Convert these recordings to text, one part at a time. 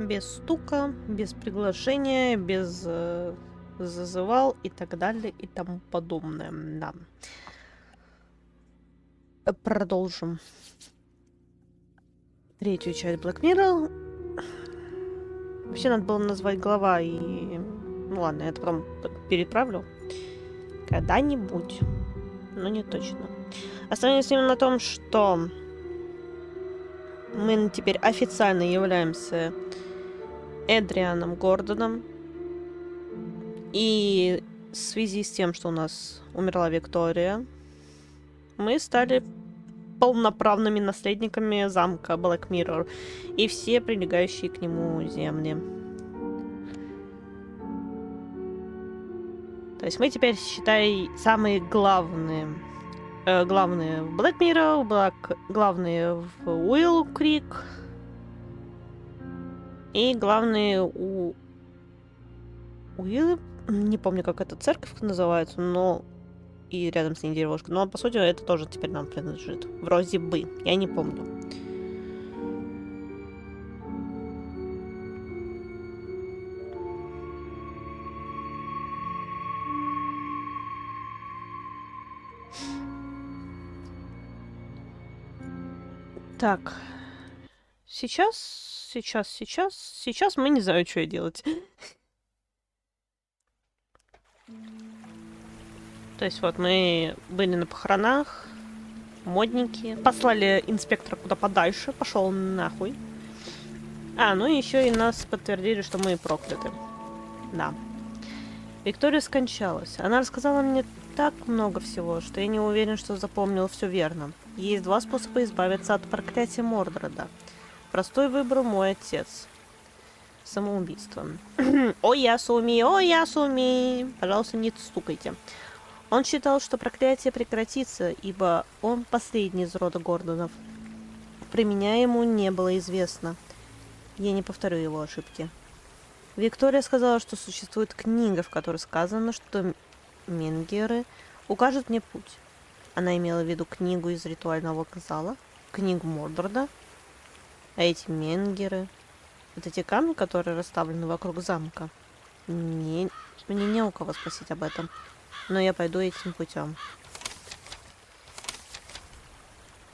Без стука, без приглашения, без зазывал и так далее и тому подобное. Да. Продолжим. Третью часть Black Mirror. Вообще надо было назвать глава и... Ну ладно, я это потом переправлю. Когда-нибудь. Но не точно. Остановимся именно на том, что мы теперь официально являемся Эдрианом Гордоном. И в связи с тем, что у нас умерла Виктория, мы стали полноправными наследниками замка Black Mirror и все прилегающие к нему земли. То есть мы теперь, считай, самые главные. Главные в Black Mirror, главные в Уилл Крик и главные у Уилл, не помню, как эта церковь называется, но и рядом с ней деревушка. Но, по сути, это тоже теперь нам принадлежит. Вроде бы. Я не помню. Так. Сейчас мы не знаем, что делать. То есть вот мы были на похоронах, модненькие, послали инспектора куда подальше, пошел нахуй. Ну и еще и нас подтвердили, что мы прокляты. Да. Виктория скончалась. Она рассказала мне так много всего, что я не уверен, что запомнил все верно. Есть два способа избавиться от проклятия Мордреда. Простой выбор — мой отец. Самоубийство. Ой, я сумею. Пожалуйста, не стукайте. Он считал, что проклятие прекратится, ибо он последний из рода Гордонов. Про меня ему не было известно. Я не повторю его ошибки. Виктория сказала, что существует книга, в которой сказано, что менгеры укажут мне путь. Она имела в виду книгу из ритуального зала, книгу Мордреда. А эти менгеры — это те камни, которые расставлены вокруг замка. Мне не у кого спросить об этом. Но я пойду этим путем.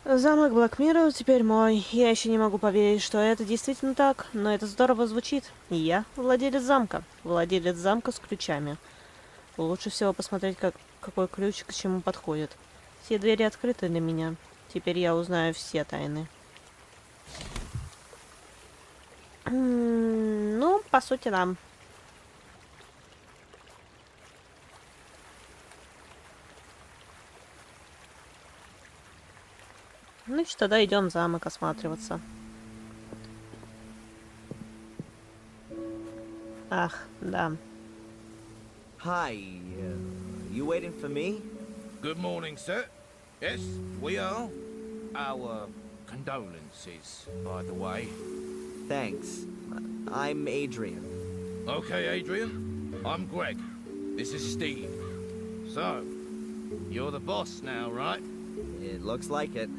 Замок Black Mirror теперь мой. Я еще не могу поверить, что это действительно так, но это здорово звучит. Я владелец замка. Владелец замка с ключами. Лучше всего посмотреть, какой ключ к чему подходит. Все двери открыты для меня. Теперь я узнаю все тайны. Ну, по сути, да. Значит, тогда идем в замок осматриваться. Ах, да. Hi, you waiting for me? Good morning, sir. Yes, we are. Our condolences, by the way. Thanks. I'm Adrian. Okay, Adrian. I'm Greg. This is Steve. So, you're the boss now, right? It looks like it.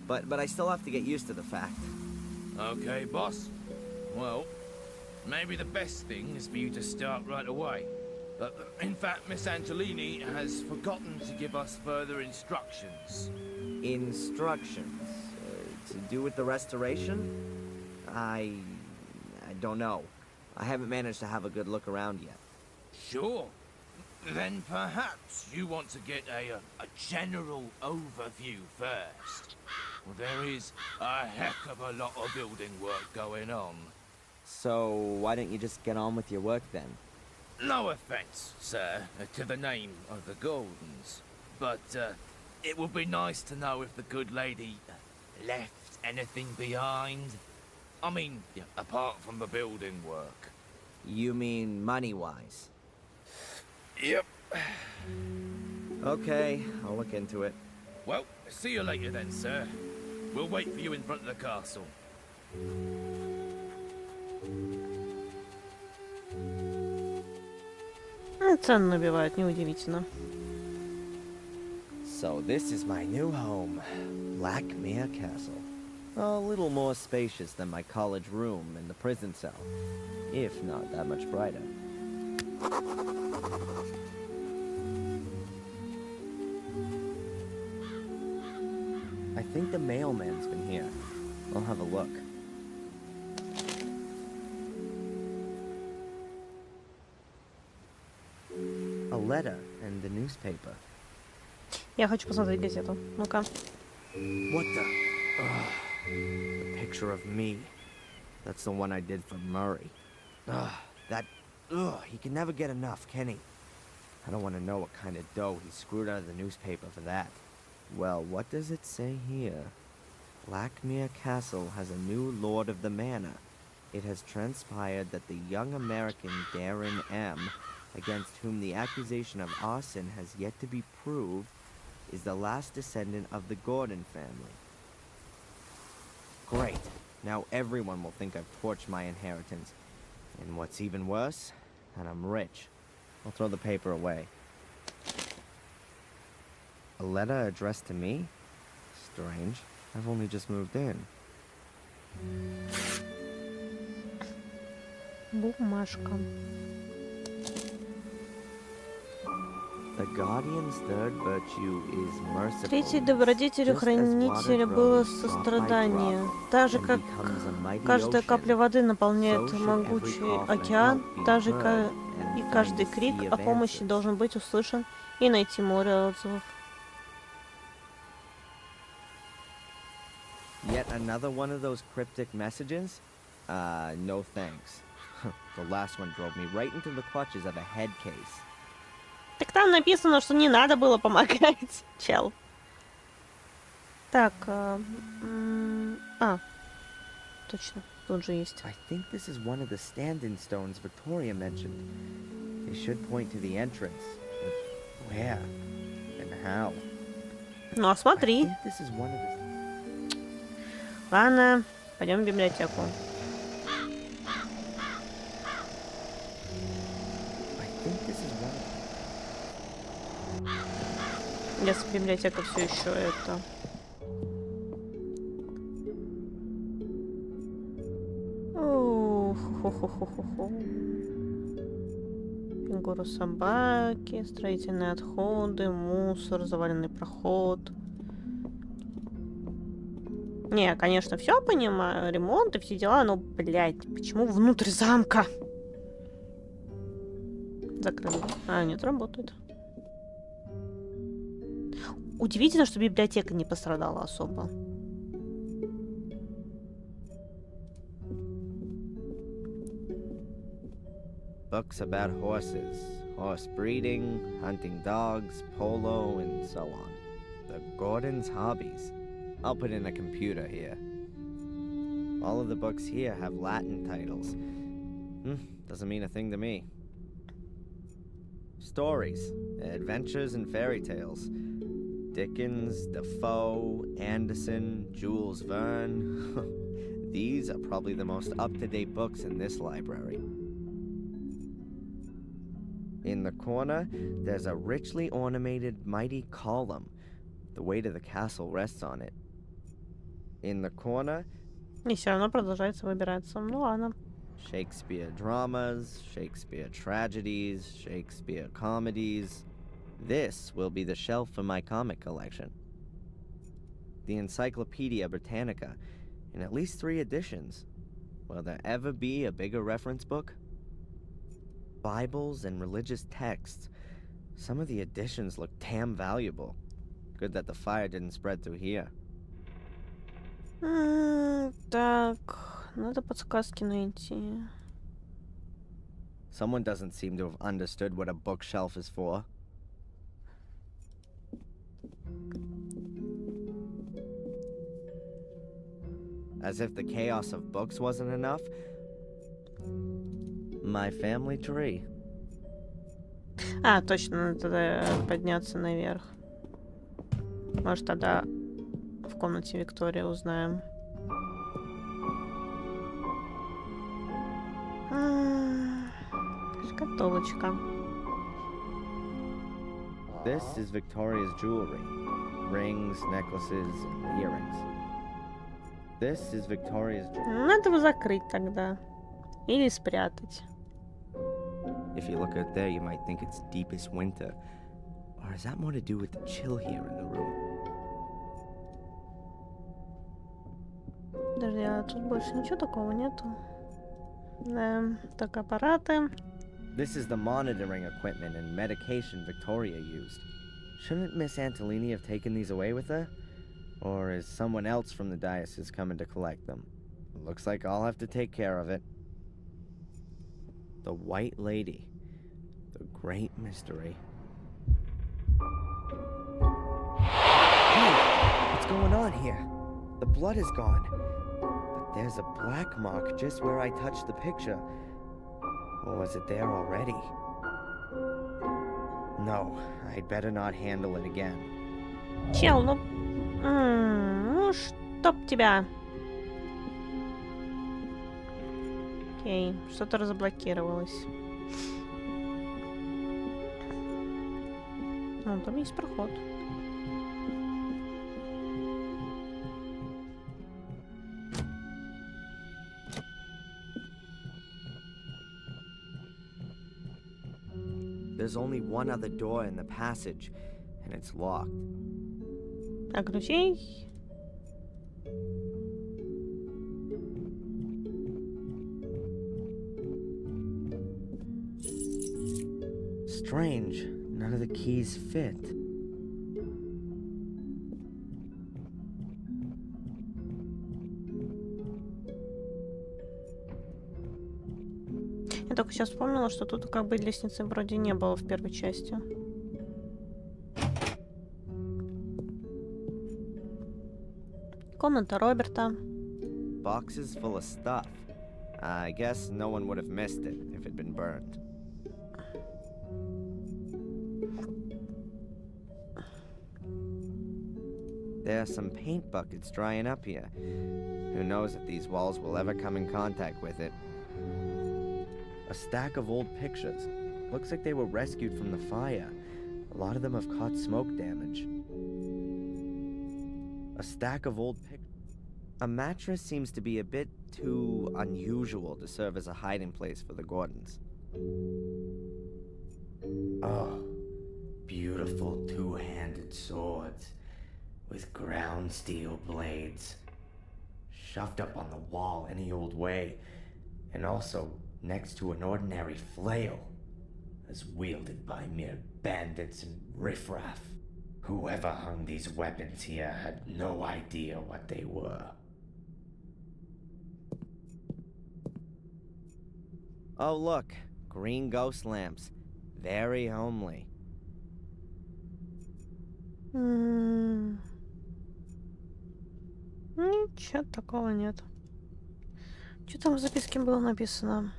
But I still have to get used to the fact. Okay, boss. Well, maybe the best thing is for you to start right away. In fact, Miss Antolini has forgotten to give us further instructions. Instructions? To do with the restoration? I don't know. I haven't managed to have a good look around yet. Sure. Then perhaps you want to get a general overview first. Well, there is a heck of a lot of building work going on. So why don't you just get on with your work then? No offense, sir, to the name of the Gordons, but it would be nice to know if the good lady left anything behind. I mean, apart from the building work. You mean money-wise? Yep. Okay, I'll look into it. Well, see you later then, sir. We'll wait for you in front of the castle. Цены набивают, неудивительно. So this is my new home, Blackmere Castle. A little more spacious than my college room and the prison cell, if not that much brighter. I think the mailman's been here. I'll have a look. A letter and the newspaper. Я хочу посмотреть газету. Ну-ка. What the? Ugh. The picture of me. That's the one I did for Murray. Ugh. He can never get enough, can he? I don't want to know what kind of dough he screwed out of the newspaper for that. Well, what does it say here? Blackmere Castle has a new lord of the manor. It has transpired that the young American Darren M., against whom the accusation of arson has yet to be proved, is the last descendant of the Gordon family. Great. Now everyone will think I've torched my inheritance. And what's even worse, that I'm rich. I'll throw the paper away. A letter addressed to me? Strange. I've only just moved in. Бумажка. The guardian's third virtue is mercifulness. Третьей добродетелью хранителя было сострадание. Так же, как каждая капля воды наполняет могучий океан, так же и каждый крик о помощи должен быть услышан и найти море отзывов. Yet another one of those cryptic messages? No thanks. The last one drove me right into the clutches of a head case. Так там написано, что не надо было помогать, чел. Так, точно, тут же есть. I think this is one of the stand-in stones Victoria mentioned. They should point to the entrance. But where? And how? Ну, а смотри. I think this is one of the... Ладно, пойдем в библиотеку. Если библиотека все еще это... Фигура собаки, строительные отходы, мусор, заваленный проход. Не, конечно, все понимаю, ремонт и все дела, но, блядь, почему внутрь замка? Закрыли. А, нет, работает. Удивительно, что библиотека не пострадала особо. Books about horses, horse breeding, hunting dogs, polo, and so on. The Gordons' hobbies. I'll put in a computer here. All of the books here have Latin titles. Doesn't mean a thing to me. Stories, adventures, and fairy tales. Dickens, Defoe, Anderson, Jules Verne. These are probably the most up-to-date books in this library. In the corner, there's a richly ornamented mighty column. The weight of the castle rests on it. In the corner... И все равно продолжается выбираться. Ну ладно. Shakespeare dramas, Shakespeare tragedies, Shakespeare comedies. This will be the shelf for my comic collection. The Encyclopedia Britannica, in at least 3 editions. Will there ever be a bigger reference book? Bibles and religious texts. Some of the editions look damn valuable. Good that the fire didn't spread through here. Так, надо подсказки найти. Someone doesn't seem to have understood what a bookshelf is for. As if the chaos of books wasn't enough. My family tree. А, точно, надо тогда подняться наверх. Может, тогда в комнате Виктории узнаем. Шкатулочка. This is Victoria's jewelry. Rings, necklaces, and earrings. This is Victoria's. Надо его закрыть тогда. Или спрятать. If you look out there, you might think it's deepest winter. Or is that more to do with the chill here in the room? Подожди, а тут больше ничего такого нету? Да, так аппараты. This is the monitoring equipment and medication Victoria used. Shouldn't Miss Antolini have taken these away with her? Or is someone else from the diocese coming to collect them? Looks like I'll have to take care of it. The White Lady. The great mystery. Hey, what's going on here? The blood is gone. But there's a black mark just where I touched the picture. Or was it there already? No, I'd better not handle it again. Чел, ну... ну, чтоб тебя. Окей, что-то разблокировалось. Ну, там есть проход. There's only one other door in the passage, and it's locked. А ключей? Strange, none of the keys fit. Я только сейчас вспомнила, что тут как бы лестницы вроде не было в первой части. Комната Роберта. Boxes full of stuff. I guess no one would have missed it if it'd been burned. There are some paint buckets drying up here. Who knows if these walls will ever come in contact with it. A stack of old pictures. Looks like they were rescued from the fire. A lot of them have caught smoke damage. A stack of old pictures. A mattress seems to be a bit too unusual to serve as a hiding place for the Gordons. Oh, beautiful two-handed swords with ground steel blades. Shoved up on the wall any old way, and also next to an ordinary flail, as wielded by mere bandits and riffraff. Whoever hung these weapons here had no idea what they were. Oh look, green ghost lamps. Very homely. Ничего такого нет. Что там в записке было написано?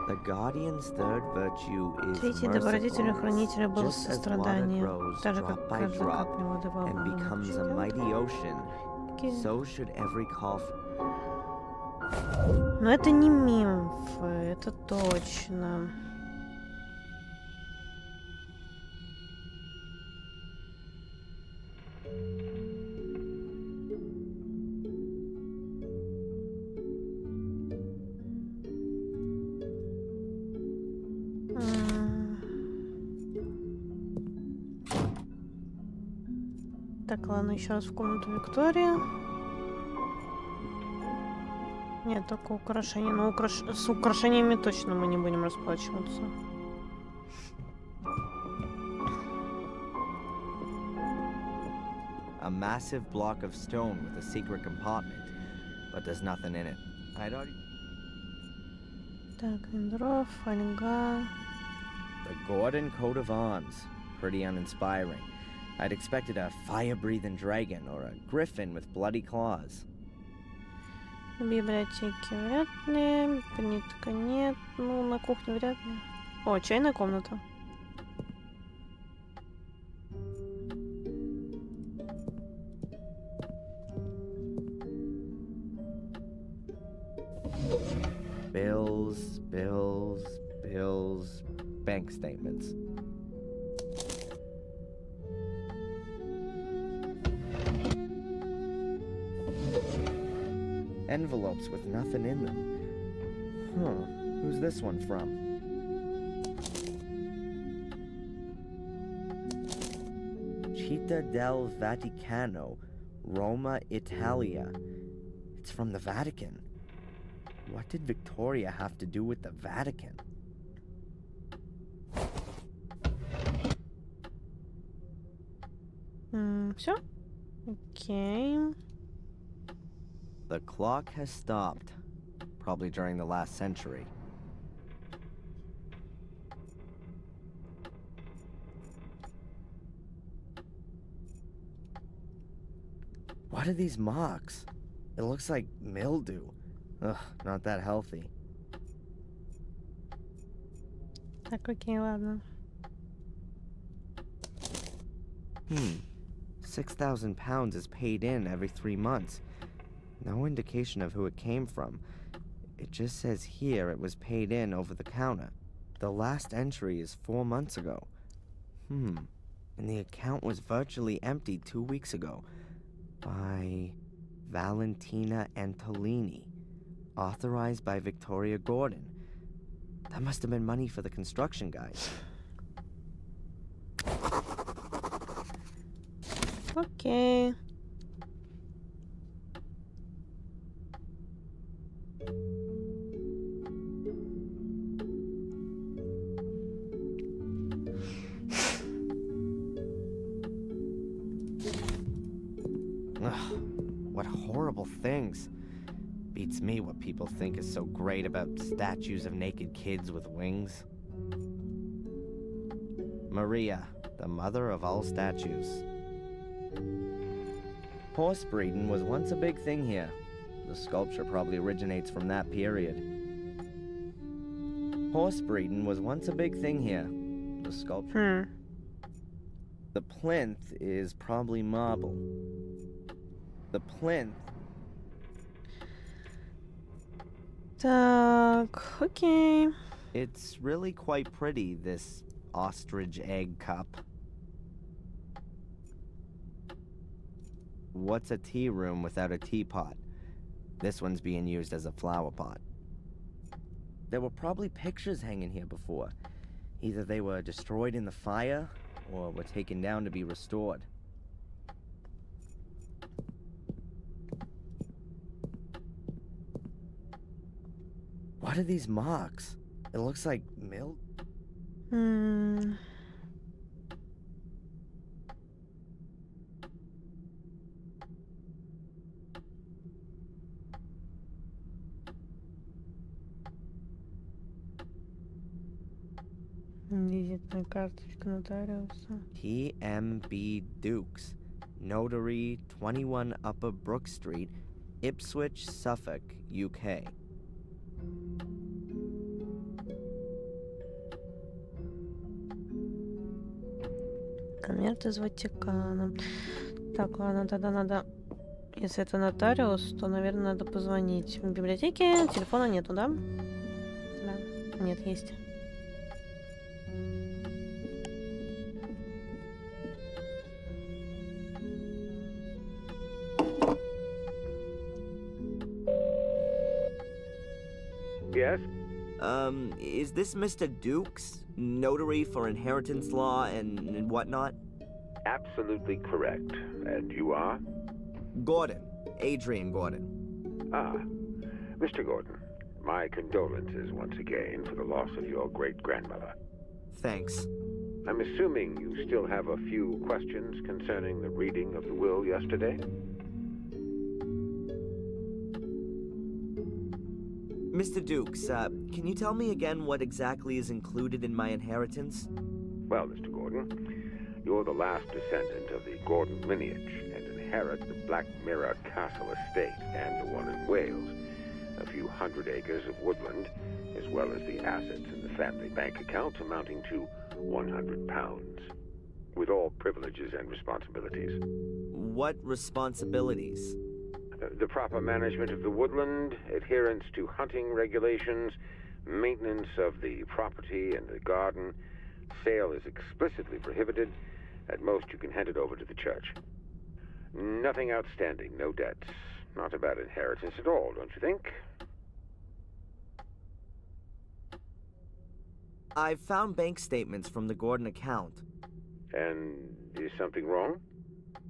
The guardian's third virtue is Третий добродетель хранителя merciful, было just as water сострадание, grows так же drop как by каждая drop капля воды во and becomes a mighty ocean. So should every cough. Но это не мимф, это точно. Так, ладно, еще раз в комнату Виктории. Нет, только украшения. Но с украшениями точно мы не будем расплачиваться. A massive block of stone with a secret compartment, but there's nothing in it. I'd already. Так, виндров, фольга. The Gordon coat of arms. Pretty uninspiring. I'd expected a fire-breathing dragon or a griffin with bloody claws. Библиотеки вряд ли. Принитка нет. Ну, на кухне вряд ли. О, чайная комната. Bills, bills, bills, bank statements. envelopes with nothing in them. Huh, who's this one from? Città del Vaticano, Roma, Italia. It's from the Vatican. What did Victoria have to do with the Vatican? Все? Окей. The clock has stopped, probably during the last century. What are these marks? It looks like mildew. Ugh, not that healthy. Так, окей, ладно. 6,000 pounds is paid in every 3 months. No indication of who it came from. It just says here it was paid in over the counter. The last entry is 4 months ago. And the account was virtually empty 2 weeks ago. By Valentina Antolini. Authorized by Victoria Gordon. That must have been money for the construction guys. Окей. Ugh, what horrible things. Beats me what people think is so great about statues of naked kids with wings. Maria, the mother of all statues. Horse breeding was once a big thing here. The sculpture probably originates from that period. Horse breeding was once a big thing here. The sculpture. The plinth is probably marble. The plinth. Так, окей. It's really quite pretty, this ostrich egg cup. What's a tea room without a teapot? This one's being used as a flower pot. There were probably pictures hanging here before. Either they were destroyed in the fire, or were taken down to be restored. What are these marks? It looks like milk. Визитная карточка нотариуса. TMB Dukes, Notary, 21 Upper Brook Street, Ipswich, Suffolk, UK. Конверт из Ватикана. Так, ладно, тогда надо... Если это нотариус, то, наверное, надо позвонить. В библиотеке телефона нету, да? Да. Нет, есть. Yes? Is this Mr. Dukes? Notary for inheritance law and whatnot? Absolutely correct. And you are? Gordon. Adrian Gordon. Ah, Mr. Gordon, my condolences once again for the loss of your great-grandmother. Thanks. I'm assuming you still have a few questions concerning the reading of the will yesterday? Mr. Dukes, can you tell me again what exactly is included in my inheritance? Well, Mr. Gordon, you're the last descendant of the Gordon lineage and inherit the Black Mirror Castle estate and the one in Wales, a few hundred acres of woodland, as well as the assets in the family bank account amounting to £100, with all privileges and responsibilities. What responsibilities? The proper management of the woodland, adherence to hunting regulations, maintenance of the property and the garden. Sale is explicitly prohibited. At most, you can hand it over to the church. Nothing outstanding, no debts. Not a bad inheritance at all, don't you think? I've found bank statements from the Gordon account. And is something wrong?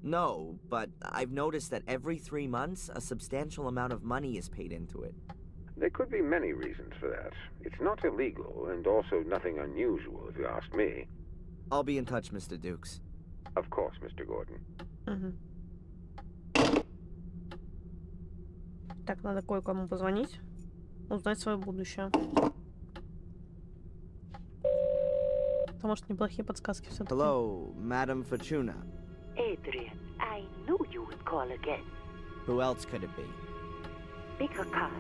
No, but I've noticed that every 3 months, a substantial amount of money is paid into it. There could be many reasons for that. It's not illegal, and also nothing unusual, if you ask me. I'll be in touch, Mr. Dukes. Of course, Mr. Gordon. Так, надо кое-кому позвонить. Узнать свое будущее. Потому что неплохие подсказки все-таки. Hello, Madam Fortuna. Adrian, I knew you would call again. Who else could it be? Pick a card.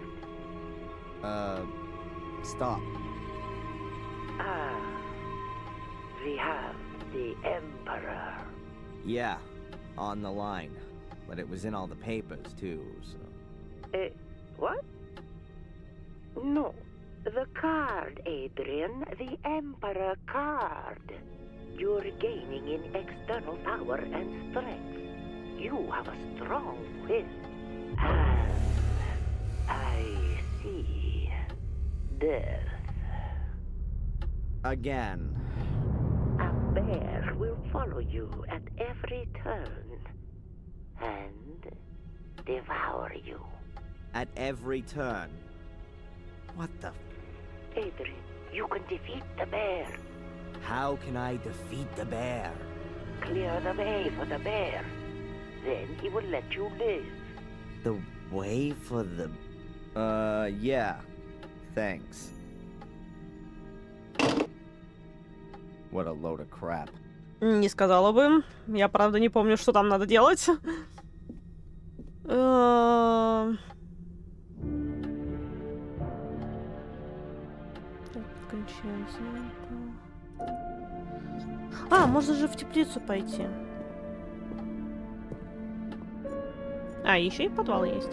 Stop. Ah, we have the Emperor. Yeah, on the line. But it was in all the papers, too, so... What? No, the card, Adrian, the Emperor card. You're gaining in external power and strength. You have a strong will. And I see death. Again. A bear will follow you at every turn and devour you. At every turn. What the... Adrian, you can defeat the bear. How can I defeat the bear? Clear the way for the bear. Then he will let you live. The way for the... yeah. Thanks. What a load of crap. Не сказала бы. Я, правда, не помню, что там надо делать. А, можно же в теплицу пойти. А, еще и подвал есть.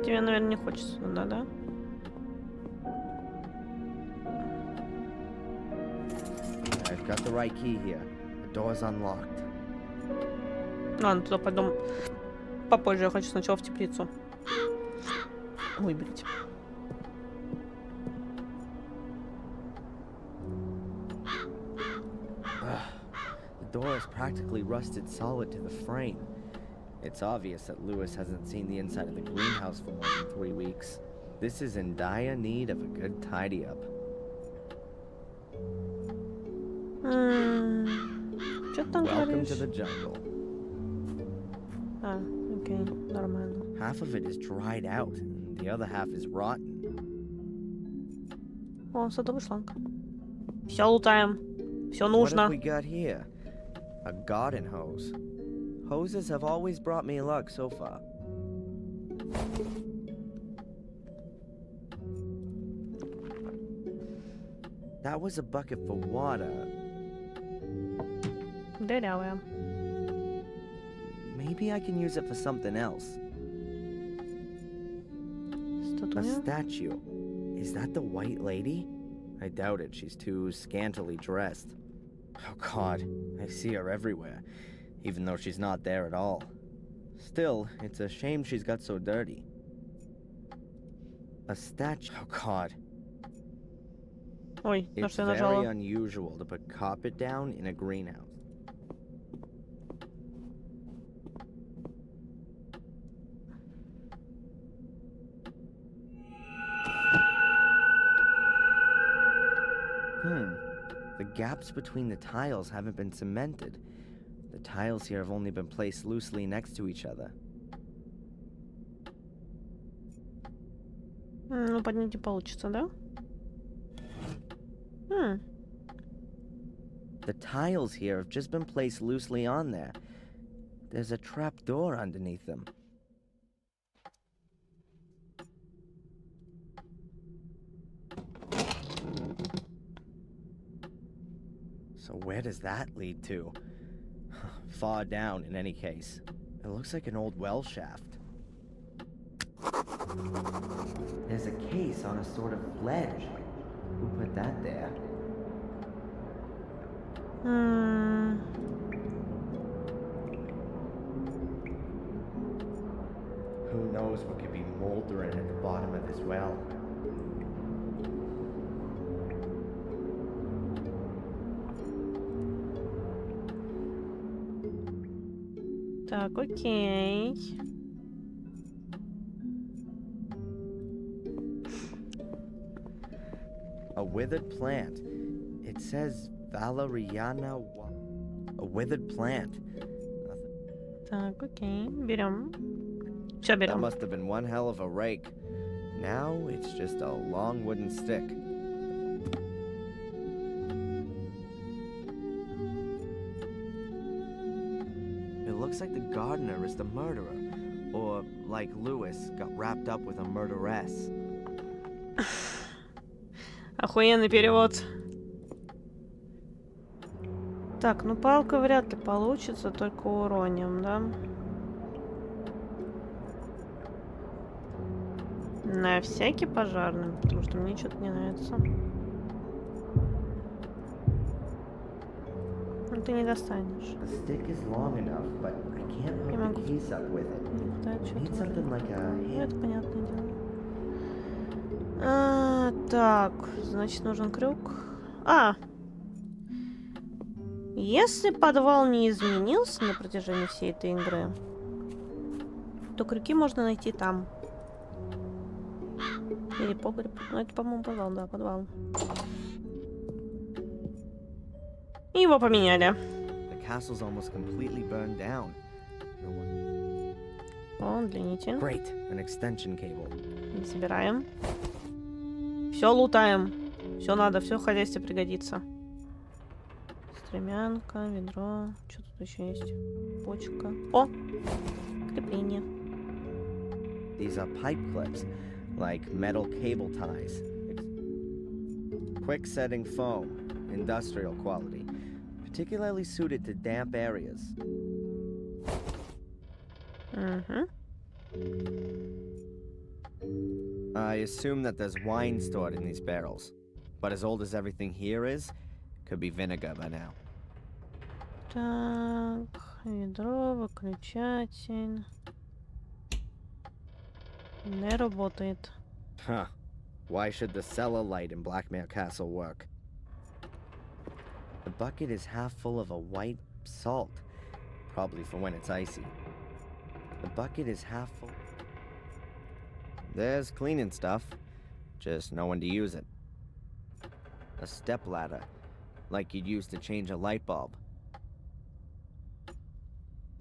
Тебе, наверное, не хочется туда, да? I've got the right key here. The door's unlocked. Ладно, туда пойдем попозже. Я хочу сначала в теплицу выберите. The door is practically rusted solid to the frame. It's obvious that Lewis hasn't seen the inside of the greenhouse for more than 3 weeks. This is in dire need of a good tidy-up. Что там Welcome говоришь? to the jungle. А, окей, нормально. Half of it is dried out, and the other half is rotten. О, садовый шланг. Все лутаем. Все What нужно. have we got here? A garden hose. Hoses have always brought me luck so far. That was a bucket for water. Дырявая. Maybe I can use it for something else. A Статуя. statue. Is that the white lady? I doubt it. She's too scantily dressed. Oh God, I see her everywhere, even though she's not there at all. Still, it's a shame she's got so dirty. A statue. Oh God. Ой, на It's что я very нажала? unusual to put carpet down in a greenhouse. The gaps between the tiles haven't been cemented. The tiles here have only been placed loosely next to each other. Ну, поднять не получится, да? The tiles here have just been placed loosely on there. There's a trap door underneath them. So where does that lead to? Far down, in any case. It looks like an old well shaft. There's a case on a sort of ledge. Who put that there? knows what could be moldering at the bottom of this well. Так, окей. A withered plant. It says Valeriana. A withered plant. Так, окей. Берем. Все That берем. must have been one hell of a rake. Now it's just a long wooden stick. It looks like the gardener is the murderer. Or, like Lewis, got wrapped up with a murderess. Охуенный перевод. Так, ну палка вряд ли получится, только уроним, да? На всякий пожарный, потому что мне что-то не нравится. Ну ты не достанешь. The stick is long enough, but I can't Не hook могу. the case up with it. Не хватает I need чего-то. something like a Ну, hand. это понятное дело. Так, значит, нужен крюк. Если подвал не изменился на протяжении всей этой игры, то крюки можно найти там. Или погреб. Ну, это, по-моему, подвал, да, подвал. И его поменяли. The castle's almost completely burned down. No one- О, удлинитель. Great, an extension cable. Собираем. Все лутаем. Все надо, все в хозяйстве пригодится. Стремянка, ведро. Что тут еще есть? Почка. О! Крепление. These are pipe clips, like metal cable ties. Quick setting foam, industrial quality, particularly suited to damp areas. Угу. I assume that there's wine stored in these barrels, but as old as everything here is, could be vinegar by now. Так, ведро, выключатель. Не работает. Huh. Why should the cellar light in Blackmare Castle work? The bucket is half full of a white salt, probably for when it's icy. The bucket is half full. There's cleaning stuff, just no one to use it. A step ladder, like you'd use to change a light bulb.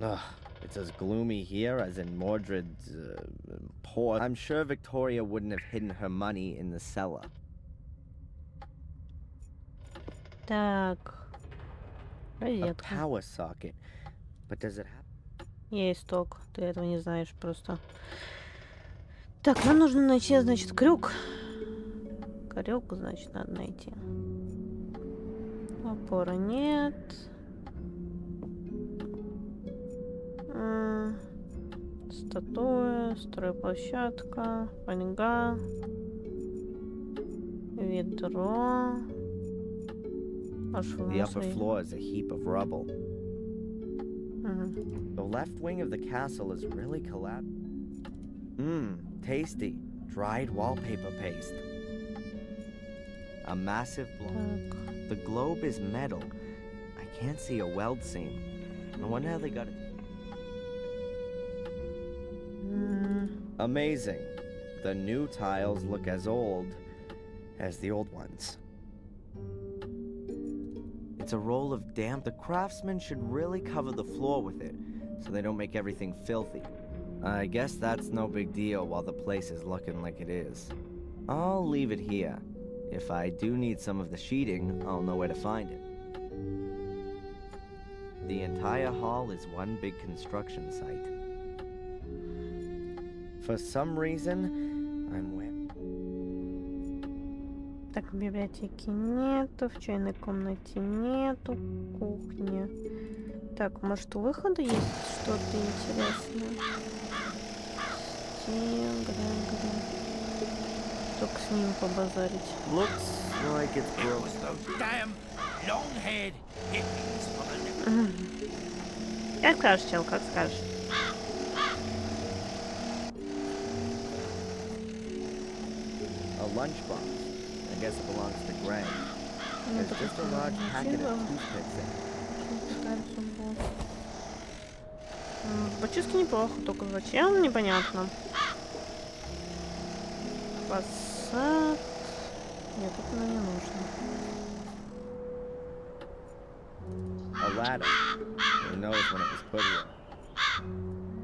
Ugh, it's as gloomy here as in Mordred's port. I'm sure Victoria wouldn't have hidden her money in the cellar. Так. A Розетка. power socket. But does it have... Есть ток. Ты этого не знаешь просто. Так, нам нужно найти, значит, крюк. Крюк, значит, надо найти. Опора нет. Статуя, стройплощадка, фольга, ведро. The upper floor is a heap of rubble. Угу. The left wing of the castle is really collapsed. Tasty. Dried wallpaper paste. A massive block. Так. The globe is metal. I can't see a weld seam. I wonder how they got it. Amazing. The new tiles look as old as the old ones. It's a roll of damp. The craftsmen should really cover the floor with it so they don't make everything filthy. I guess that's no big deal while the place is looking like it is. I'll leave it here. If I do need some of the sheeting, I'll know where to find it. The entire hall is one big construction site. For some reason, I'm wet. Так, в библиотеке нету, в чайной комнате нету, кухня. Так, может, у выхода есть что-то интересное? Только с ним побазарить. Looks like it's It broke. was those damn long-haired hippies from the Как скажешь, чел, как скажешь. lunchbox. I guess it belongs to Greg. Ну, There's just a large packet of toothpicks in it. Бочистки неплохо, только зачем, непонятно. Фасад. Нет, это нам не нужно. A ladder. Who knows when it was put here?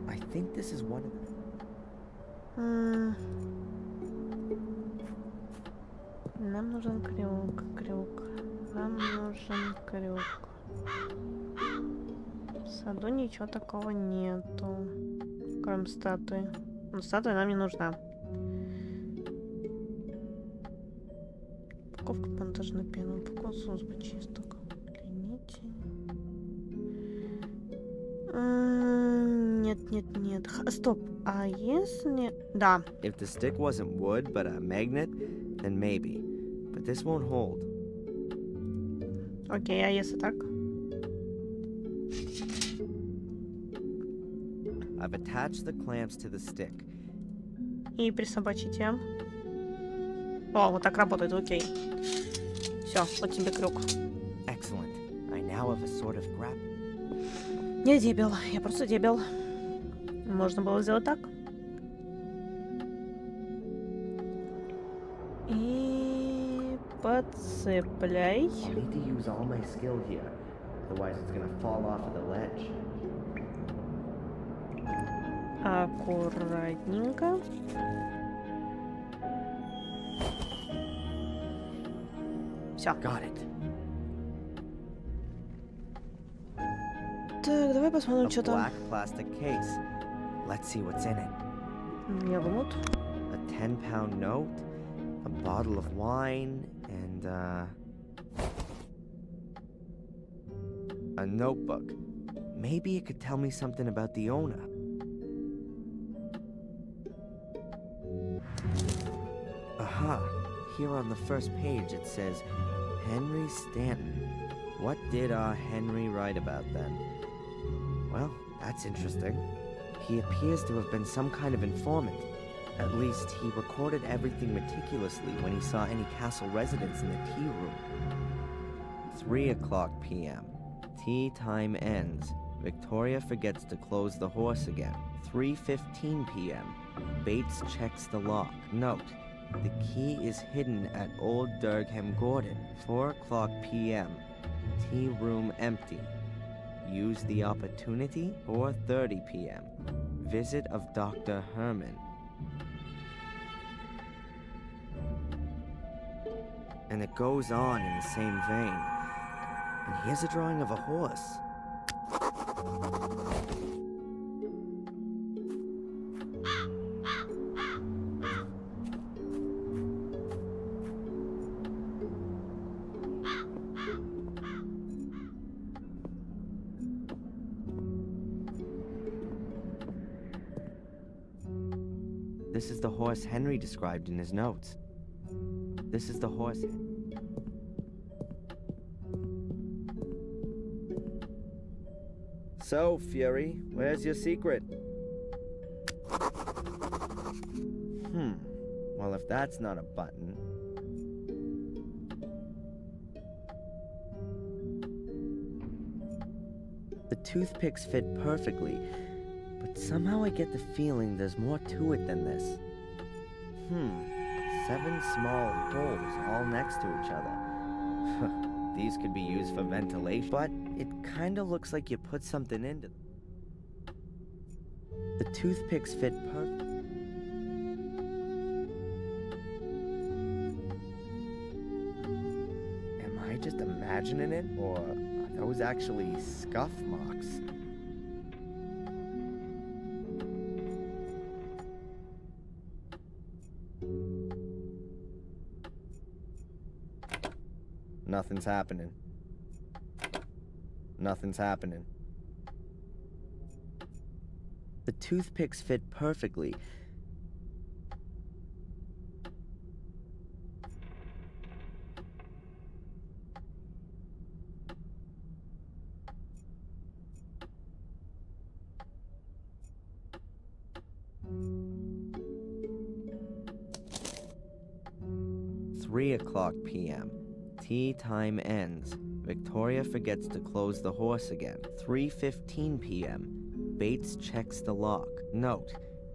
I think this is one of them. Нам нужен крюк. Нам нужен крюк. В саду ничего такого нету, кроме статуи. Но статуя нам не нужна. Упаковка монтажной пены, упаковка с бочисток. Удлинитель. Нет. Стоп. А если... Да. If the stick wasn't wood but a magnet, then maybe. But this won't hold. Окей, а если так? I've attached the clamps to the stick. И присобачите. О, вот так работает, окей. Все, вот тебе крюк. Excellent. I now have a sort of grab. Я дебил, я просто дебил. Можно было сделать так. И подцепляй. I'll need to use all my skill here. Otherwise it's gonna fall off of the ledge. Аккуратненько. Все. Got it. Так, давай посмотрим, A что там. black plastic case. Let's see what's in it. Нервнут. A 10-pound note, a bottle of wine, and a notebook. Maybe it could tell me something about the owner. Aha! Here on the first page it says, Henry Stanton. What did our Henry write about then? Well, that's interesting. He appears to have been some kind of informant. At least, he recorded everything meticulously when he saw any castle residents in the tea room. 3 o'clock p.m. Tea time ends. Victoria forgets to close the horse again. 3:15 p.m. Bates checks the lock. Note, the key is hidden at Old Durgham Gordon. 4 o'clock p.m. Tea room empty. Use the opportunity. 4:30 p.m. Visit of Dr. Herman. And it goes on in the same vein. And here's a drawing of a horse. This is the horse Henry described in his notes. This is the horse. So, Fury, where's your secret? Well, if that's not a button. The toothpicks fit perfectly, but somehow I get the feeling there's more to it than this. 7 small holes all next to each other. These could be used for ventilation, but it kinda looks like you put something into them. The toothpicks fit perfect. Am I just imagining it, or are those actually scuff marks? Nothing's happening. Nothing's happening. The toothpicks fit perfectly. 3 o'clock p.m. Tea time ends. Victoria forgets to close the horse again. 3:15 p.m. Bates checks the lock. Note,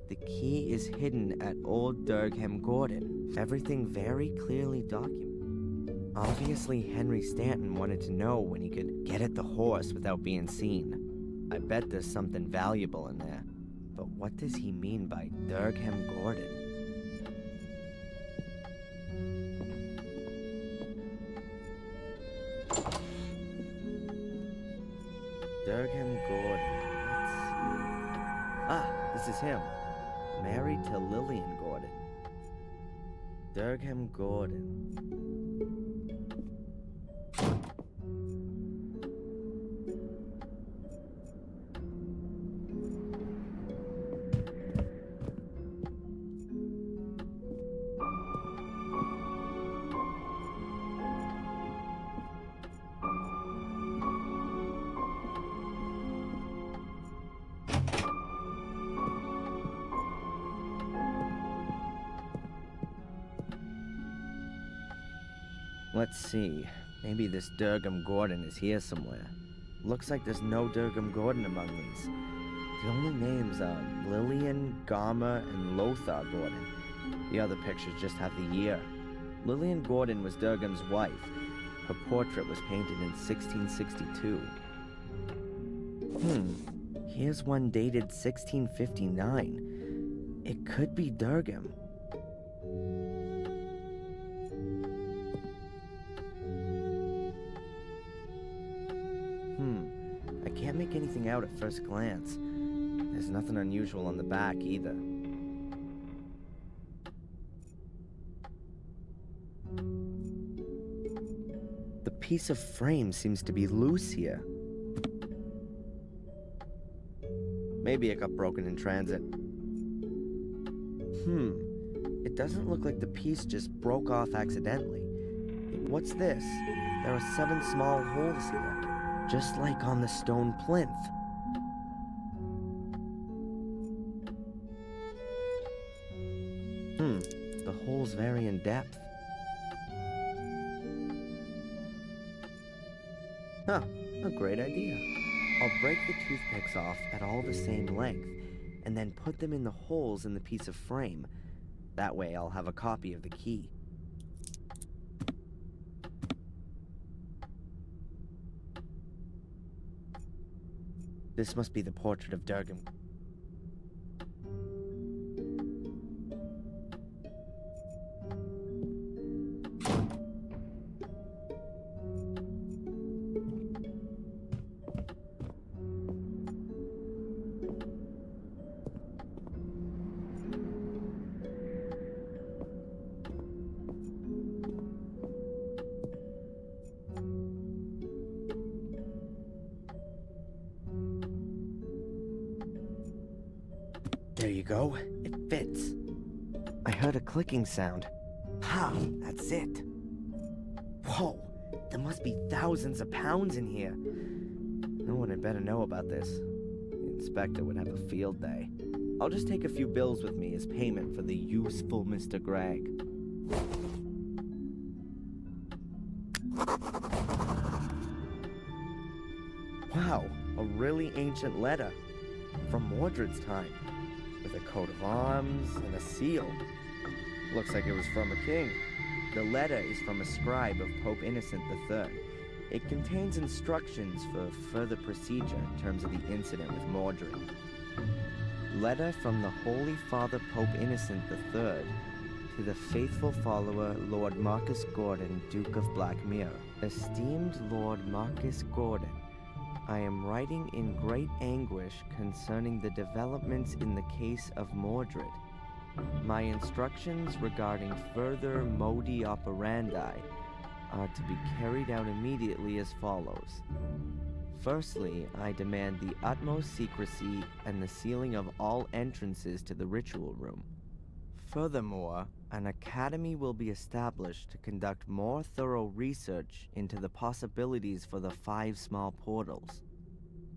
the key is hidden at Old Durgham Gordon. Everything very clearly documented. Obviously, Henry Stanton wanted to know when he could get at the horse without being seen. I bet there's something valuable in there. But what does he mean by Durgham Gordon? Durgham Gordon. Let's see. Ah, this is him. Married to Lillian Gordon. Durgham Gordon. Let's see. Maybe this Durgham Gordon is here somewhere. Looks like there's no Durgham Gordon among these. The only names are Lillian, Garma, and Lothar Gordon. The other pictures just have the year. Lillian Gordon was Durgham's wife. Her portrait was painted in 1662. Here's one dated 1659. It could be Durgham. I can't make anything out at first glance. There's nothing unusual on the back either. The piece of frame seems to be loose here. Maybe it got broken in transit. It doesn't look like the piece just broke off accidentally. What's this? There are 7 small holes here, just like on the stone plinth. The holes vary in depth. Huh, a great idea. I'll break the toothpicks off at all the same length, and then put them in the holes in the piece of frame. That way I'll have a copy of the key. This must be the portrait of Durgham. There you go. It fits. I heard a clicking sound. Ha! That's it. Whoa! There must be thousands of pounds in here. No one had better know about this. The inspector would have a field day. I'll just take a few bills with me as payment for the useful Mr. Gregg. Wow, a really ancient letter. From Mordred's time. With a coat of arms and a seal. Looks like it was from a king. The letter is from a scribe of Pope Innocent III. It contains instructions for further procedure in terms of the incident with Mordred. Letter from the Holy Father Pope Innocent III to the faithful follower Lord Marcus Gordon, Duke of Blackmere. Esteemed Lord Marcus Gordon, I am writing in great anguish concerning the developments in the case of Mordred. My instructions regarding further modi operandi are to be carried out immediately as follows. Firstly, I demand the utmost secrecy and the sealing of all entrances to the ritual room. Furthermore, an academy will be established to conduct more thorough research into the possibilities for the 5 small portals.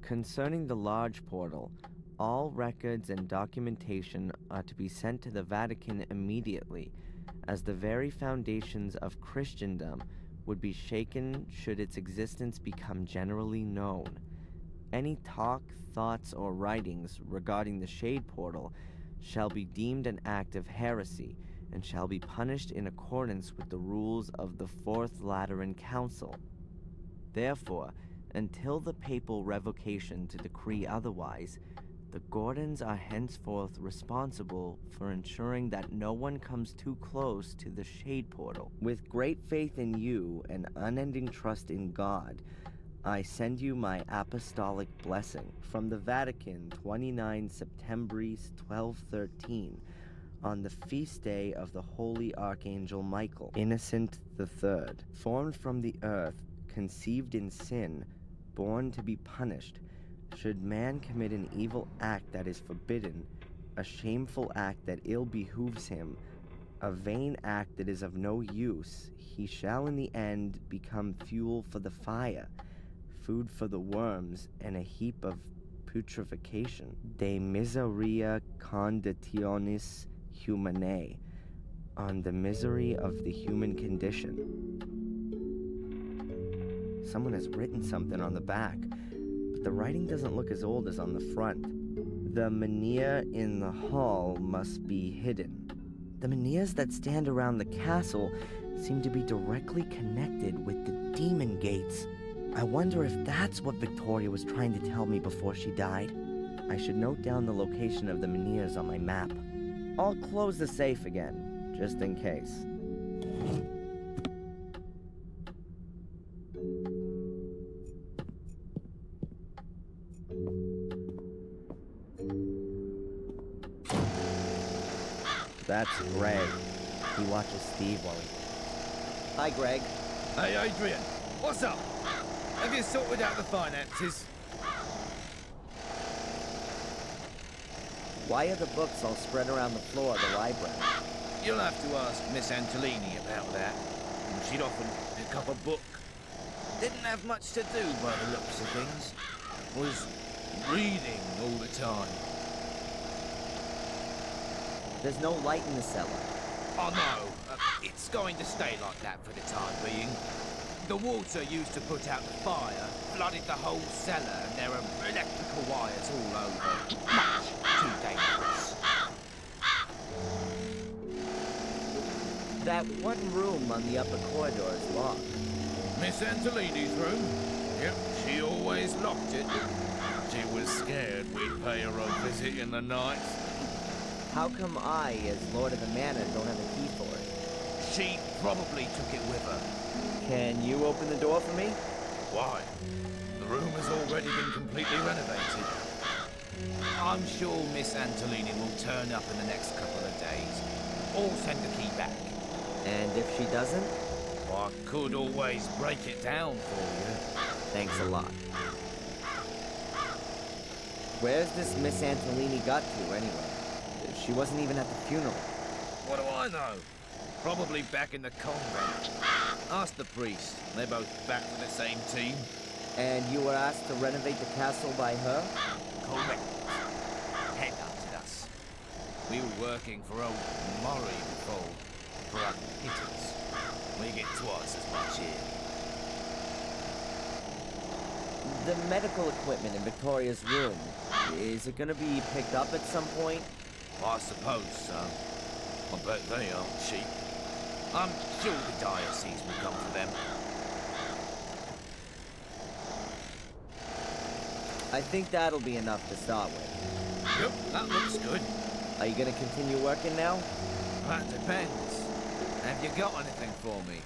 Concerning the large portal, all records and documentation are to be sent to the Vatican immediately, as the very foundations of Christendom would be shaken should its existence become generally known. Any talk, thoughts, or writings regarding the Shade Portal shall be deemed an act of heresy and shall be punished in accordance with the rules of the Fourth Lateran Council. Therefore, until the papal revocation to decree otherwise, the Gordons are henceforth responsible for ensuring that no one comes too close to the Shade Portal. With great faith in you and unending trust in God, I send you my apostolic blessing from the Vatican 29 Septembris 1213 on the feast day of the Holy Archangel Michael, Innocent III, formed from the earth, conceived in sin, born to be punished. Should man commit an evil act that is forbidden, a shameful act that ill behooves him, a vain act that is of no use, he shall in the end become fuel for the fire, food for the worms, and a heap of putrefaction. De miseria conditionis humanae, on the misery of the human condition. Someone has written something on the back, but the writing doesn't look as old as on the front. The menhir in the hall must be hidden. The menhirs that stand around the castle seem to be directly connected with the demon gates. I wonder if that's what Victoria was trying to tell me before she died. I should note down the location of the menhirs on my map. I'll close the safe again, just in case. That's Greg. He watches Steve while he... Hi, Greg. Hey, Adrian. What's up? Have you sorted out the finances? Why are the books all spread around the floor of the library? You'll have to ask Miss Antolini about that. She'd often pick up a book. Didn't have much to do by the looks of things. Was reading all the time. There's no light in the cellar. Oh no, it's going to stay like that for the time being. The water used to put out the fire flooded the whole cellar and there are electrical wires all over. Much too dangerous. That one room on the upper corridor is locked. Miss Antolini's room? Yep, she always locked it. She was scared we'd pay her a visit in the night. How come I, as Lord of the Manor, don't have a key for it? She probably took it with her. Can you open the door for me? Why? The room has already been completely renovated. I'm sure Miss Antolini will turn up in the next couple of days. Or send the key back. And if she doesn't? I could always break it down for you. Thanks a lot. Where's this Miss Antolini got to, anyway? She wasn't even at the funeral. What do I know? Probably back in the convent. Ask the priest. They're both back for the same team. And you were asked to renovate the castle by her? Correct. Headhunted us. We were working for old Murray before. For our pittance. We get twice as much here. The medical equipment in Victoria's room, is it gonna be picked up at some point? I suppose so. I bet they aren't cheap. I'm sure the diocese will come for them. I think that'll be enough to start with. Yep, that looks good. Are you gonna continue working now? That depends. Have you got anything for me?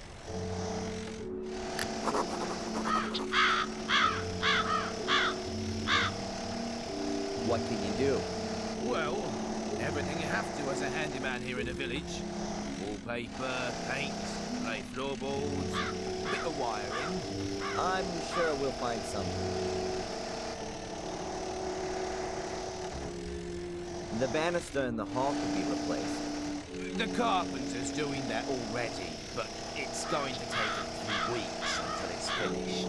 What can you do? Well, everything you have to as a handyman here in the village. Wallpaper, paint, lay floorboards, bit of wiring. I'm sure we'll find something. The banister in the hall can be replaced. The carpenter's doing that already, but it's going to take a few weeks until it's finished.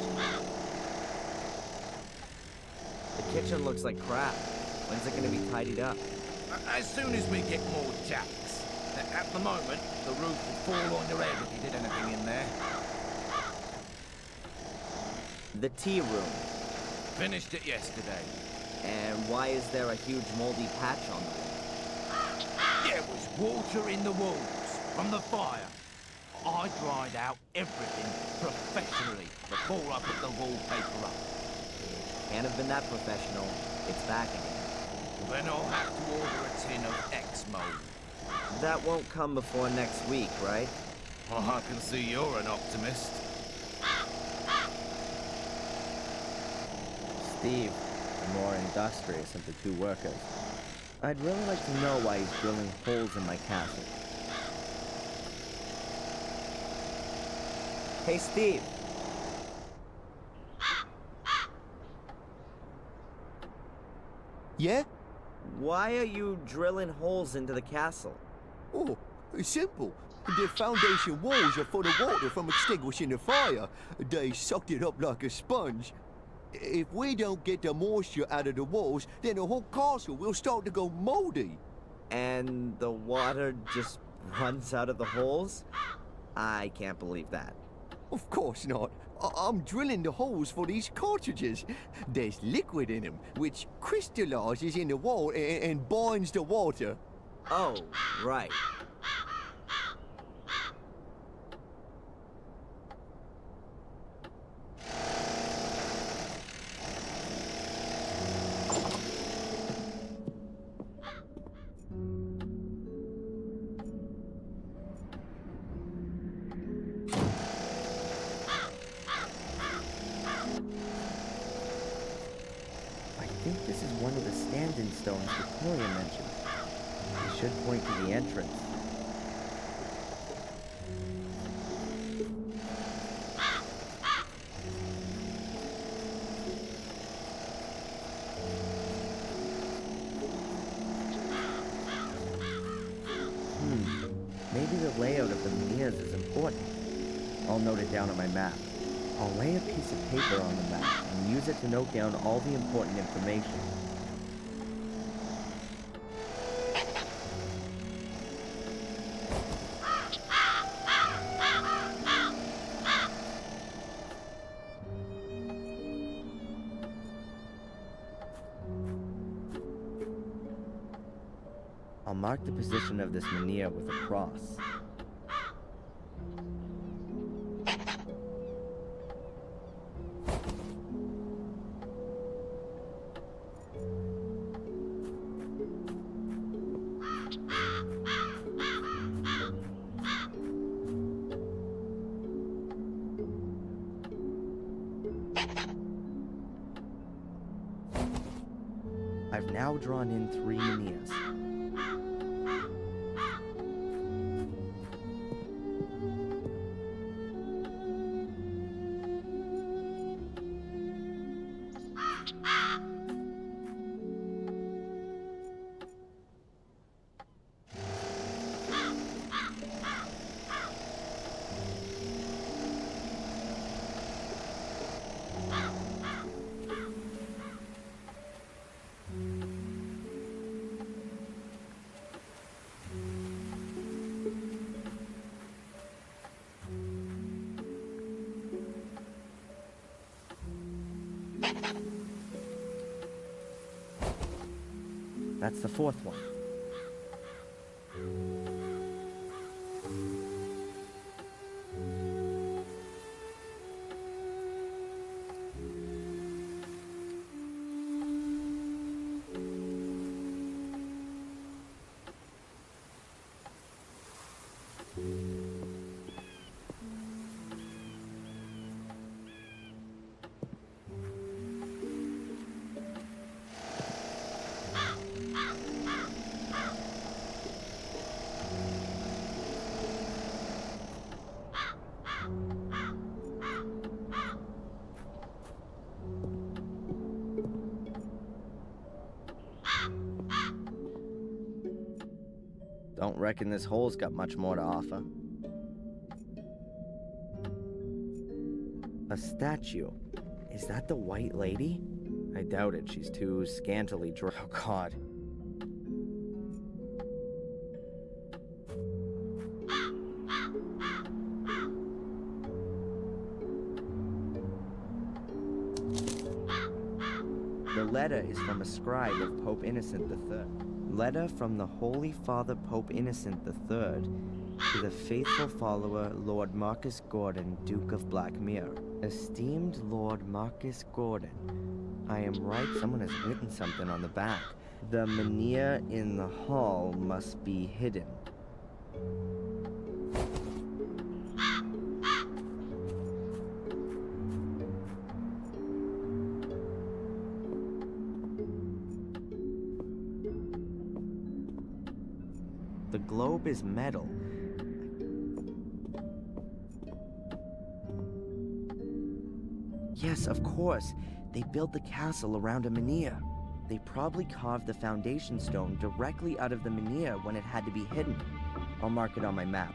The kitchen looks like crap. When's it gonna be tidied up? As soon as we get more jacks. At the moment, the roof would fall on your head if you did anything in there. The tea room. Finished it yesterday. And why is there a huge moldy patch on the wall? There was water in the walls from the fire. I dried out everything professionally before I put the wallpaper up. Can't have been that professional. It's back again. Then I'll have to order a tin of X-Mold. That won't come before next week, right? Well, I can see you're an optimist. Steve, the more industrious of the two workers. I'd really like to know why he's drilling holes in my castle. Hey, Steve. Yeah? Why are you drilling holes into the castle? Oh, it's simple. The foundation walls are full of water from extinguishing the fire. They sucked it up like a sponge. If we don't get the moisture out of the walls, then the whole castle will start to go moldy. And the water just runs out of the holes? I can't believe that. Of course not. I'm drilling the holes for these cartridges. There's liquid in them, which crystallizes in the wall and binds the water. Oh, right. I think this is one of the stand-in stones Victoria mentioned. It should point to the entrance. Maybe the layout of the menhirs is important. I'll note it down on my map. I'll lay a piece of paper on the map and use it to note down all the important information. I'll mark the position of this menhir with a cross. I've now drawn in 3 menhirs. That's the 4th one. Don't reckon this hole's got much more to offer. A statue. Is that the White Lady? I doubt it. She's too scantily dressed. Oh, God. The letter is from a scribe of Pope Innocent III. Letter from the Holy Father Pope Innocent III to the faithful follower Lord Marcus Gordon, Duke of Blackmere. Esteemed Lord Marcus Gordon, I am right, someone has written something on the back. The menhir in the hall must be hidden. The globe is metal. Yes, of course. They built the castle around a menhir. They probably carved the foundation stone directly out of the menhir when it had to be hidden. I'll mark it on my map.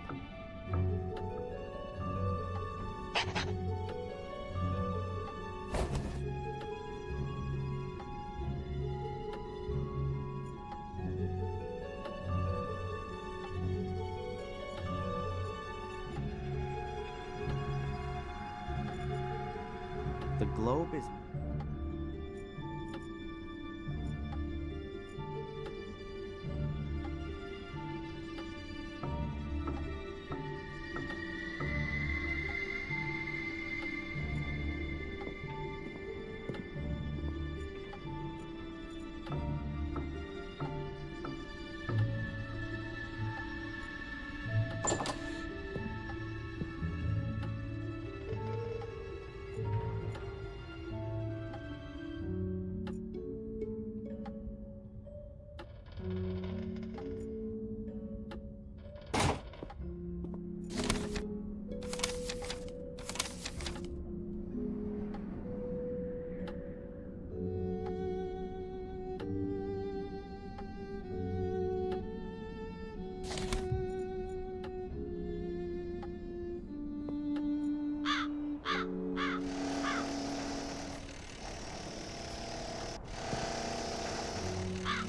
The globe is...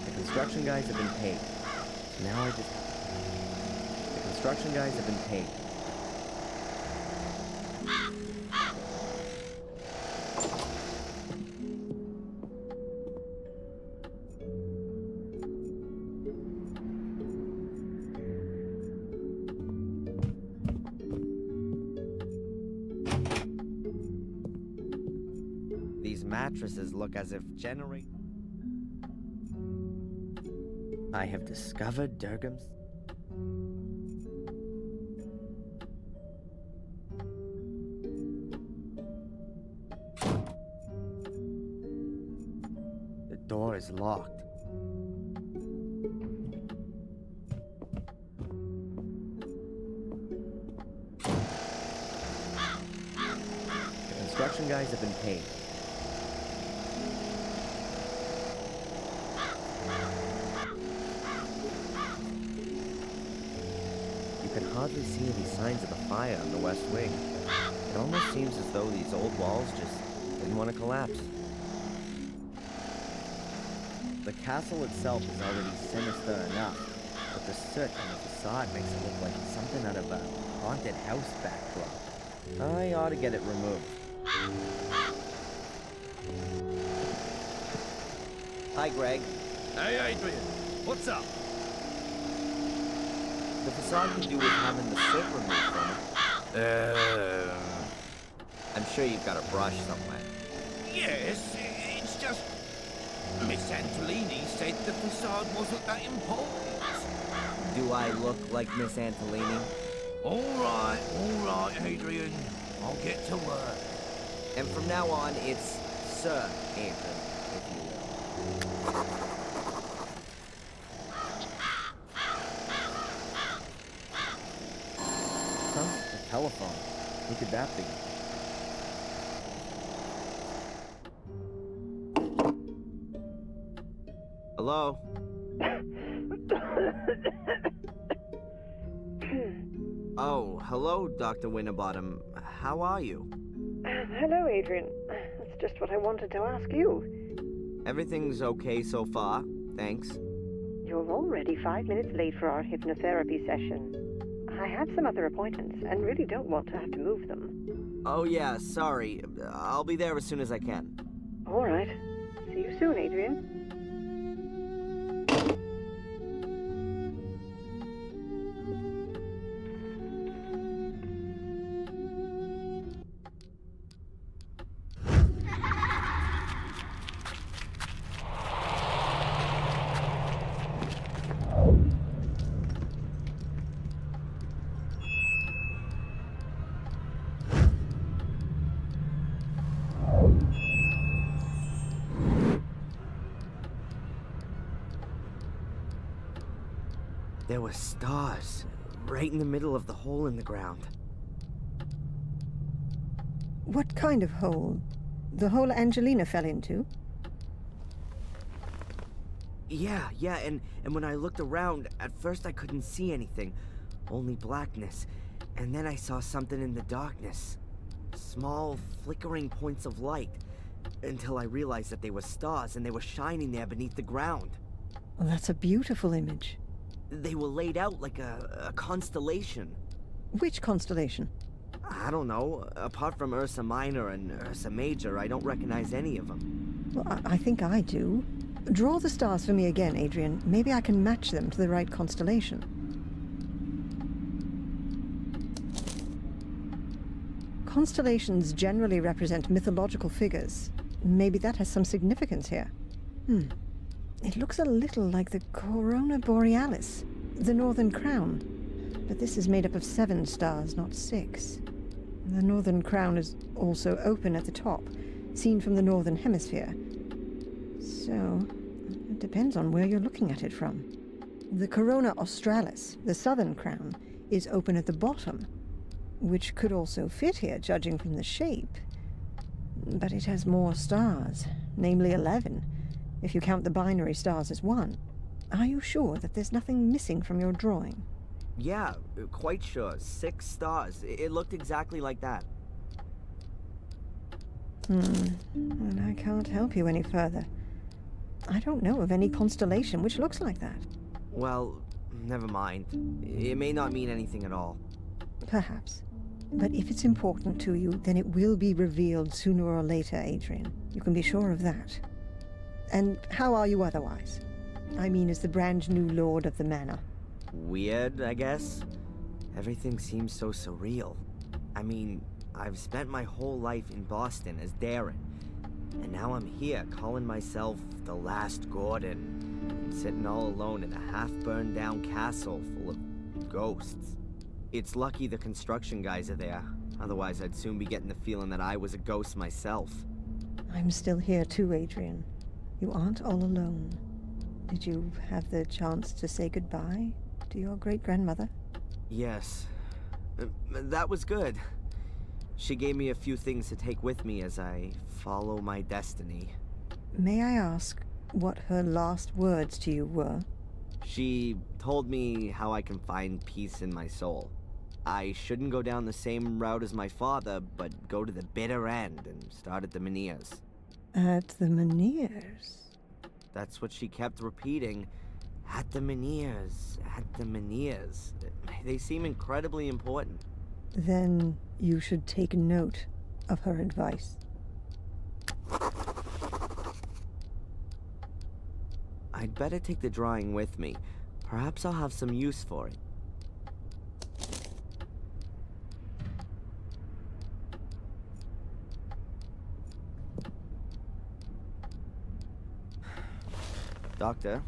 The construction guys have been paid. Now I just... The construction guys have been paid. These mattresses look as if generate... I have discovered Durgam's... The door is locked. The construction guys have been paid. You can hardly see any signs of a fire on the west wing. It almost seems as though these old walls just didn't want to collapse. The castle itself is already sinister enough, but the soot on the facade makes it look like something out of a haunted house backdrop. I ought to get it removed. Hi, Greg. Hey, Adrian. What's up? The facade could do with having the soot removed from it. I'm sure you've got a brush somewhere. Yes, it's just... Miss Antolini said the facade wasn't that important. Do I look like Miss Antolini? All right, Adrian. I'll get to work. And from now on, it's Sir Adrian, if you will. Huh? A telephone. Who could that be? Hello? Oh, hello, Dr. Winterbottom. How are you? Hello, Adrian. That's just what I wanted to ask you. Everything's okay so far, thanks. You're already 5 minutes late for our hypnotherapy session. I have some other appointments and really don't want to have to move them. Oh yeah, sorry. I'll be there as soon as I can. All right. See you soon, Adrian. There were stars right in the middle of the hole in the ground. What kind of hole? The hole Angelina fell into? Yeah, and when I looked around, at first I couldn't see anything, only blackness. And then I saw something in the darkness. Small, flickering points of light. Until I realized that they were stars and they were shining there beneath the ground. Well, that's a beautiful image. They were laid out like a constellation. Which constellation? I don't know. Apart from Ursa Minor and Ursa Major, I don't recognize any of them. Well, I think I do. Draw the stars for me again, Adrian. Maybe I can match them to the right constellation. Constellations generally represent mythological figures. Maybe that has some significance here. It looks a little like the Corona Borealis, the Northern Crown. But this is made up of 7 stars, not 6. The Northern Crown is also open at the top, seen from the Northern Hemisphere. So, it depends on where you're looking at it from. The Corona Australis, the Southern Crown, is open at the bottom, which could also fit here, judging from the shape. But it has more stars, namely 11, if you count the binary stars as 1. Are you sure that there's nothing missing from your drawing? Yeah, quite sure. 6 stars. It looked exactly like that. And I can't help you any further. I don't know of any constellation which looks like that. Well, never mind. It may not mean anything at all. Perhaps. But if it's important to you, then it will be revealed sooner or later, Adrian. You can be sure of that. And how are you otherwise? I mean, as the brand new lord of the manor. Weird, I guess. Everything seems so surreal. I mean, I've spent my whole life in Boston as Darren. And now I'm here, calling myself the last Gordon. And sitting all alone in a half-burned down castle full of ghosts. It's lucky the construction guys are there. Otherwise, I'd soon be getting the feeling that I was a ghost myself. I'm still here too, Adrian. You aren't all alone. Did you have the chance to say goodbye to your great-grandmother? Yes. That was good. She gave me a few things to take with me as I follow my destiny. May I ask what her last words to you were? She told me how I can find peace in my soul. I shouldn't go down the same route as my father, but go to the bitter end and start at the Menhirs. At the Menhirs? That's what she kept repeating. At the Menhirs, at the Menhirs. They seem incredibly important. Then you should take note of her advice. I'd better take the drawing with me. Perhaps I'll have some use for it. Doctor?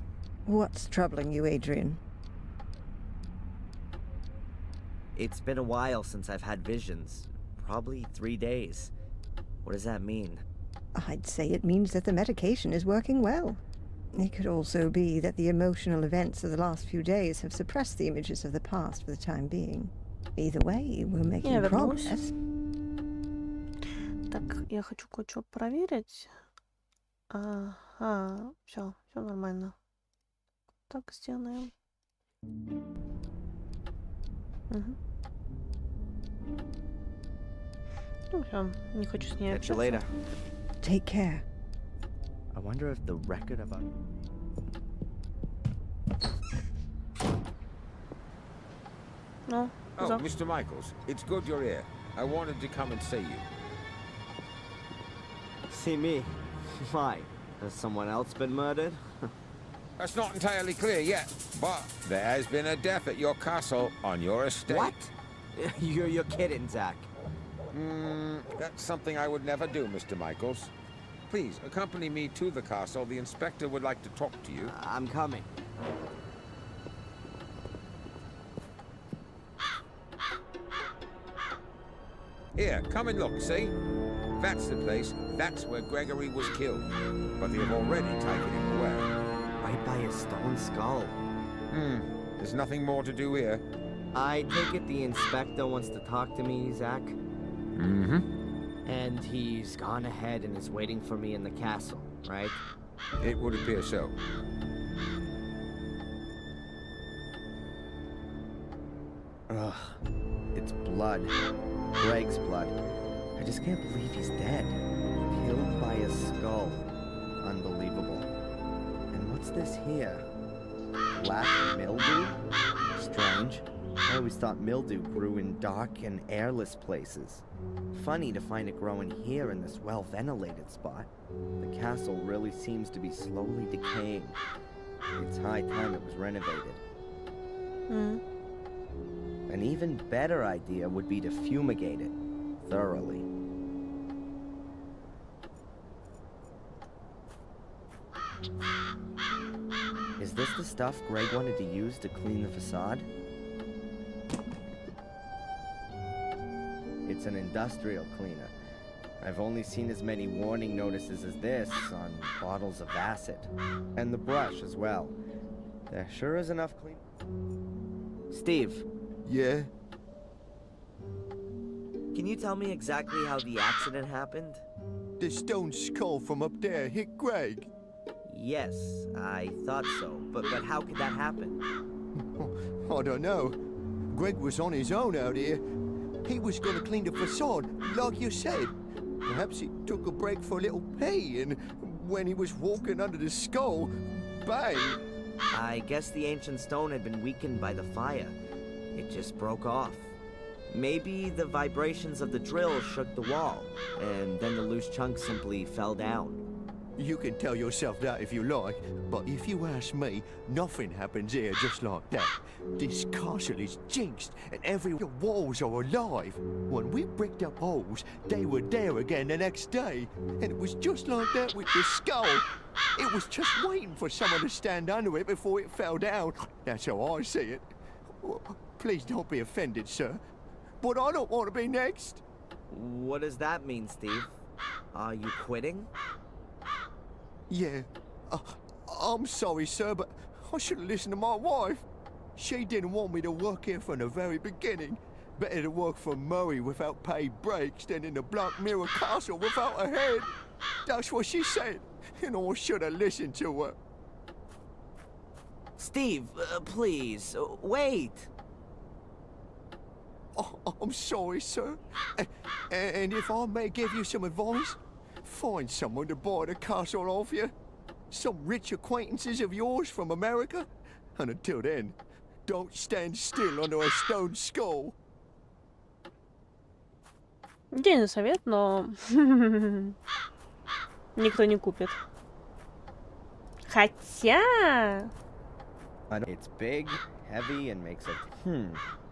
What's troubling you, Adrian? It's been a while since I've had visions. Probably 3 days. What does that mean? I'd say it means that the medication is working well. It could also be that the emotional events of the last few days have suppressed the images of the past for the time being. Either way, we're making progress. Так, я хочу кое-что проверить. Ага, все нормально. Так сделаем. Угу. Ну все, не хочу с ней Catch you общаться. later. Take care. I wonder if the record of our... Ну, Oh, Зак. Mr. Michaels, it's good you're here. I wanted to come and see you. See me? Why? Has someone else been murdered? That's not entirely clear yet, but there has been a death at your castle on your estate. What? You're kidding, Zach. That's something I would never do, Mr. Michaels. Please, accompany me to the castle. The inspector would like to talk to you. I'm coming. Here, come and look, see? That's the place. That's where Gregory was killed. But they have already taken him away. Right by a stone skull. There's nothing more to do here. I take it the inspector wants to talk to me, Zach? Mm-hmm. And he's gone ahead and is waiting for me in the castle, right? It would appear so. Ugh. It's blood. Greg's blood. I just can't believe he's dead. Killed by a skull. Unbelievable. And what's this here? Black mildew? Strange. I always thought mildew grew in dark and airless places. Funny to find it growing here in this well-ventilated spot. The castle really seems to be slowly decaying. It's high time it was renovated. An even better idea would be to fumigate it thoroughly. Is this the stuff Greg wanted to use to clean the facade? It's an industrial cleaner. I've only seen as many warning notices as this on bottles of acid. And the brush as well. There sure is enough clean... Steve. Yeah? Can you tell me exactly how the accident happened? The stone skull from up there hit Greg. Yes, I thought so. But how could that happen? I don't know. Greg was on his own out here. He was going to clean the facade, like you said. Perhaps he took a break for a little pee, and when he was walking under the skull, bang! I guess the ancient stone had been weakened by the fire. It just broke off. Maybe the vibrations of the drill shook the wall, and then the loose chunk simply fell down. You can tell yourself that if you like, but if you ask me, nothing happens here just like that. This castle is jinxed, and every walls are alive. When we bricked up holes, they were there again the next day, and it was just like that with the skull. It was just waiting for someone to stand under it before it fell down. That's how I see it. Please don't be offended, sir, but I don't want to be next. What does that mean, Steve? Are you quitting? Yeah. I'm sorry, sir, but I should have listened to my wife. She didn't want me to work here from the very beginning. Better to work for Murray without paid breaks than in the Black Mirror Castle without a head. That's what she said, and I should have listened to her. Steve, please, wait. I'm sorry, sir. And if I may give you some advice, find someone to buy the castle off you. Some rich acquaintances of yours from America. And until then, don't stand still under a stone skull. Дельный совет, но никто не купит. Хотя... It's big, heavy, and makes a...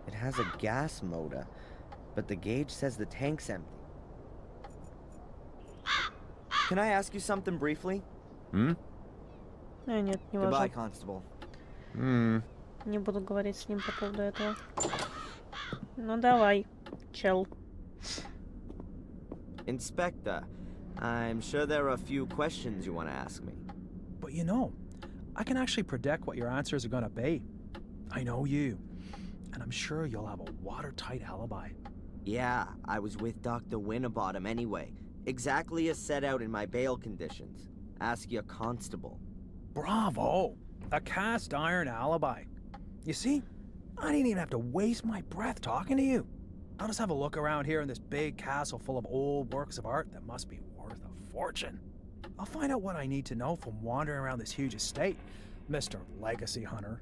It has a gas motor, but the gauge says the tank's empty. Can I ask you something briefly? Нет, не Goodbye, важно. Constable. Не буду говорить с ним по поводу этого. Ну давай, чел. Inspector, I'm sure there are a few questions you want to ask me. But you know, I can actually predict what your answers are going to be. I know you, and I'm sure you'll have a watertight alibi. Yeah, I was with Dr. Winterbottom anyway. Exactly as set out in my bail conditions. Ask your constable. Bravo! A cast iron alibi. You see, I didn't even have to waste my breath talking to you. I'll just have a look around here in this big castle full of old works of art that must be worth a fortune. I'll find out what I need to know from wandering around this huge estate, Mr. Legacy Hunter.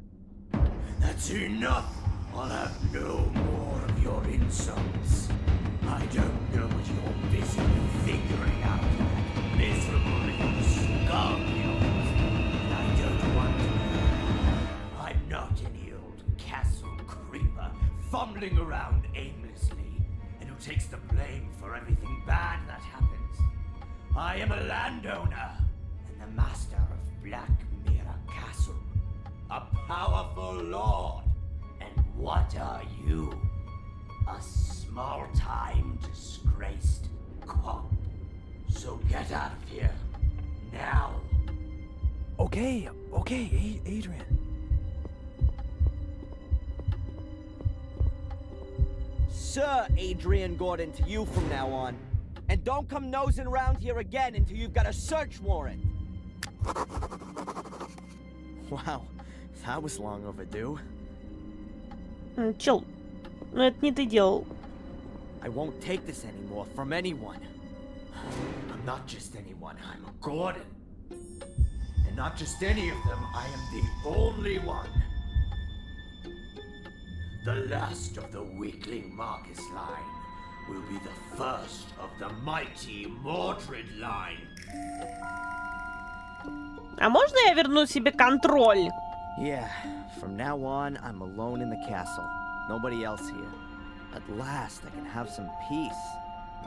That's enough. I'll have no more of your insults. I don't know what you're busy figuring out, that miserable little scum. rambling around aimlessly and who takes the blame for everything bad that happens. I am a landowner and the master of Black Mirror Castle, a powerful lord. And what are you? A small-time disgraced cop. So get out of here, now. Okay, Adrian. Sir Adrian Gordon to you from now on. And don't come nosing around here again until you've got a search warrant. Wow, that was long overdue. Чел, ну это не ты делал. I won't take this anymore from anyone. I'm not just anyone, I'm a Gordon. And not just any of them, I am the only one. The last of the weakling Marcus line will be the first of the mighty Mordred line. А можно я верну себе контроль? Yeah, from now on, I'm alone in the castle. Nobody else here. At last, I can have some peace.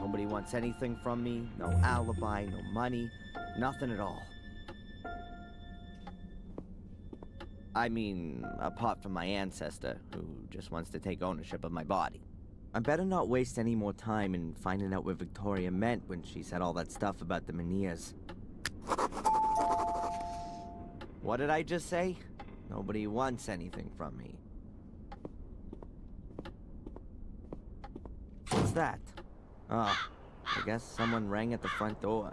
Nobody wants anything from me, no alibi, no money, nothing at all. I mean, apart from my ancestor, who just wants to take ownership of my body. I better not waste any more time in finding out what Victoria meant when she said all that stuff about the Meniers. What did I just say? Nobody wants anything from me. What's that? Oh, I guess someone rang at the front door.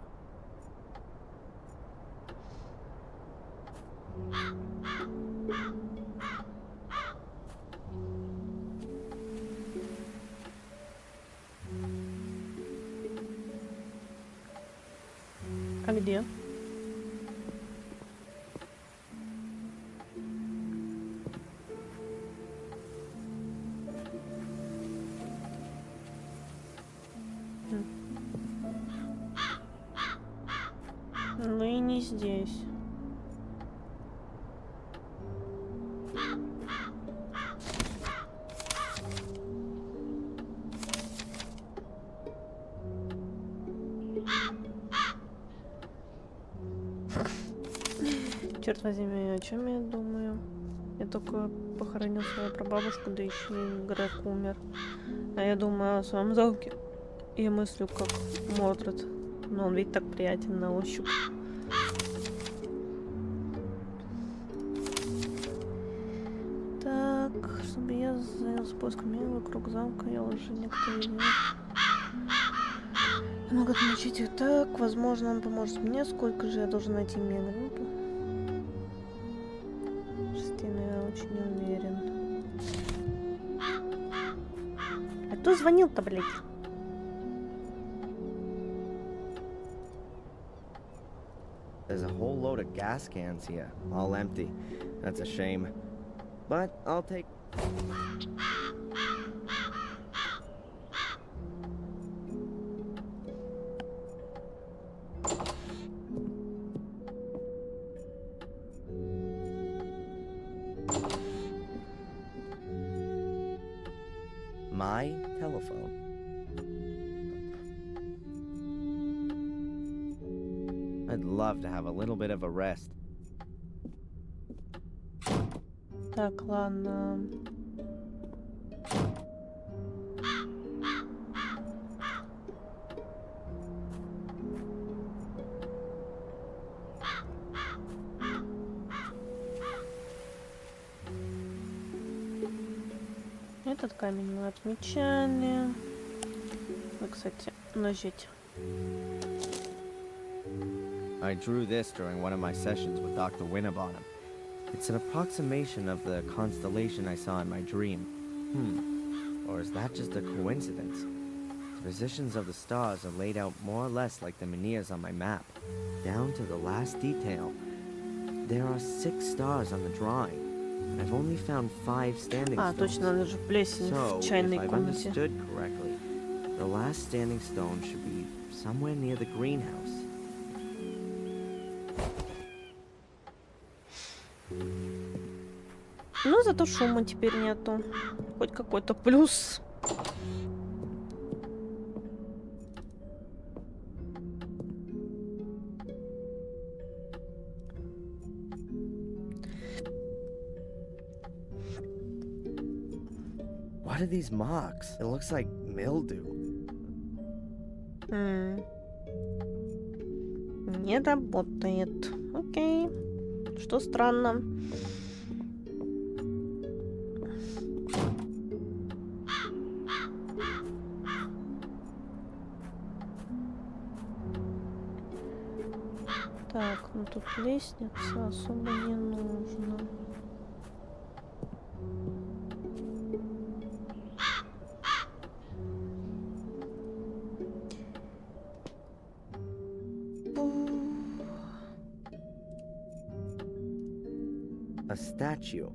А где? Ну и не здесь. Черт возьми, о чем я думаю? Я только похоронил свою прабабушку, да еще и Грег умер. А я думаю о своем замке. И мыслю, как Модред. Но он ведь так приятен на ощупь. Так, чтобы я занялся поисками вокруг замка, я уже некоторые вещи. Я могу отмечать их так. Возможно, он поможет мне. Сколько же я должен найти медленно? Я очень не уверен. А кто звонил-то, блядь? There's a whole load of gas cans here, all empty. That's a shame. But I'll take... My telephone. I'd love to have a little bit of a rest. Так, ладно. Этот камень мы отмечали. Вы, кстати, нажать. I drew this during one of my sessions with Dr. Winterbottom. It's an approximation of the constellation I saw in my dream. Or is that just a coincidence? The positions of the stars are laid out more or less like the Meniers on my map, down to the last detail. There are 6 stars on the drawing. I've only found 5 standing stones. Точно, она же плесень So, в if чайной I've комнате. understood correctly, the last standing stone should be somewhere near the greenhouse. Ну, зато шума теперь нету. Хоть какой-то плюс. What are these marks? It looks like mildew. Не работает. Окей. Что странно. Так, ну тут лестница особо не нужно. A statue.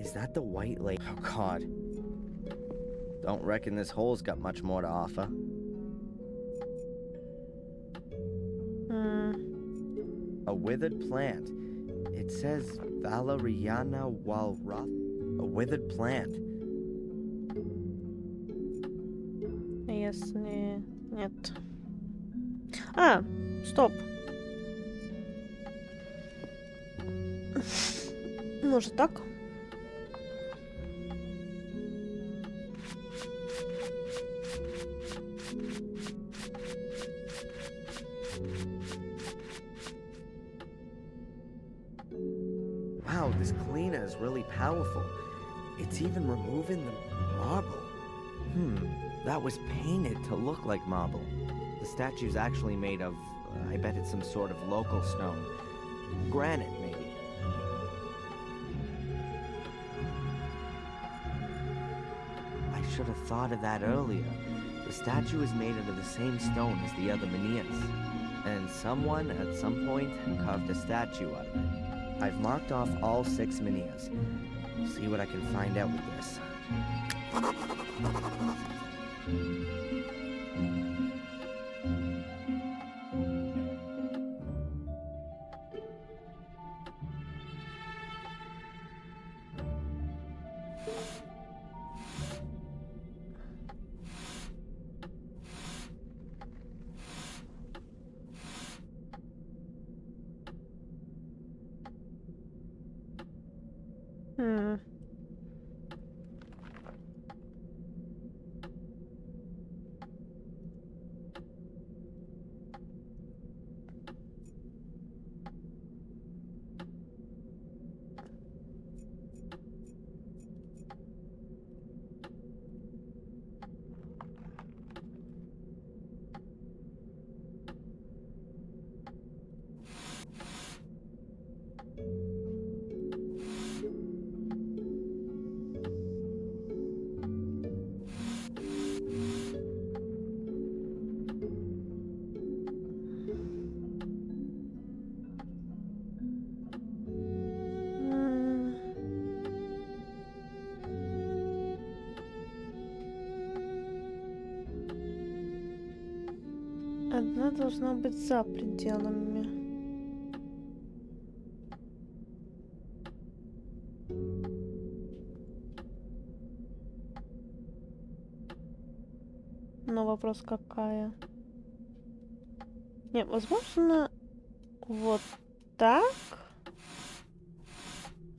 Is that the white lady? Oh god. Don't reckon this hole's got much more to offer. A withered plant. It says Valeriana Walrath. A withered plant. Если нет. А, стоп. Может так? Wow, this cleaner is really powerful. It's even removing the marble. That was painted to look like marble. The statue's actually made of, I bet it's some sort of local stone. Granite, maybe. I should have thought of that earlier. The statue is made out of the same stone as the other Minias. And someone, at some point, carved a statue out of it. I've marked off all 6 Minias. See what I can find out with this. Одна должна быть за пределами. Но вопрос какая? Не, возможно, вот так?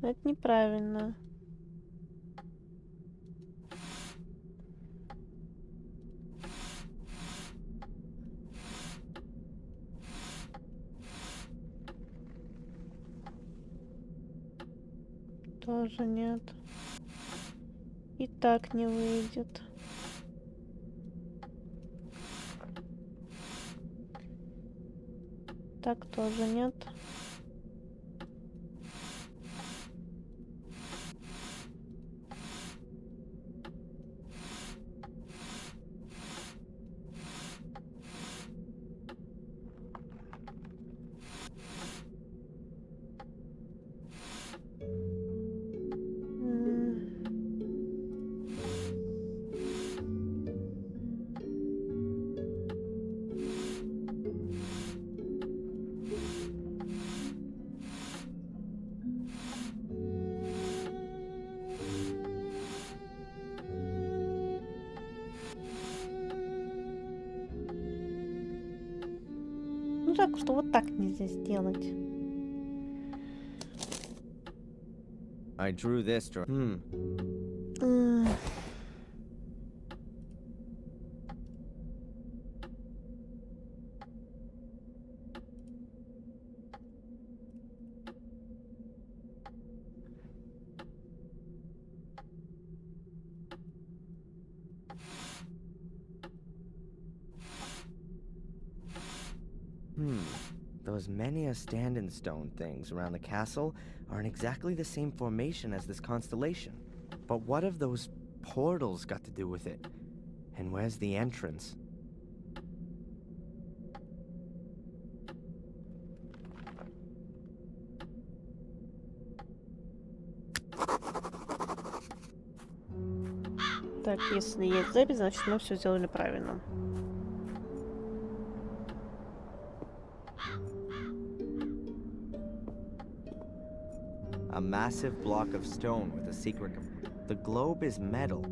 Но это неправильно. Тоже нет. И так не выйдет. Так тоже нет. так, что вот так нельзя сделать? I drew this drawing. Those many a stand-in stone things around the castle are in exactly the same formation as this constellation. But what have those portals got to do with it? And where's the entrance? Так, если есть запись, значит мы все сделали правильно. A massive block of stone with a secret. The globe is metal.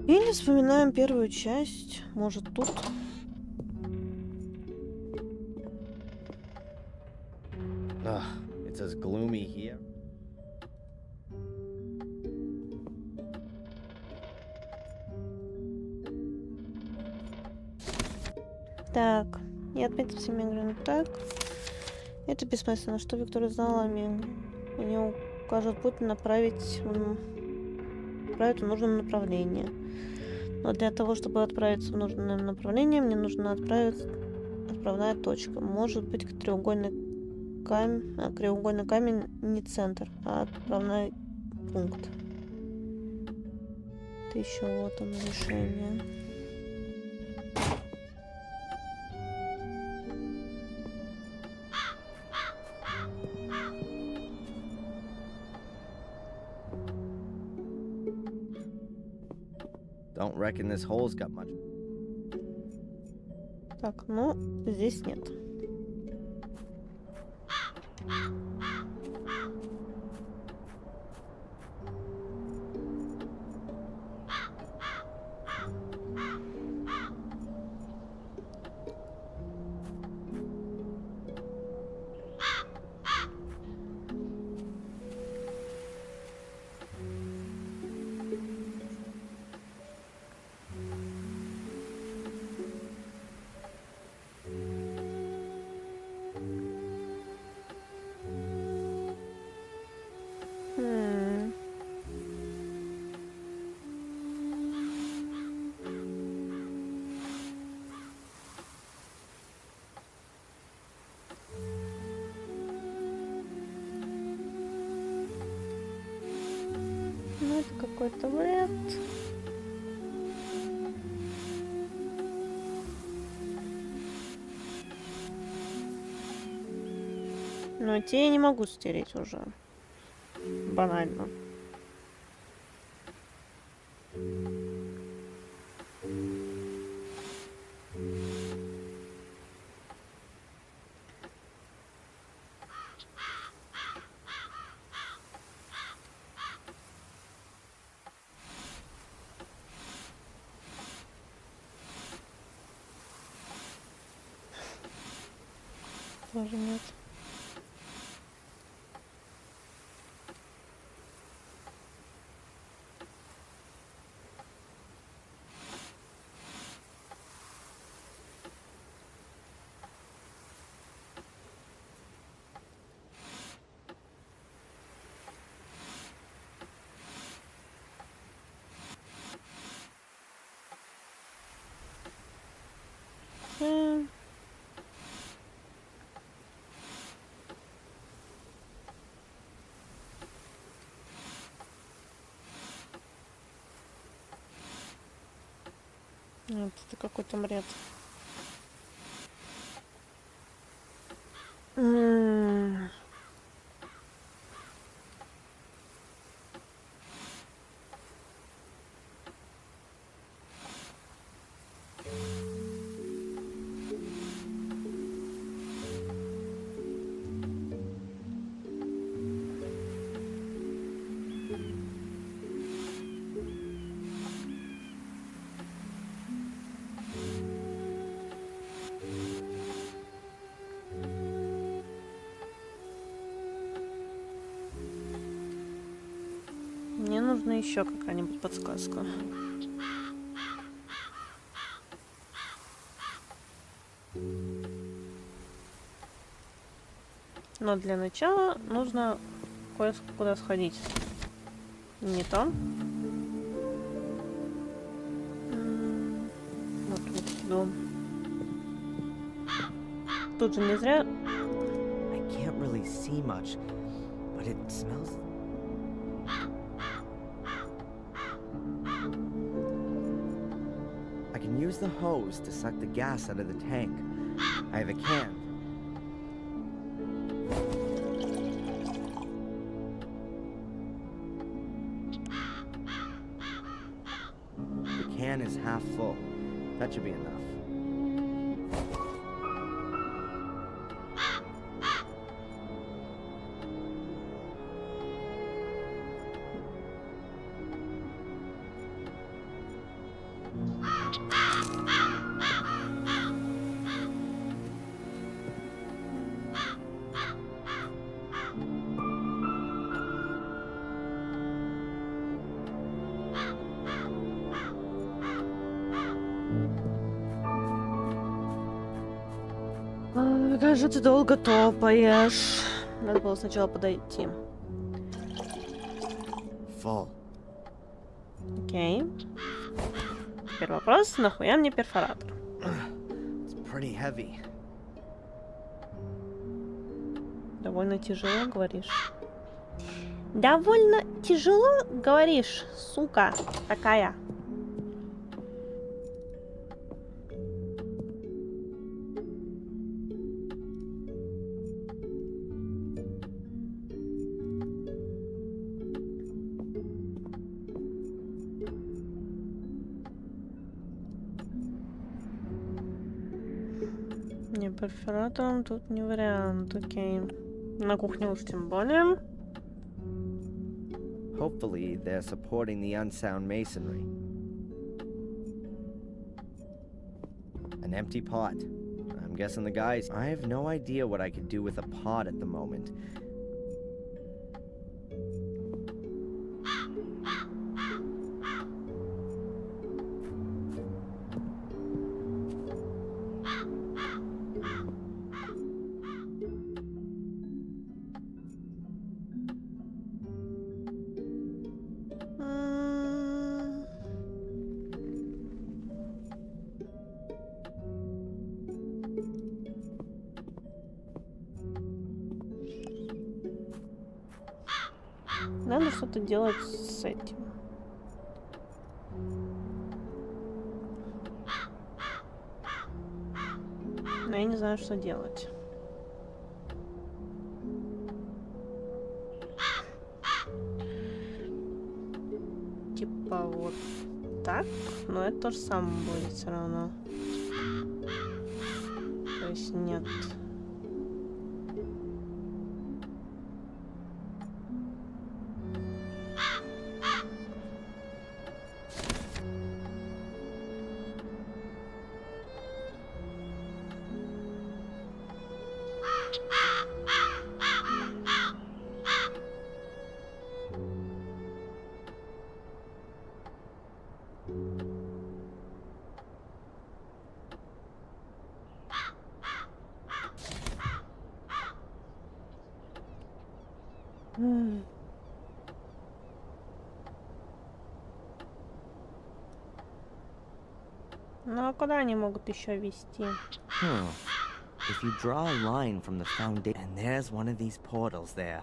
Или вспоминаем первую часть. Может, тут. It's as gloomy here. Так, я отметил всеми играми. Так. Это бессмысленно. Что Виктория знала о Мега? Они укажут путь направить в нужном направлении. Но для того, чтобы отправиться в нужное направление, мне нужно отправная точка. Может быть, треугольный камень не центр, а отправной пункт. Это еще вот оно решение. Don't reckon this hole's got much. Так, ну, здесь нет. Ну, это какой-то бред. Но те я не могу стереть уже. Банально. Тоже нет. Нет, это какой-то бред. нужна еще какая-нибудь подсказка. Но для начала нужно кое-куда сходить. Не то. Вот тут дом. Тут же не зря. I can't really see much, but it smells. I can use the hose to suck the gas out of the tank. I have a can. The can is half full. That should be enough. Как же ты долго топаешь. Надо было сначала подойти. Full. Окей. Теперь вопрос, нахуя мне перфоратор? It's pretty heavy. Довольно тяжело, говоришь. Довольно тяжело, говоришь, сука такая. Не, перфоратором тут не вариант, окей. На кухне уж тем более. Hopefully, they're supporting the unsound masonry. An empty pot. I'm guessing the guys. I have no idea what I could do with a pot at the moment. Надо что-то делать с этим. Но я не знаю, что делать. Типа вот так, но это то же самое будет все равно. То есть нет. Ну а куда они могут еще вести? If you draw a line from the foundation, and there's one of these portals there.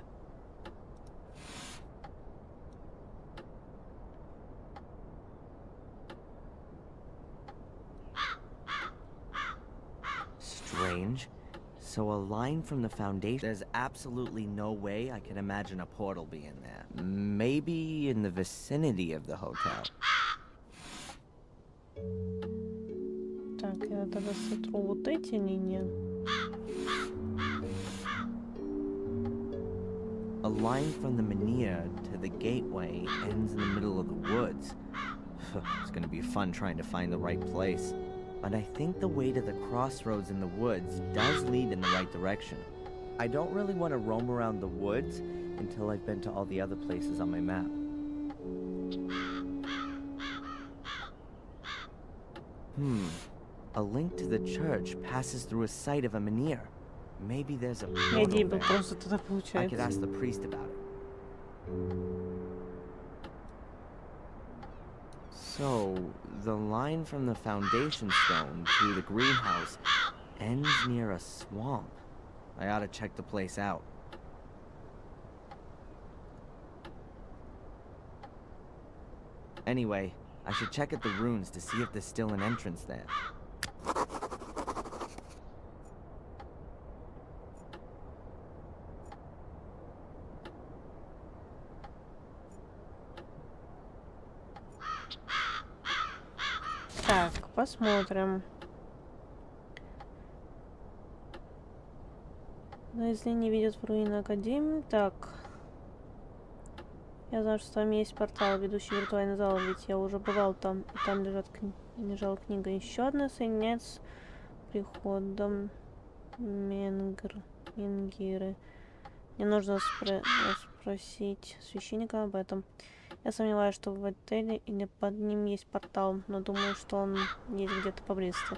Strange. So a line from the foundation. There's absolutely no way I can imagine a portal being there. Maybe in the vicinity of the hotel. Так, я тогда сотру вот эти линии. A line from the menhir to the gateway ends in the middle of the woods. It's gonna be fun trying to find the right place. But I think the way to the crossroads in the woods does lead in the right direction. I don't really want to roam around the woods until I've been to all the other places on my map. A link to the church passes through a site of a menhir. Maybe there's a Иди portal бы there. просто туда I could получается. ask the priest about it. So, the line from the foundation stone to the greenhouse ends near a swamp. I ought to check the place out. Anyway, I should check at the ruins to see if there's still an entrance there. Так, посмотрим. Но если не видят в руины Академии, так. Я знаю, что там есть портал, ведущий в виртуальный зал, ведь я уже бывал там, и там лежала книга. Еще одна соединяется с приходом Менгиры. Мне нужно спросить священника об этом. Я сомневаюсь, что в отеле или под ним есть портал, но думаю, что он есть где-то поблизости.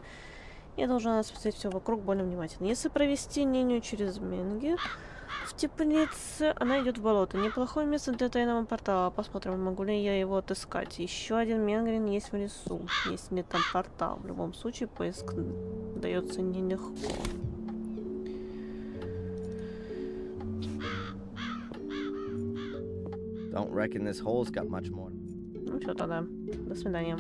Я должна осмотреть все вокруг более внимательно. Если провести линию через Менгир в теплице, она идет в болото. Неплохое место для тайного портала. Посмотрим, могу ли я его отыскать. Еще один Менгрин есть в лесу. Есть ли там портал? В любом случае, поиск дается нелегко. Don't reckon this hole's got much more. Ну что тогда? До свидания.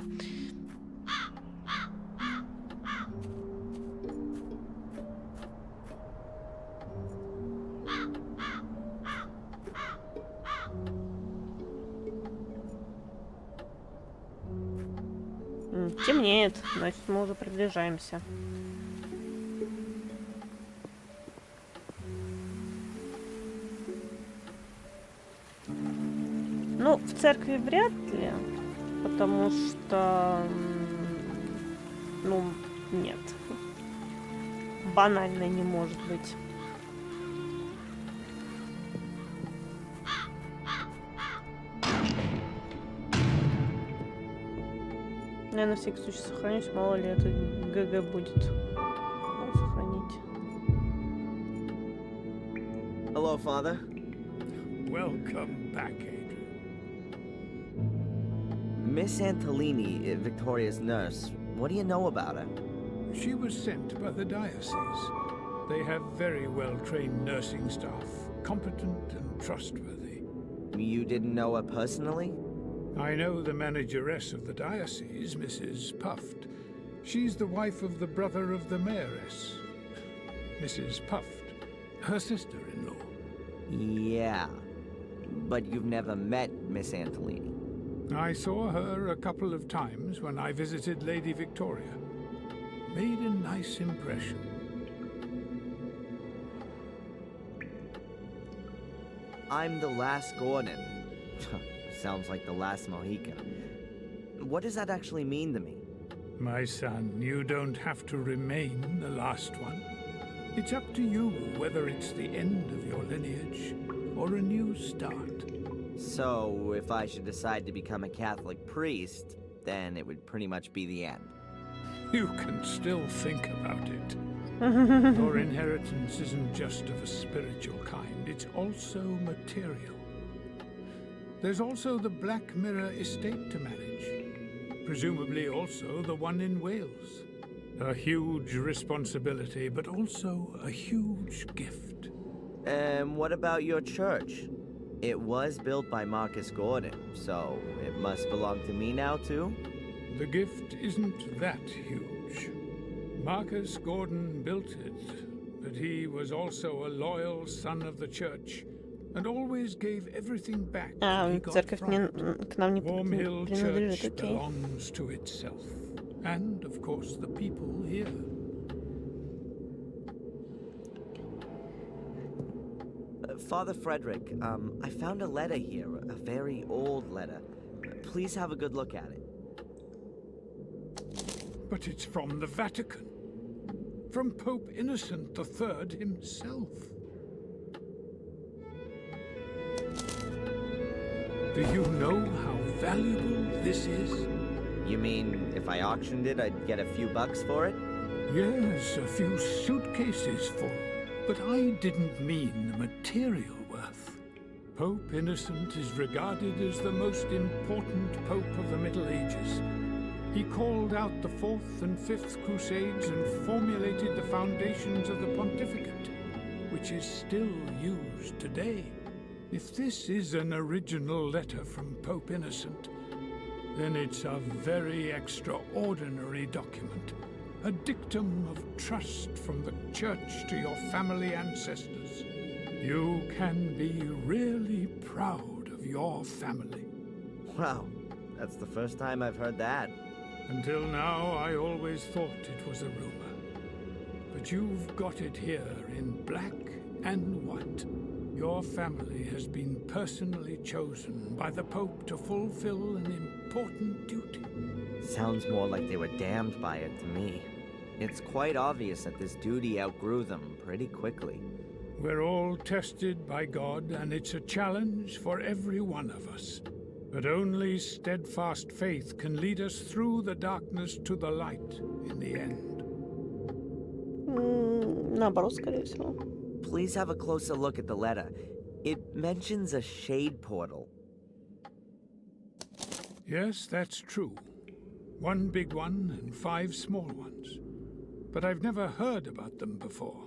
Темнеет, значит, мы уже приближаемся. Ну, в церкви вряд ли, потому что, ну, нет. Банально не может быть. Я на всякий случай сохранюсь, мало ли это ГГ будет. Надо сохранить. Hello, Father. Welcome back, Adrian. Miss Antolini, Victoria's nurse. What do you know about her? She was sent by the diocese. They have very well-trained nursing staff, competent and trustworthy. You didn't know her personally? I know the manageress of the diocese, Mrs. Puft. She's the wife of the brother of the mayoress, Mrs. Puft, her sister-in-law. Yeah, but you've never met Miss Antolini. I saw her a couple of times when I visited Lady Victoria. Made a nice impression. I'm the last Gordon. Sounds like the last Mohican. What does that actually mean to me? My son, you don't have to remain the last one. It's up to you whether it's the end of your lineage or a new start. So, if I should decide to become a Catholic priest, then it would pretty much be the end. You can still think about it. Your inheritance isn't just of a spiritual kind, it's also material. There's also the Black Mirror estate to manage. Presumably also the one in Wales. A huge responsibility, but also a huge gift. And what about your church? It was built by Marcus Gordon, so it must belong to me now too? The gift isn't that huge. Marcus Gordon built it, but he was also a loyal son of the church and always gave everything back when he got Церковь from it. к нам не Warm Hill принадлежит, Church окей. belongs to itself, and of course the people here. Father Frederick, I found a letter here, a very old letter. Please have a good look at it. But it's from the Vatican, from Pope Innocent III himself. Do you know how valuable this is? You mean if I auctioned it, I'd get a few bucks for it? Yes, a few suitcases full. But I didn't mean the material worth. Pope Innocent is regarded as the most important pope of the Middle Ages. He called out the 4th and 5th Crusades and formulated the foundations of the pontificate, which is still used today. If this is an original letter from Pope Innocent, then it's a very extraordinary document. A dictum of trust from the Church to your family ancestors. You can be really proud of your family. Wow, that's the first time I've heard that. Until now, I always thought it was a rumor. But you've got it here in black and white. Your family has been personally chosen by the Pope to fulfill an important duty. Sounds more like they were damned by it to me. It's quite obvious that this duty outgrew them pretty quickly. We're all tested by God, and it's a challenge for every one of us. But only steadfast faith can lead us through the darkness to the light in the end. Наоборот, скорее всего. Please have a closer look at the letter. It mentions a shade portal. Yes, that's true. 1 big one and 5 small ones. But I've never heard about them before.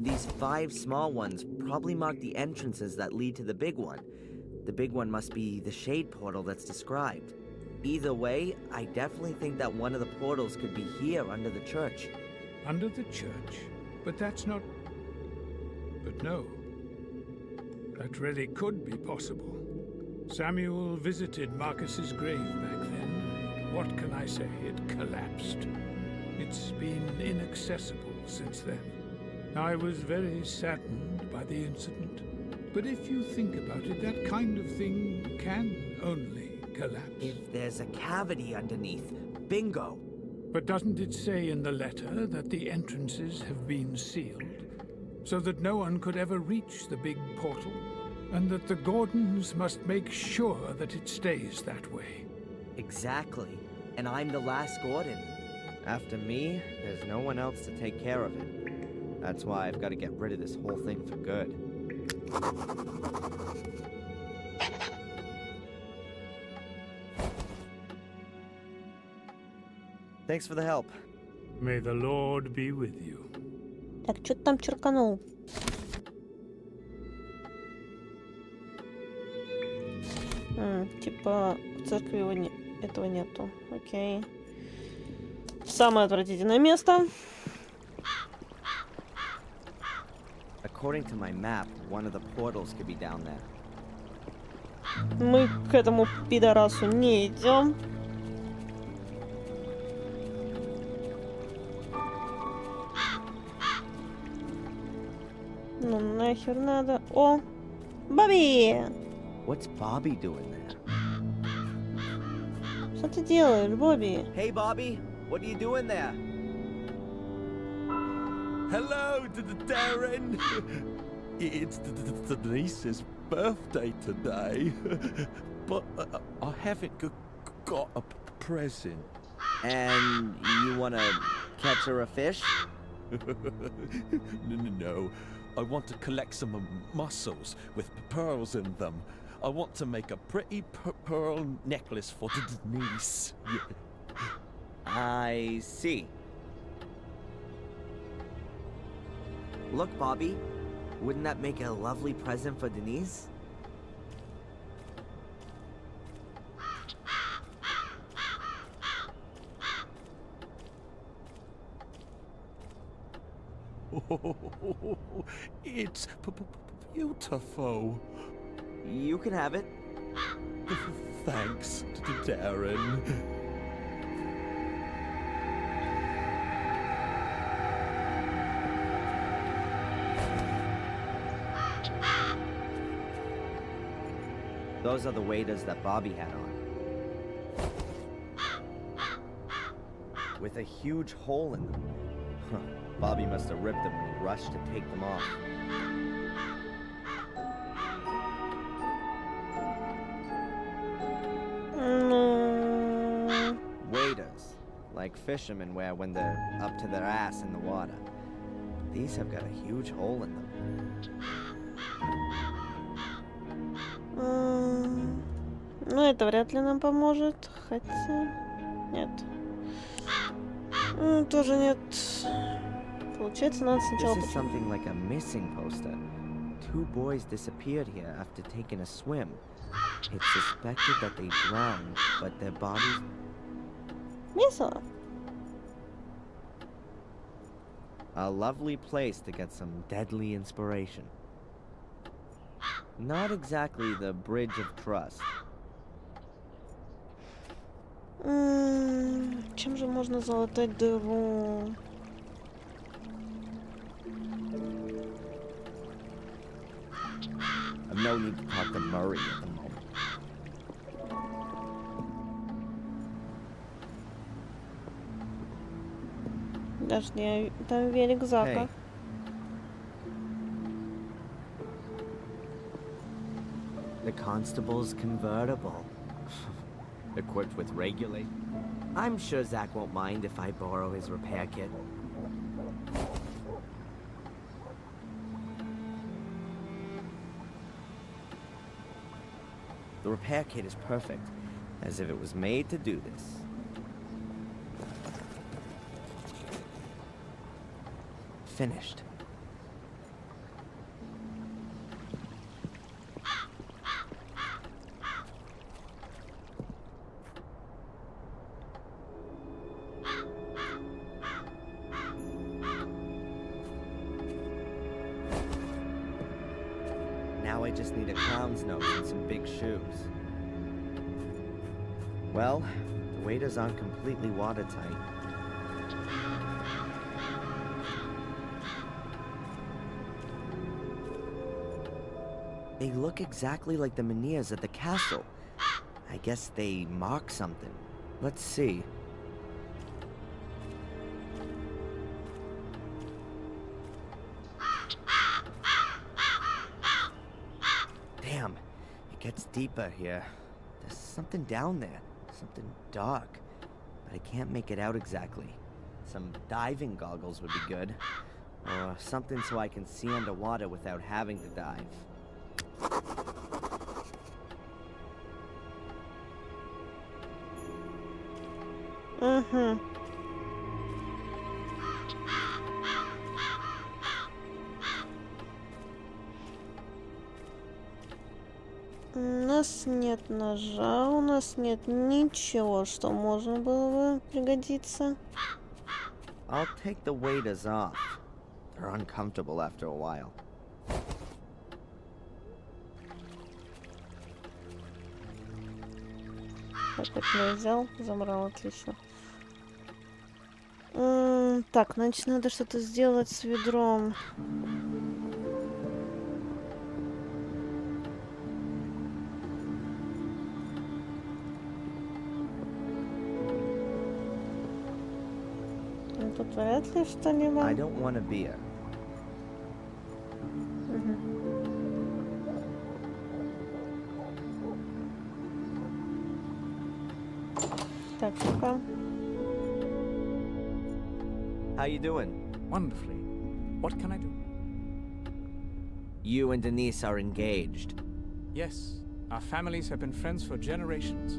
These 5 small ones probably mark the entrances that lead to the big one. The big one must be the shade portal that's described. Either way, I definitely think that one of the portals could be here under the church. Under the church? But that's not... But no. That really could be possible. Samuel visited Marcus's grave back then. What can I say? It collapsed. It's been inaccessible since then. I was very saddened by the incident. But if you think about it, that kind of thing can only collapse. If there's a cavity underneath, bingo! But doesn't it say in the letter that the entrances have been sealed, so that no one could ever reach the big portal, and that the Gordons must make sure that it stays that way? Exactly. And I'm the last Gordon. After me, there's no one else to take care of it. That's why I've got to get rid of this whole thing for good. Thanks for the help. May the Lord be with you. Так, что ты там черканул? Типа в церкви этого нету. Окей. Самое отвратительное место. According to my map, one of the portals could be down there. Мы к этому пидорасу не идем. Ну нахер надо. О! Бобби! What's Bobby doing there? Что ты делаешь, Бобби? Hey, Bobby! What are you doing there? Hello, Darren! It's Denise's birthday today, but I haven't got a present. And you want to catch her a fish? No. I want to collect some mussels with pearls in them. I want to make a pretty pearl necklace for Denise. I see. Look, Bobby. Wouldn't that make a lovely present for Denise? Oh, it's beautiful. You can have it. Thanks, Darren. Those are the waders that Bobby had on. With a huge hole in them. Huh. Bobby must have ripped them when he rushed to take them off. like fishermen wear when they're up to their ass in the water. These have got a huge hole in them. Ну, это вряд ли нам поможет. Хотя... Нет. Тоже нет. Получается, надо сначала... This is something like a missing poster. 2 boys disappeared here after taking a swim. It's suspected that they drowned, but their bodies... Весело. A lovely place to get some deadly inspiration. Not exactly the bridge of trust. Чем же можно залатать дыру? I've no need to talk to Murray at the moment. Подожди, там велик Зака. Hey. The constable's convertible. Equipped with regulate. I'm sure Zach won't mind if I borrow his repair kit. The repair kit is perfect, as if it was made to do this. Finished. Now I just need a clown's nose and some big shoes. Well, the waders aren't completely watertight. They look exactly like the menhirs at the castle. I guess they mark something. Let's see. Damn, it gets deeper here. There's something down there, something dark, but I can't make it out exactly. Some diving goggles would be good, or something so I can see underwater without having to dive. У нас нет ножа, у нас нет ничего, что можно было бы пригодиться. I'll take the waders off. They're uncomfortable after a while. Опять я взял, забрал, отлично. Так, значит, надо что-то сделать с ведром. Тут вряд ли что-либо. I don't want a beer. Так, пока. How you doing? Wonderfully. What can I do? You and Denise are engaged. Yes, our families have been friends for generations.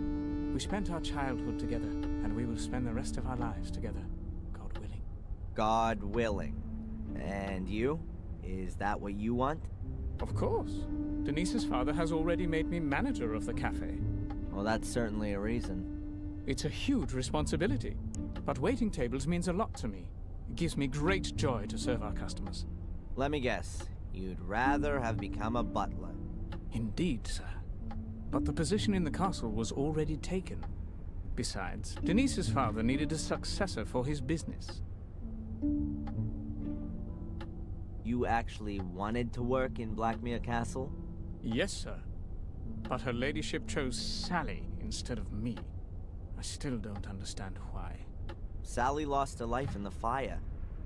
We spent our childhood together, and we will spend the rest of our lives together, God willing. God willing. And you? Is that what you want? Of course. Denise's father has already made me manager of the cafe. Well, that's certainly a reason. It's a huge responsibility, but waiting tables means a lot to me. It gives me great joy to serve our customers. Let me guess. You'd rather have become a butler. Indeed, sir. But the position in the castle was already taken. Besides, Denise's father needed a successor for his business. You actually wanted to work in Blackmere Castle? Yes, sir. But her ladyship chose Sally instead of me. I still don't understand why. Sally lost her life in the fire.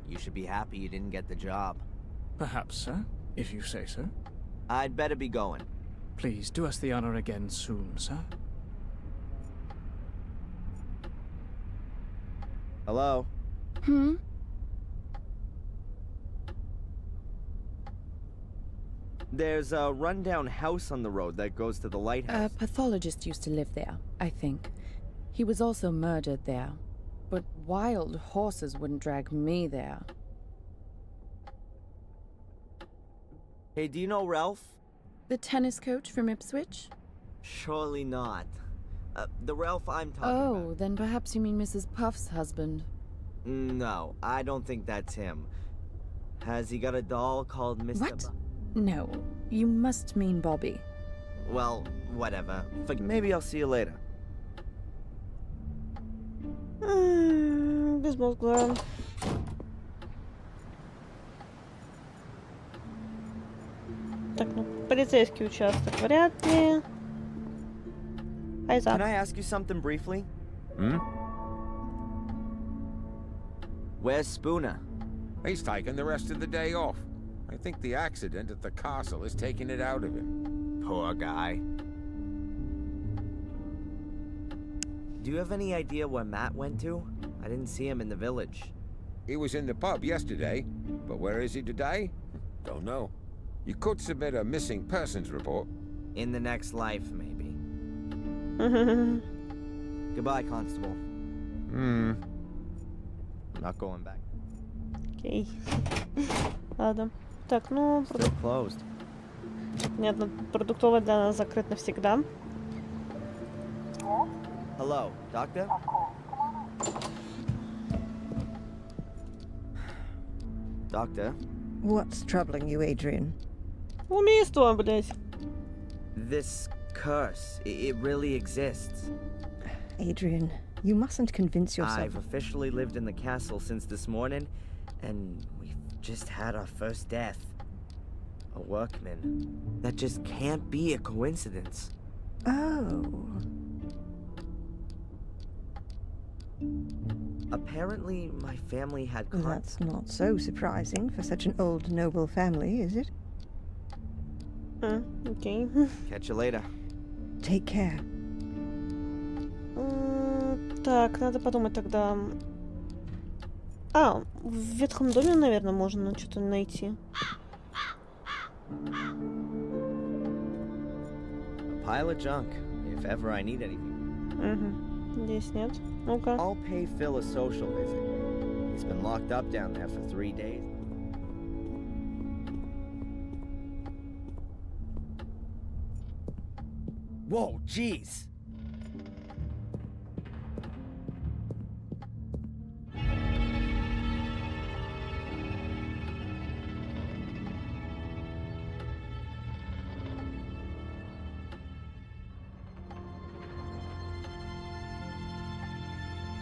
You should be happy you didn't get the job. Perhaps, sir, if you say so. I'd better be going. Please do us the honor again soon, sir. Hello? Hmm? There's a rundown house on the road that goes to the lighthouse. A pathologist used to live there, I think. He was also murdered there. But wild horses wouldn't drag me there. Hey, do you know Ralph? The tennis coach from Ipswich? Surely not. The Ralph I'm talking Oh, about. then perhaps you mean Mrs. Puff's husband. No, I don't think that's him. Has he got a doll called Mr. What? No, you must mean Bobby. Well, whatever. Maybe I'll see you later. Безмозглая. Так, ну, полицейский участок вряд ли. Can I ask you something briefly? Hmm? Where's Spooner? He's taking the rest of the day off. I think the accident at the castle is taking it out of him. Poor guy. Do you have any idea where Matt went to? I didn't see him in the village. He was in the pub yesterday, but where is he today? Don't know. You could submit a missing persons report. In the next life, maybe. Goodbye, Constable. Hmm. I'm not going back. Окей. Ладно. Так, ну... Still closed. Понятно, продуктовый для нас закрыт навсегда. Hello, doctor? Doctor? What's troubling you, Adrian? Убийство, блядь. This curse, it really exists. Adrian, you mustn't convince yourself. I've officially lived in the castle since this morning, and we've just had our first death. A workman. That just can't be a coincidence. Oh. Apparently, my family had That's not so surprising for such an old noble family, is it? Окей. Catch you later. Take care. Так, надо подумать тогда. А, в ветхом доме, наверное, можно что-то найти. A pile of junk, if ever I need anything. Здесь нет. Ну-ка. I'll pay Phil a social visit. He's been locked up down there for 3 days. Whoa, jeez!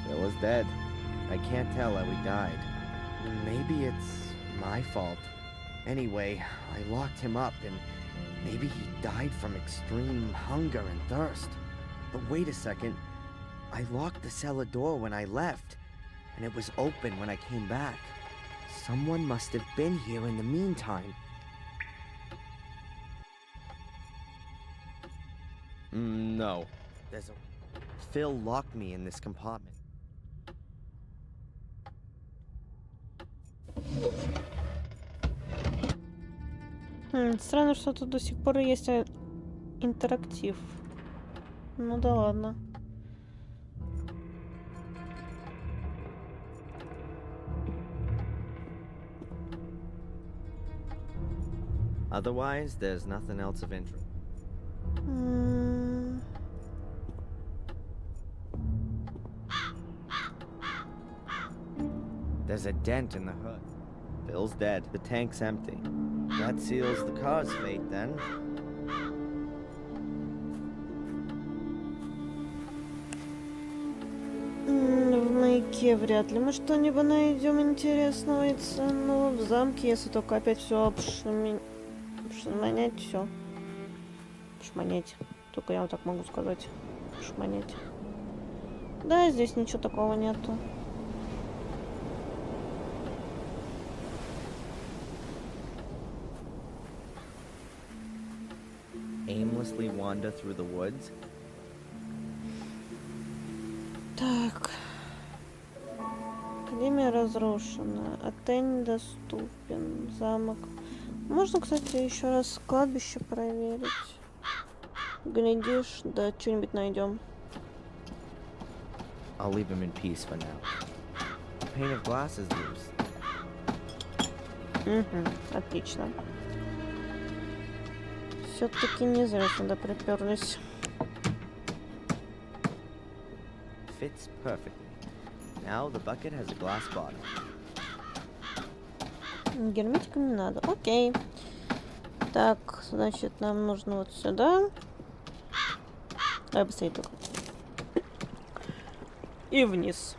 Phil is dead. I can't tell how he died. Maybe it's my fault. Anyway, I locked him up and maybe he died from extreme hunger and thirst. But wait a second. I locked the cellar door when I left, and it was open when I came back. Someone must have been here in the meantime. No. Phil locked me in this compartment. Странно, что тут до сих пор есть интерактив. Ну да ладно. Otherwise, there's nothing else of interest. There's a dent in the hood. Phil's dead. The tank's empty. That seals the car's fate, then. В маяке вряд ли мы что-нибудь найдем интересного и ценного. В замке, если только опять все шманять, все. Шманять. Только я вот так могу сказать. Шманять. Да, здесь ничего такого нету. Aimlessly wander through the woods. Так. Академия разрушена. Отель доступен. Замок. Можно, кстати, еще раз кладбище проверить. Глядишь, да что-нибудь найдем. I'll leave him in peace for now. The pane of glass is loose. Отлично. Все-таки не зря сюда приперлись. Fits perfectly. Now the bucket has a glass bottom. Герметика не надо. Окей. Так, значит, нам нужно вот сюда. Давай быстрее только. И вниз.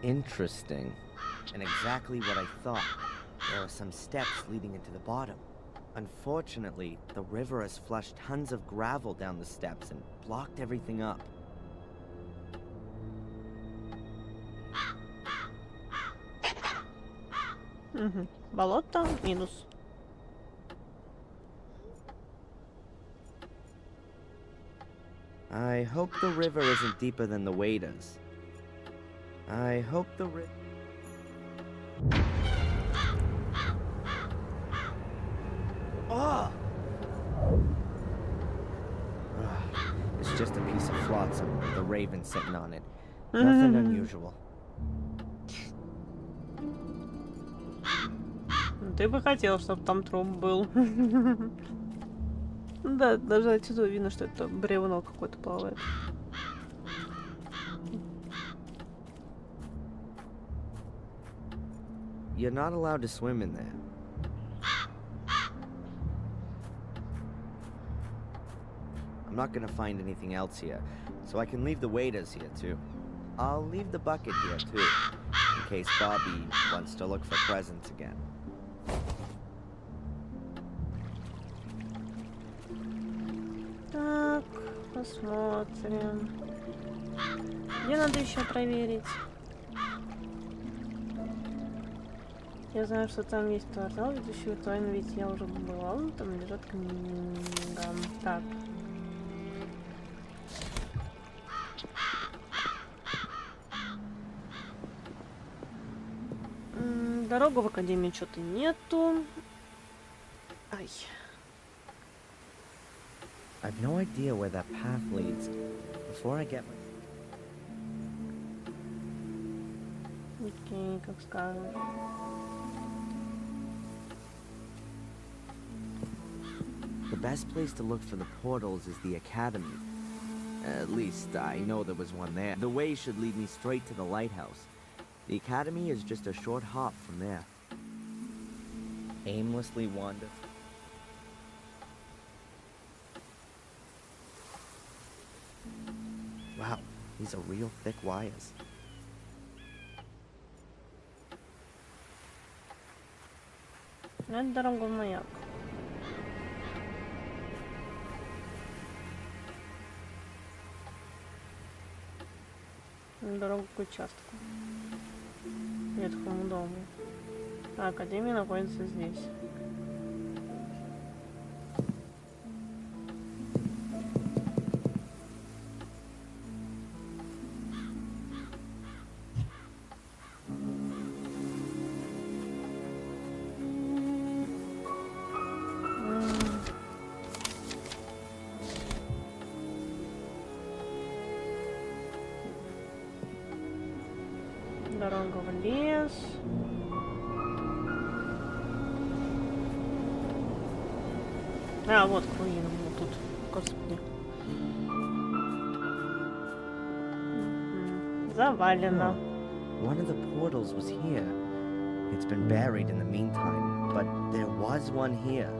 Interesting. And exactly what I thought. There are some steps leading into the bottom. Unfortunately, the river has flushed tons of gravel down the steps and blocked everything up. Болото минус. I hope the river isn't deeper than the waders. I hope the Oh! It's just a piece of flotsam with a raven sitting on it. Nothing unusual. Ты бы хотел, чтобы там труп был. Да, даже отсюда видно, что это бревно какое-то плавает. You're not allowed to swim in there. I'm not gonna find anything else here, so I can leave the waders here too. I'll leave the bucket here too, in case Bobby wants to look for presents again. Так, посмотрим. Где надо еще проверить? Я знаю, что там есть портал, ведущий в тайну, ведь я уже была, там лежат книга. Так. Дорогу в академию что-то нету. Ай. I've no idea where that path leads. Before I get my... Окей, как скажешь. The best place to look for the portals is the academy. At least I know there was one there. The way should lead me straight to the lighthouse. The academy is just a short hop from there. Aimlessly wander. Wow, these are real thick wires. Это дорога в маяк. Дорога к участку. Ветхому дому. А академия находится здесь. Дорога в лес. А, вот руины, вот тут, господи. Завалено. One of the portals was here. It's been buried in the meantime, but there was one here.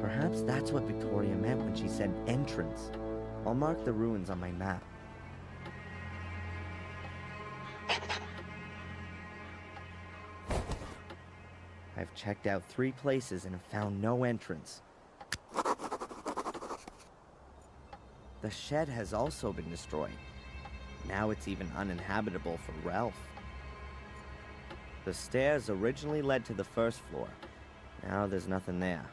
Perhaps that's what Victoria meant when she said entrance. I'll mark the ruins on my map. I've checked out 3 places and have found no entrance. The shed has also been destroyed. Now it's even uninhabitable for Ralph. The stairs originally led to the first floor. Now there's nothing there.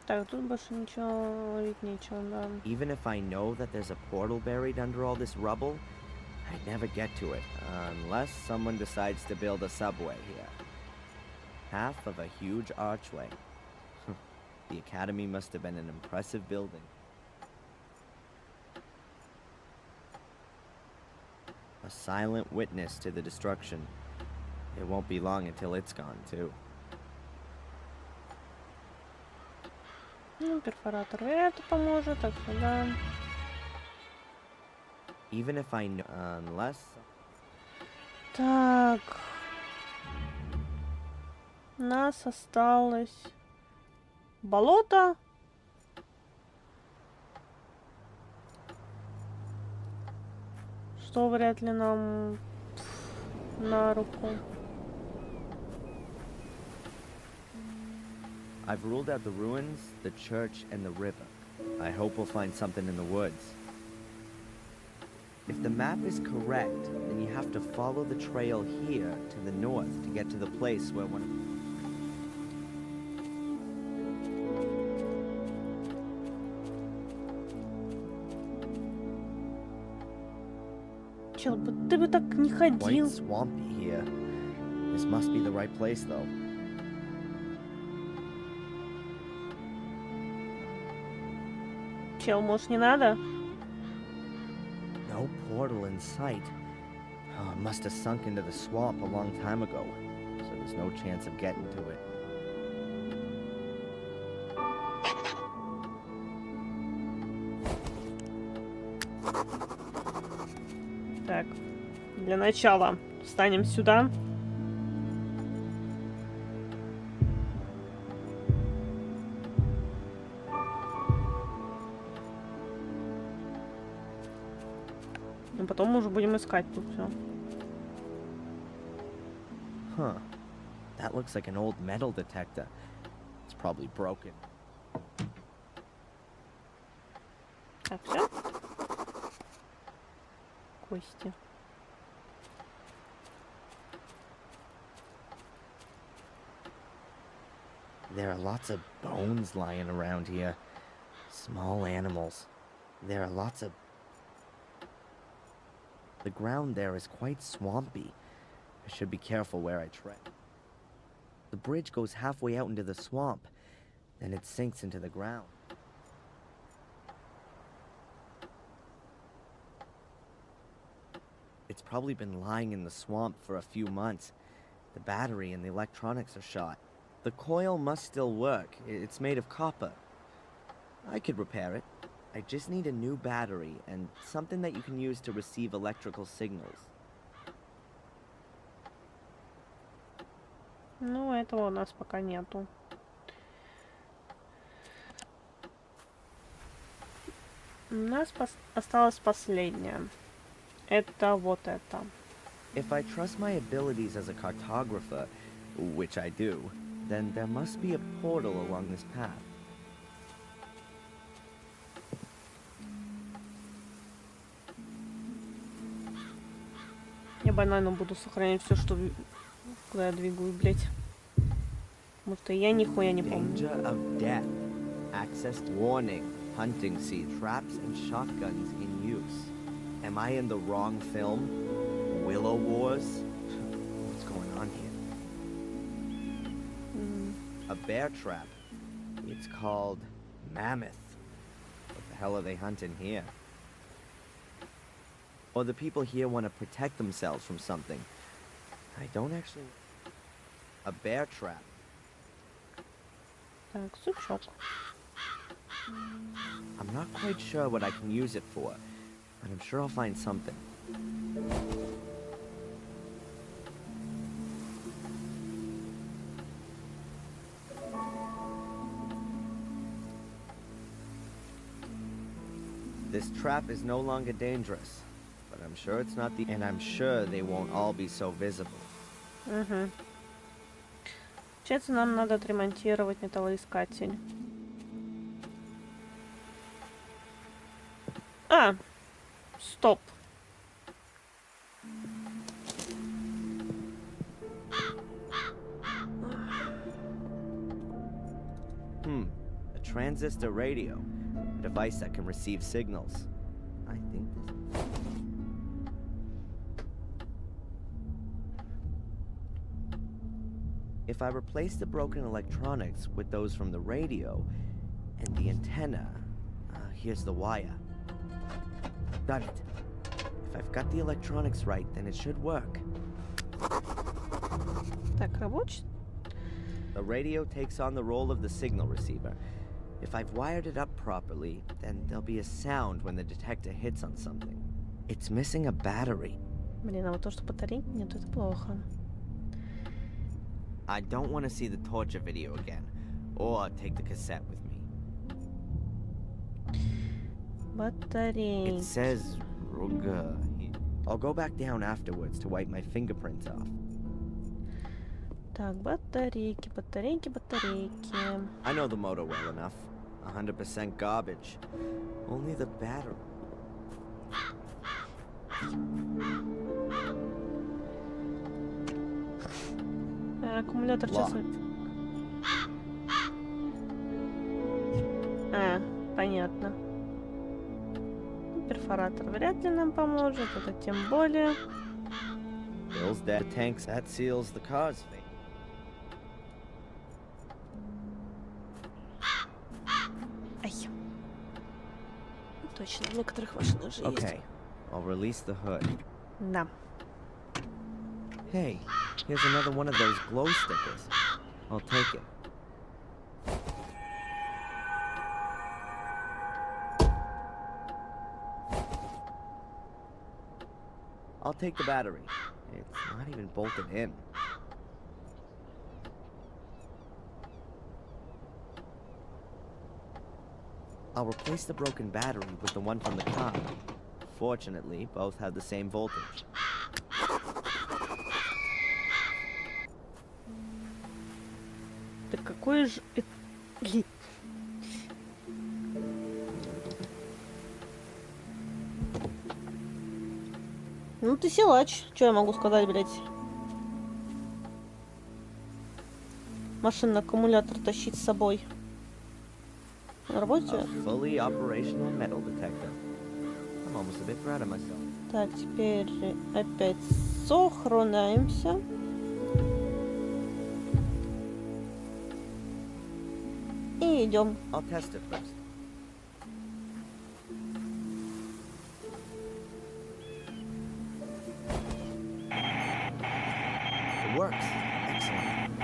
Так, тут больше ничего ловить нечего, да. Even if I know that there's a portal buried under all this rubble, I'd never get to it, unless someone decides to build a subway here. Half of a huge archway. The academy must have been an impressive building. A silent witness to the destruction. It won't be long until it's gone, too. Ну, перфоратор это поможет, так что да. Even if I know, unless... Так. У нас осталось болото. Что вряд ли нам на руку. I've ruled out the ruins, the church, and the river. I hope we'll find something in the woods. If the map is correct, then you have to follow the trail here to the north to get to the place where one... Чел, ты бы так не ходил. Quite swampy here. This must be the right place, though. Чел, может, не надо? No portal in sight. Oh, it must have sunk into the swamp a long time ago, so there's no chance of getting to it. Так, для начала встанем сюда. А потом мы уже будем искать тут все. Huh. That looks like an old metal detector. It's probably broken. Так, все. Кости. There are lots of bones lying around here. Small animals. There are lots of... The ground there is quite swampy. I should be careful where I tread. The bridge goes halfway out into the swamp, then it sinks into the ground. It's probably been lying in the swamp for a few months. The battery and the electronics are shot. The coil must still work. It's made of copper. I could repair it. I just need a new battery and something that you can use to receive electrical signals. Ну, этого у нас пока нету. У нас осталось последнее. Это вот это. If I trust my abilities as a cartographer, which I do, then there must be a portal along this path. Я банально буду сохранять все, что куда я двигаю, блять. Потому что я нихуя не помню. Danger of death. Access warning. Hunting sea traps and shotguns in use. Am I in the wrong film? Willow Wars? What's going on here? A bear trap. It's called Mammoth. What the hell are they hunting here? Or the people here want to protect themselves from something. I don't actually... A bear trap. Так, сучок. I'm not quite sure what I can use it for, but I'm sure I'll find something. This trap is no longer dangerous, but but I'm sure it's not the... And I'm sure they won't all be so visible. Угу. Получается, нам надо отремонтировать металлоискатель. А! Стоп. A transistor radio. A device that can receive signals. I think this... If I replace the broken electronics with those from the radio and the antenna, here's the wire. Got it. If I've got the electronics right, then it should work. Так, рабочий. The radio takes on the role of the signal receiver. If I've wired it up properly, then there'll be a sound when the detector hits on something. It's missing a battery. Блин, а вот то, что батарейки нет, это плохо. I don't want to see the torture video again, or take the cassette with me. Батарейки. It says Ruga. I'll go back down afterwards to wipe my fingerprints off. Так, батарейки, батарейки, батарейки. I know the motor well enough. 100% garbage. Only the battery. Аккумулятор сейчас... Понятно. Перфоратор вряд ли нам поможет, это тем более. Bill's dead. The tanks, that seals the car's fate. Ай. Точно, в некоторых машинах же есть. Okay, I'll release the hood. Да. Hey, here's another one of those glow stickers. I'll take it. I'll take the battery. It's not even bolted in. I'll replace the broken battery with the one from the car. Fortunately, both have the same voltage. Да какой же... Ну ты силач, что я могу сказать, блядь? Машинный аккумулятор тащить с собой. На работе? A fully operational metal detector. I'm almost a bit proud of myself. Так, теперь опять сохраняемся. И идем. I'll test it first. It works. Excellent.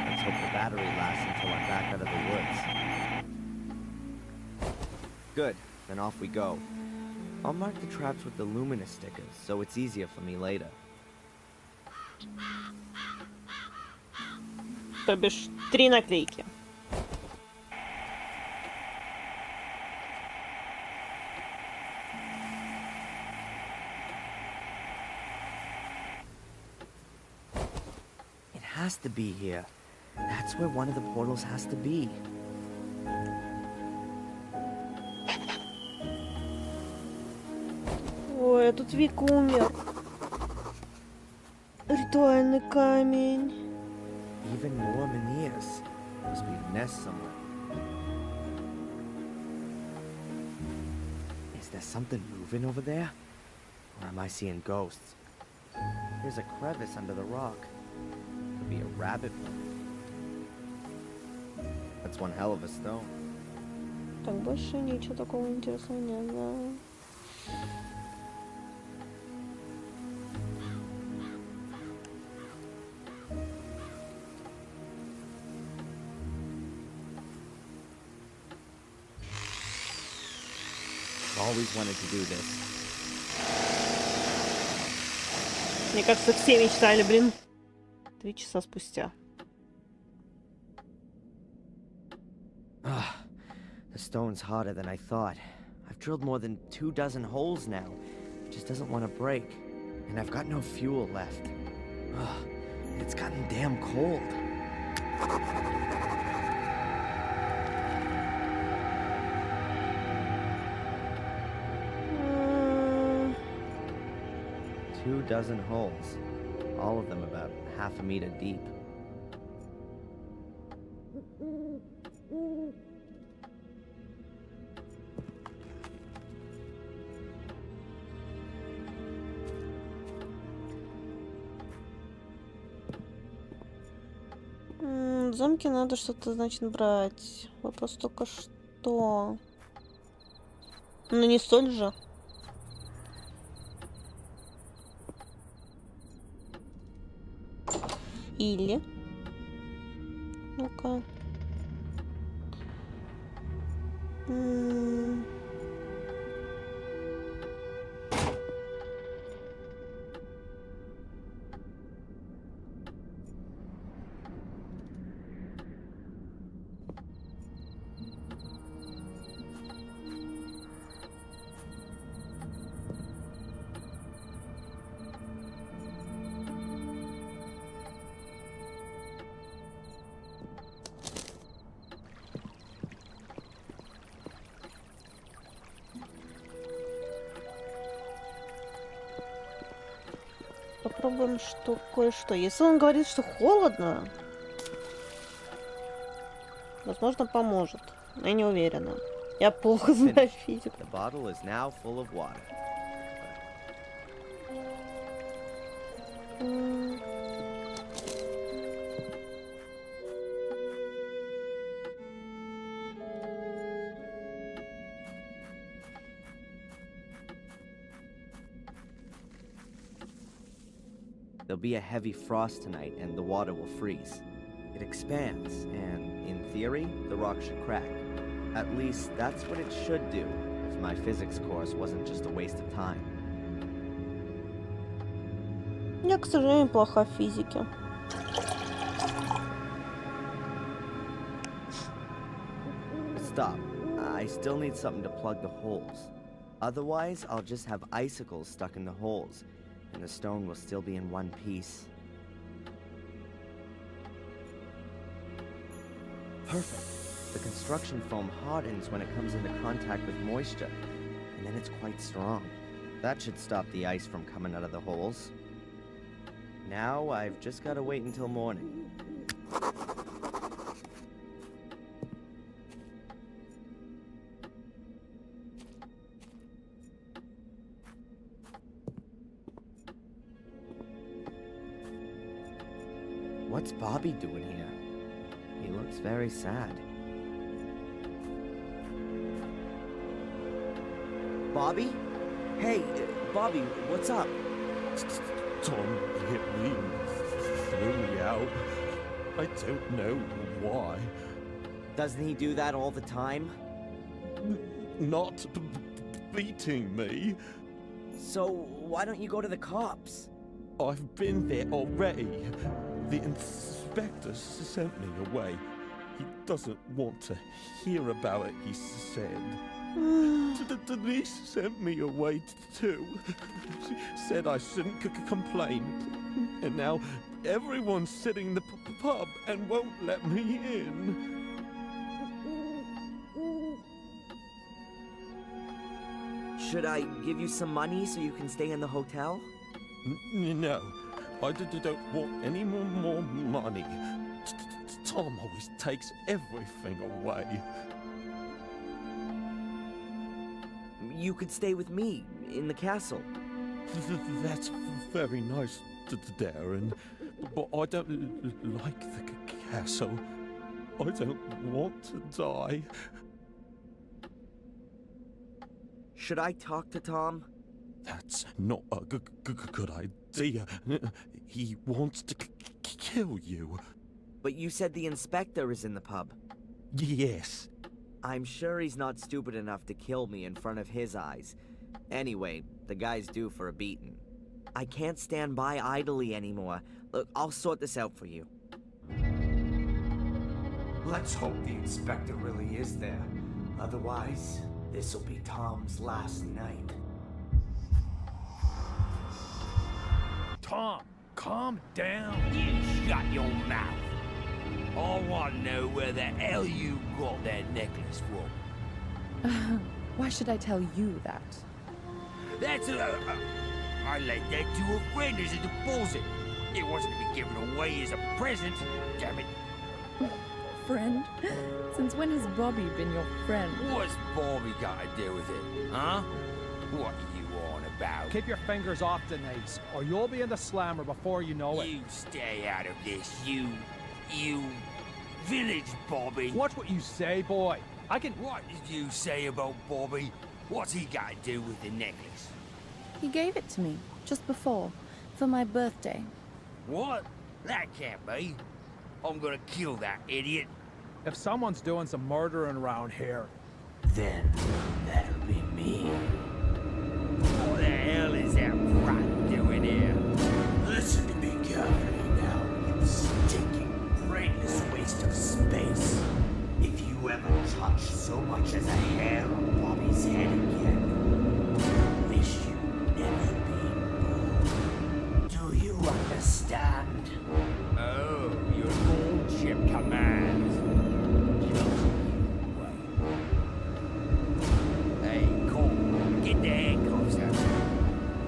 Let's hope the battery lasts until I'm back out of the woods. Good. Then off we go. I'll mark the traps with the luminous stickers, so it's easier for me later. То бишь 3 наклейки. It has to be here. That's where one of the portals has to be. Ой, а тут Вика умер. Ритуальный камень. Even more menhirs. Must be a nest somewhere. Is there something moving over there? Or am I seeing ghosts? There's a crevice under the rock. Could be a rabbit. That's one hell of a stone. Так, больше ничего такого интересного нет, да. Always wanted to do this. Мне кажется, все мечтали, блин. 3 часа спустя. The stone's harder than I thought. I've drilled more than 24 holes now. It just doesn't want to break. And I've got no fuel left. Ugh, it's gotten damn cold. Two dozen holes, all of them about half a meter deep. В замке надо что-то, значит, брать. Вопрос только что. Ну не столь же. Или... Ну-ка. Попробуем кое-что. Если он говорит, что холодно, возможно, поможет. Но я не уверена. Я плохо знаю физику. The bottle is now full of water. There'll be a heavy frost tonight and the water will freeze. It expands, and in theory, the rock should crack. At least that's what it should do, if my physics course wasn't just a waste of time. Я, к сожалению, плоха в физике. Stop. I still need something to plug the holes. Otherwise, I'll just have icicles stuck in the holes, and the stone will still be in one piece. Perfect. The construction foam hardens when it comes into contact with moisture, and then it's quite strong. That should stop the ice from coming out of the holes. Now I've just got to wait until morning. What's Bobby doing here? He looks very sad. Bobby? Hey, Bobby, what's up? Tom hit me and threw me out. I don't know why. Doesn't he do that all the time? Not beating me. So why don't you go to the cops? I've been there already. The inspector sent me away. He doesn't want to hear about it, he said. Denise sent me away too. She said I shouldn't complain. And now everyone's sitting in the pub and won't let me in. Should I give you some money so you can stay in the hotel? No, I don't want any more money. Tom always takes everything away. You could stay with me in the castle. That's very nice, Darren, but I don't like the castle. I don't want to die. Should I talk to Tom? That's not a good idea. He wants to kill you. But you said the inspector is in the pub. Yes. I'm sure he's not stupid enough to kill me in front of his eyes. Anyway, the guy's due for a beating. I can't stand by idly anymore. Look, I'll sort this out for you. Let's hope the inspector really is there. Otherwise, this'll be Tom's last night. Tom, calm down. You shut your mouth. I want to know where the hell you got that necklace from. Why should I tell you that? That's I lent that to a friend as a deposit. It wasn't to be given away as a present. Damn it. Friend? Since when has Bobby been your friend? What's Bobby got to do with it, huh? What are you on about? Keep your fingers off Denise, or you'll be in the slammer before you know it. You stay out of this, you village Bobby. Watch what you say, boy. I can... What did you say about Bobby? What's he got to do with the necklace? He gave it to me, just before, for my birthday. What? That can't be. I'm gonna kill that idiot. If someone's doing some murdering around here... Then that'll be me. What the hell is that brat doing here? Listen to me carefully now, you stinking, brainless waste of space. If you ever touch so much as a hair on Bobby's head again, I wish you'd never been born. Do you understand? Oh, your lordship commands. Just wait. Hey, Cole, get the handcuffs out.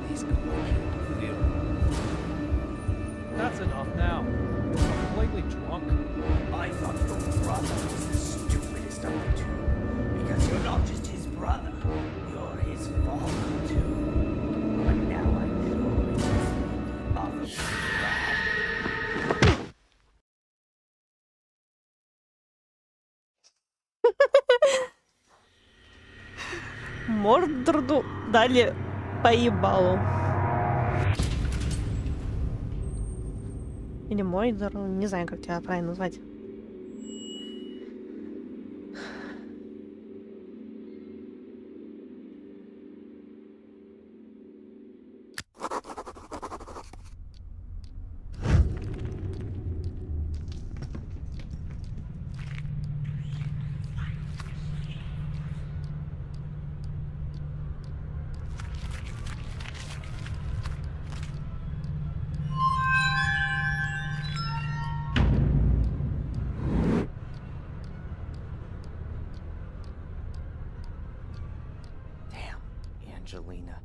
This guy can't feel. That's enough now. I'm completely drunk. I thought your brother was the stupidest of the two. Because you're not just his brother, you're his father too. But now I'm sure it's of his Мордорду дали поебалу. Или Мойдор, не знаю, как тебя правильно назвать. Angelina.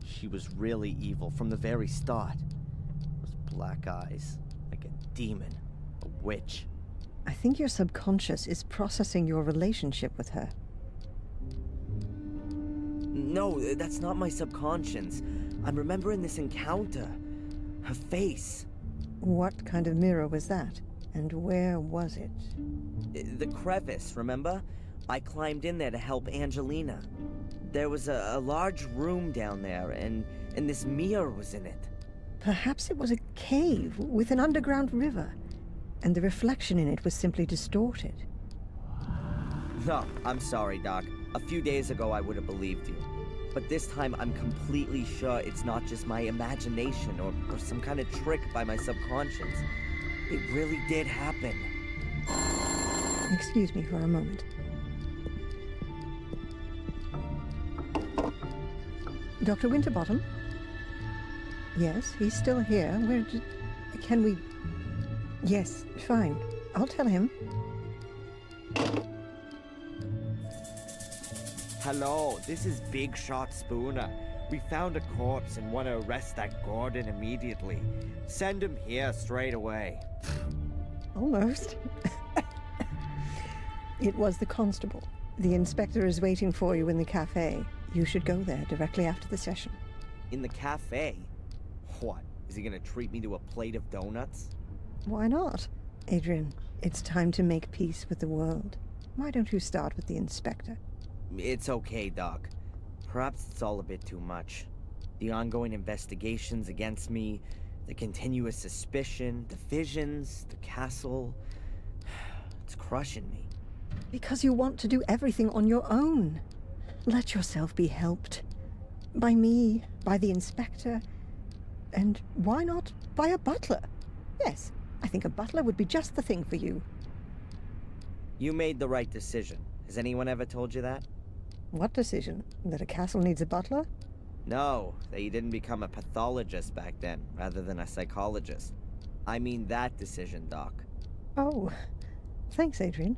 She was really evil from the very start. Those black eyes, like a demon, a witch. I think your subconscious is processing your relationship with her. No, that's not my subconscious. I'm remembering this encounter. Her face. What kind of mirror was that? And where was it? The crevice, remember? I climbed in there to help Angelina. There was a large room down there, and this mirror was in it. Perhaps it was a cave with an underground river, and the reflection in it was simply distorted. No, I'm sorry, Doc. A few days ago I would have believed you. But this time I'm completely sure it's not just my imagination or some kind of trick by my subconscious. It really did happen. Excuse me for a moment. Dr. Winterbottom? Yes, he's still here. Where did... Can we... Yes, fine. I'll tell him. Hello, this is Big Shot Spooner. We found a corpse and want to arrest that Gordon immediately. Send him here straight away. Almost. It was the constable. The inspector is waiting for you in the cafe. You should go there directly after the session. In the cafe? What? Is he gonna treat me to a plate of donuts? Why not? Adrian, it's time to make peace with the world. Why don't you start with the inspector? It's okay, Doc. Perhaps it's all a bit too much. The ongoing investigations against me, the continuous suspicion, the visions, the castle... It's crushing me. Because you want to do everything on your own. Let yourself be helped. By me, by the inspector, and why not by a butler? Yes, I think a butler would be just the thing for you. You made the right decision. Has anyone ever told you that? What decision? That a castle needs a butler? No, that you didn't become a pathologist back then, rather than a psychologist. I mean that decision, Doc. Oh, thanks, Adrian.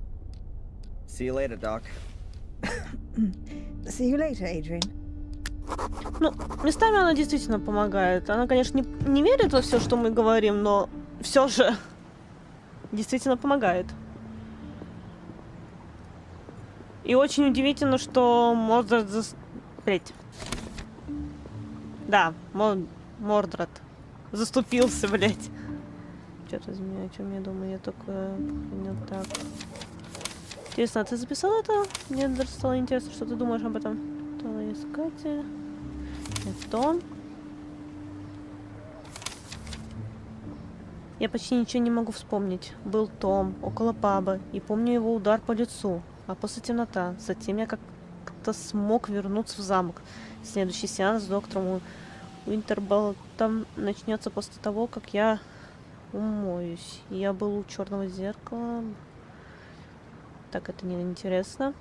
See you later, Doc. See you later, Adrian. Ну, местами она действительно помогает. Она, конечно, не верит во все, что мы говорим, но все же действительно помогает. И очень удивительно, что Мордред Да, Мордред заступился, блять. Что-то из меня, о чем я думаю, я только не так. Интересно, а ты записал это? Мне даже стало интересно, что ты думаешь об этом. Стала искать. Это. Я почти ничего не могу вспомнить. Был Том около паба, и помню его удар по лицу. А после темнота. Затем я как-то смог вернуться в замок. Следующий сеанс с доктором Уинтерболтом начнется после того, как я умоюсь. Я был у черного зеркала. Так, это не интересно.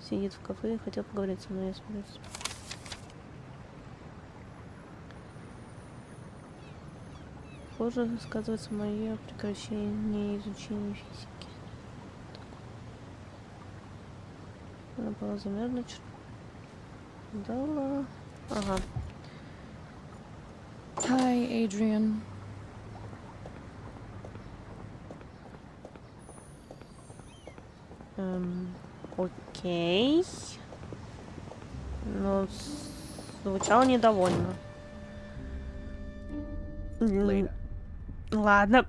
Сидит в кафе и хотел поговорить со мной. Я смотрю. Позже сказывается мое прекращение изучения физики. Она была замерзла. Дала. Ага. Hi, Adrian. Окей. Но звучало недовольно. Ладно.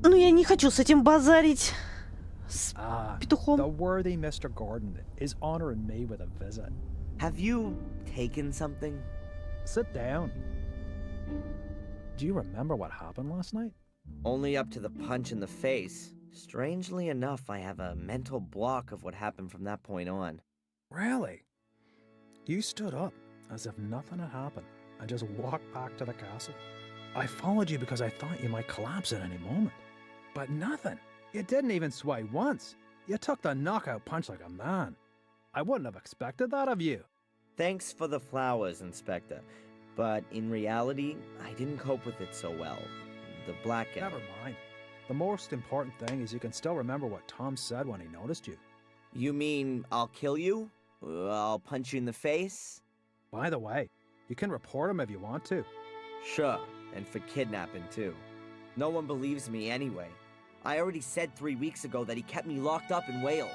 Ну, я не хочу с этим базарить. С петухом. The worthy Mr. Gordon is honoring me with a visit. Have you taken something? Sit down. Do you remember what happened last night? Only up to the punch in the face. Strangely enough, I have a mental block of what happened from that point on. Really? You stood up as if nothing had happened and just walked back to the castle. I followed you because I thought you might collapse at any moment. But nothing. You didn't even sway once. You took the knockout punch like a man. I wouldn't have expected that of you. Thanks for the flowers, Inspector. But in reality, I didn't cope with it so well. The blackout. Never mind. The most important thing is you can still remember what Tom said when he noticed you. You mean I'll kill you? I'll punch you in the face? By the way, you can report him if you want to. Sure, and for kidnapping too. No one believes me anyway. I already said 3 weeks ago that he kept me locked up in Wales.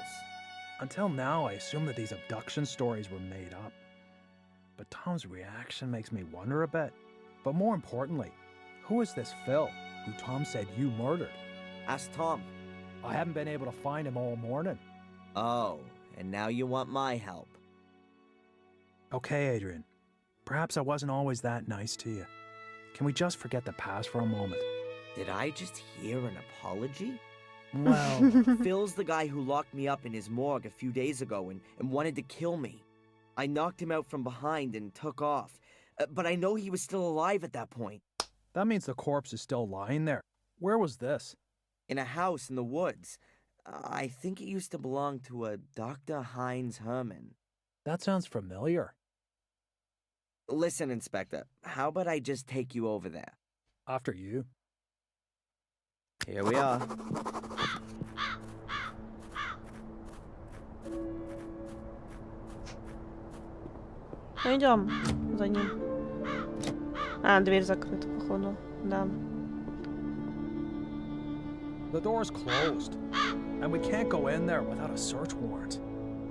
Until now, I assumed that these abduction stories were made up. But Tom's reaction makes me wonder a bit. But more importantly, who is this Phil, who Tom said you murdered? Ask Tom. I haven't been able to find him all morning. Oh, and now you want my help. Okay, Adrian. Perhaps I wasn't always that nice to you. Can we just forget the past for a moment? Did I just hear an apology? Well, Phil's the guy who locked me up in his morgue a few days ago and wanted to kill me. I knocked him out from behind and took off. But I know he was still alive at that point. That means the corpse is still lying there. Where was this? In a house in the woods. I think it used to belong to a Dr. Heinz Herman. That sounds familiar. Listen, Inspector, how about I just take you over there? After you. Here we are. Пойдем за ним. А, дверь закрыта, походу. Да. The door's closed, and we can't go in there without a search warrant.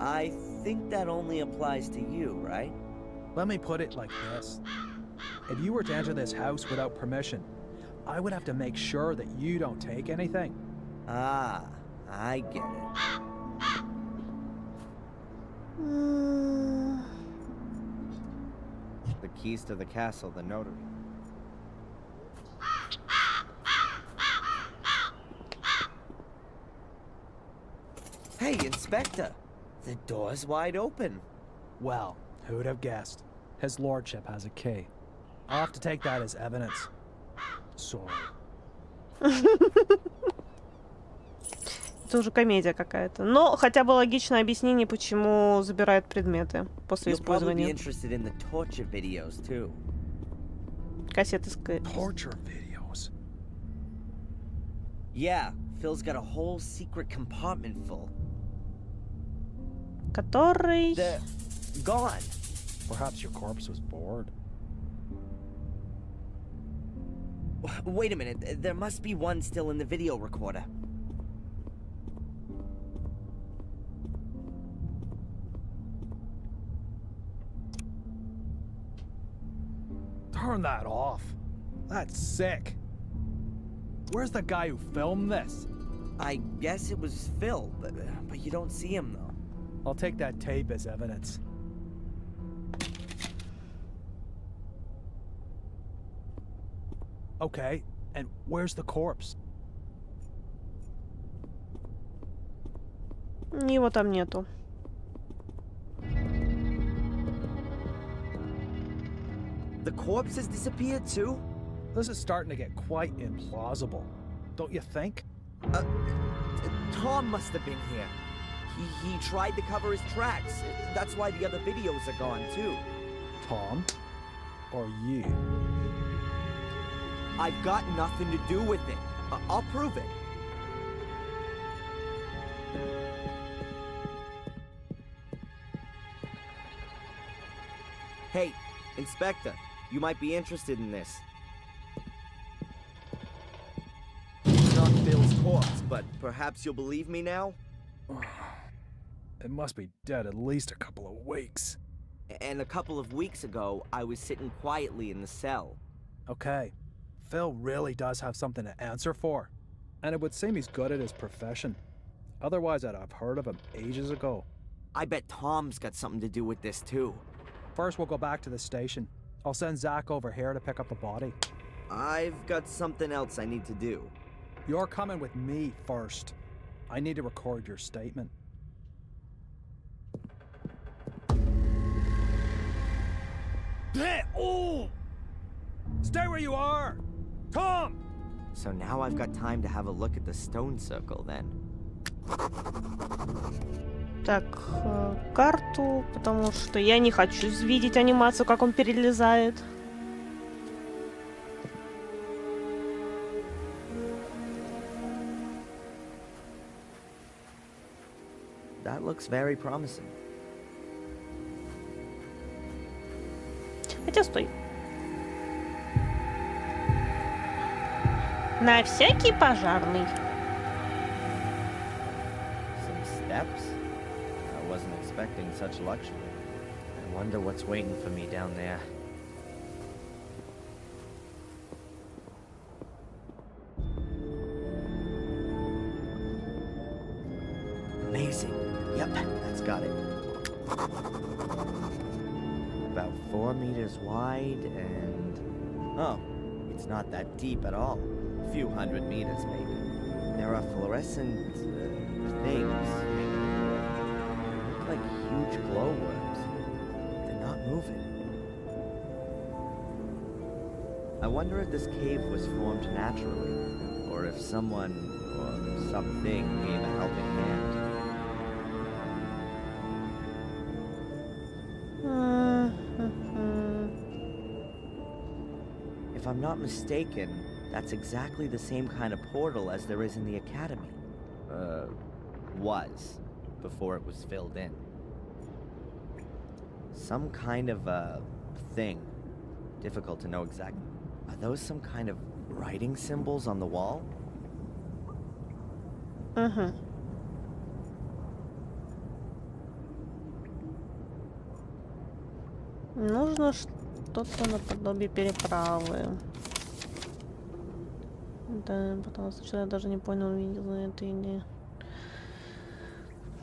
I think that only applies to you, right? Let me put it like this. If you were to enter this house without permission, I would have to make sure that you don't take anything. Ah, I get it. The keys to the castle, the notary. Hey, Inspector! The door's wide open. Well, who'd have guessed? His lordship has a key. I'll have to take that as evidence. Sorry. Тут это уже комедия какая-то. Но хотя бы логичное объяснение, почему забирают предметы после использования. Кассеты с... Torture videos. Yeah, Phil's got a whole secret compartment full. Который... They're gone. Perhaps your corpse was bored. Wait a minute, there must be one still in the video recorder. Turn that off. That's sick. Where's the guy who filmed this? I guess it was Phil, but you don't see him though. I'll take that tape as evidence. Okay, and where's the corpse? Его там нету. The corpse has disappeared too? This is starting to get quite implausible, don't you think? Tom must have been here. He tried to cover his tracks. That's why the other videos are gone too. Tom? Or you? I've got nothing to do with it. I'll prove it. Hey, Inspector, you might be interested in this. It's not Phil's corpse, but perhaps you'll believe me now? It must be dead at least a couple of weeks. And a couple of weeks ago, I was sitting quietly in the cell. Okay, Phil really does have something to answer for. And it would seem he's good at his profession. Otherwise, I'd have heard of him ages ago. I bet Tom's got something to do with this too. First, we'll go back to the station. I'll send Zach over here to pick up the body. I've got something else I need to do. You're coming with me first. I need to record your statement. Oh! Stay where you are! Tom! So now I've got time to have a look at the stone circle then. Так, карту, потому что я не хочу видеть анимацию, как он перелезает. That looks very promising. Хотя стой. На всякий пожарный. Some steps? I wasn't expecting such luxury. I wonder what's waiting for me down there. Amazing. Yep, that's got it. About 4 meters wide and... Oh, it's not that deep at all. A few hundred meters, maybe. There are fluorescent... things. They look like huge glowworms. They're not moving. I wonder if this cave was formed naturally, or if someone, or something, gave a helping hand. If I'm not mistaken, that's exactly the same kind of portal as there is in the academy. Was, before it was filled in. Some kind of, thing. Difficult to know exactly. Are those some kind of writing symbols on the wall? Uh-huh. Нужно что-то наподобие переправы. Да, потому что я даже не понял, видела это или...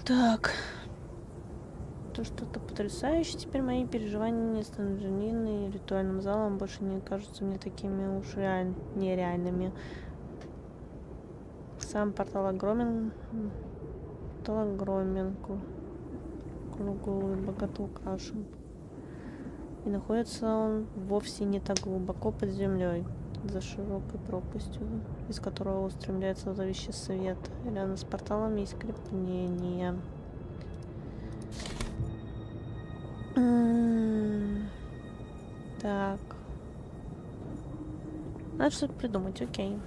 Так. То что-то потрясающее. Теперь мои переживания с Танжериной и ритуальным залом больше не кажутся мне такими уж нереальными. Сам портал огромен. Круглый, богато украшен. И находится он вовсе не так глубоко под землей. за широкой пропастью, из которого устремляется зловещий свет. Рядом с порталом есть крепление. Так. Надо что-то придумать, окей.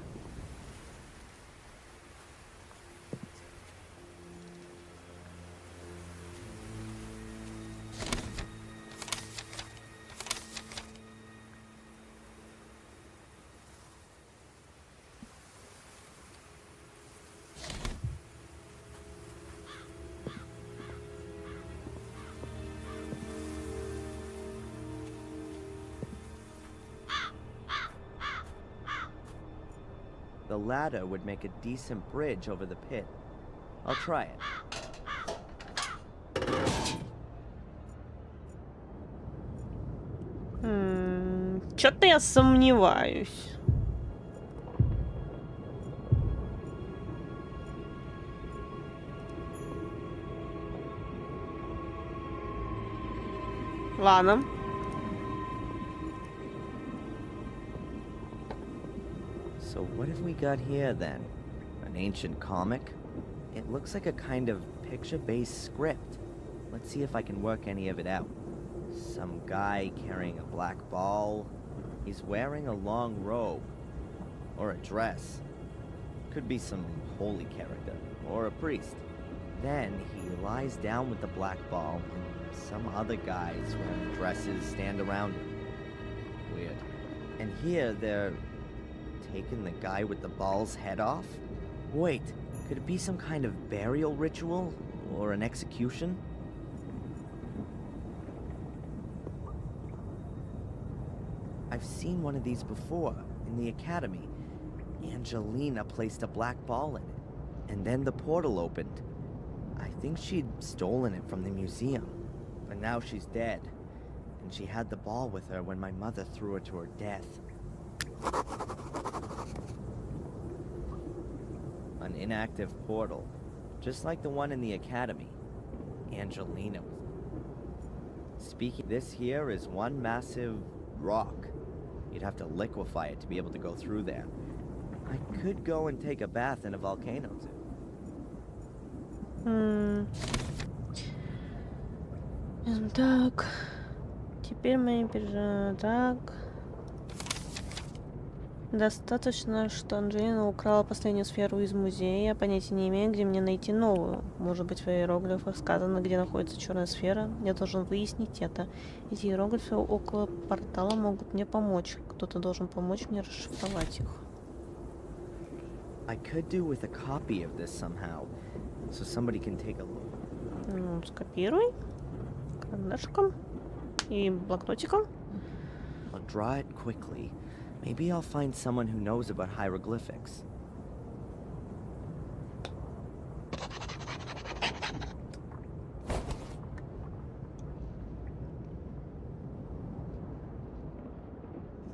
The ladder would make a decent bridge over the pit. I'll try it. Чё-то я сомневаюсь. Ладно. So what have we got here then? An ancient comic? It looks like a kind of picture-based script. Let's see if I can work any of it out. Some guy carrying a black ball. He's wearing a long robe. Or a dress. Could be some holy character. Or a priest. Then he lies down with the black ball, and some other guys wearing dresses stand around him. Weird. And here they're taking the guy with the ball's head off? Wait, could it be some kind of burial ritual? Or an execution? I've seen one of these before, in the academy. Angelina placed a black ball in it, and then the portal opened. I think she'd stolen it from the museum, but now she's dead, and she had the ball with her when my mother threw her to her death. An inactive portal, just like the one in the academy. Angelina. Speaking, this here is one massive rock. You'd have to liquefy it to be able to go through there. I could go and take a bath in a volcano too. Так. Теперь мы так. Достаточно, что Анджелина украла последнюю сферу из музея. Я понятия не имею, где мне найти новую. Может быть, в иероглифах сказано, где находится черная сфера. Я должен выяснить это. Эти иероглифы около портала могут мне помочь. Кто-то должен помочь мне расшифровать их. I could do with a copy of this somehow, so somebody can take a look. Ну, скопируй карандашиком и блокнотиком. I'll draw it quickly. Maybe I'll find someone who knows about hieroglyphics.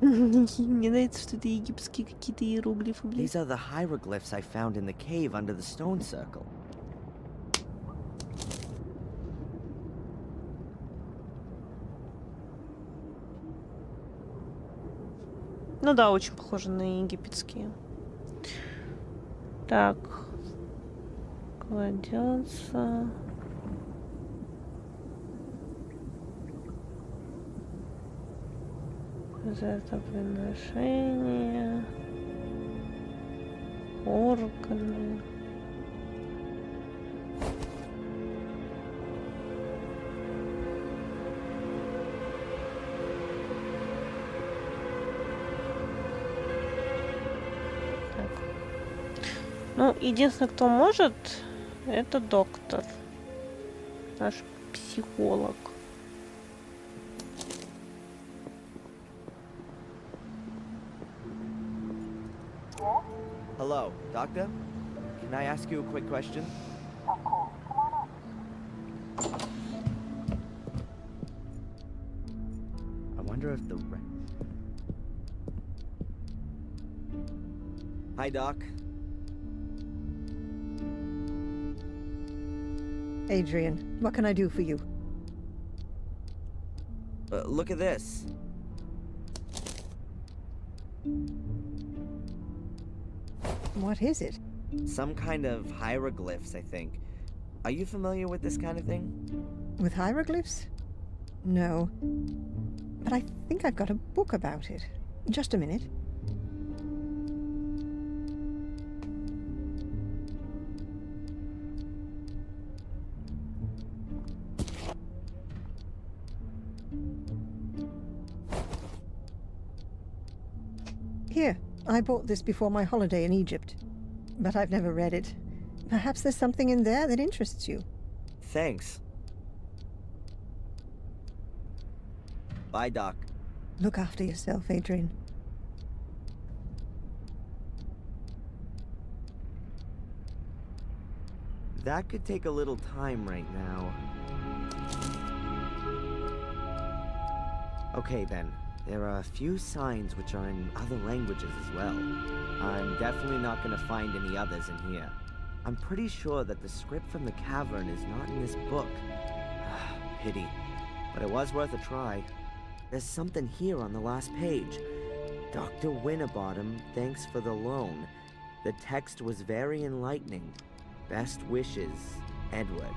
Мне нравится, что это египетские какие-то иероглифы, блин. These are the hieroglyphs I found in the cave under the stone circle. Ну да, очень похожи на египетские. Так. Кладется. Жертвоприношение. Органы. Ну, единственный, кто может, это доктор. Наш психолог. Hello, doctor? Can I ask you a quick question? Of course. Come on in. I wonder if the... Hi, Doc. Adrian, what can I do for you? Look at this. What is it? Some kind of hieroglyphs, I think. Are you familiar with this kind of thing? With hieroglyphs? No. But I think I've got a book about it. Just a minute. Here, I bought this before my holiday in Egypt. But I've never read it. Perhaps there's something in there that interests you. Thanks. Bye, Doc. Look after yourself, Adrian. That could take a little time right now. Okay then, there are a few signs which are in other languages as well. I'm definitely not gonna find any others in here. I'm pretty sure that the script from the cavern is not in this book. Pity, but it was worth a try. There's something here on the last page. Dr. Winterbottom, thanks for the loan. The text was very enlightening. Best wishes, Edward.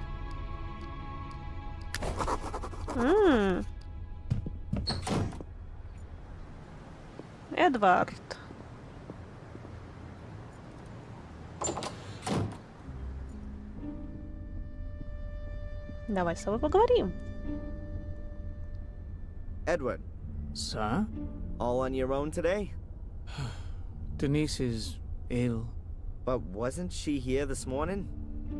Эдвард. Давай с тобой поговорим. Edward. Sir? All on your own today? Denise is ill. But wasn't she here this morning?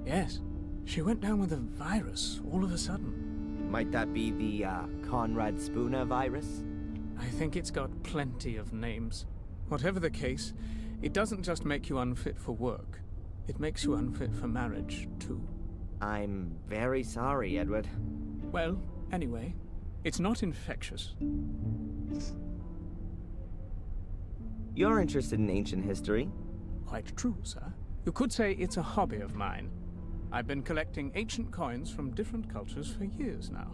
Yes. She went down with a virus all of a sudden. Might that be the Conrad Spooner virus? I think it's got plenty of names. Whatever the case, it doesn't just make you unfit for work. It makes you unfit for marriage, too. I'm very sorry, Edward. Well, anyway, it's not infectious. You're interested in ancient history? Quite true, sir. You could say it's a hobby of mine. I've been collecting ancient coins from different cultures for years now.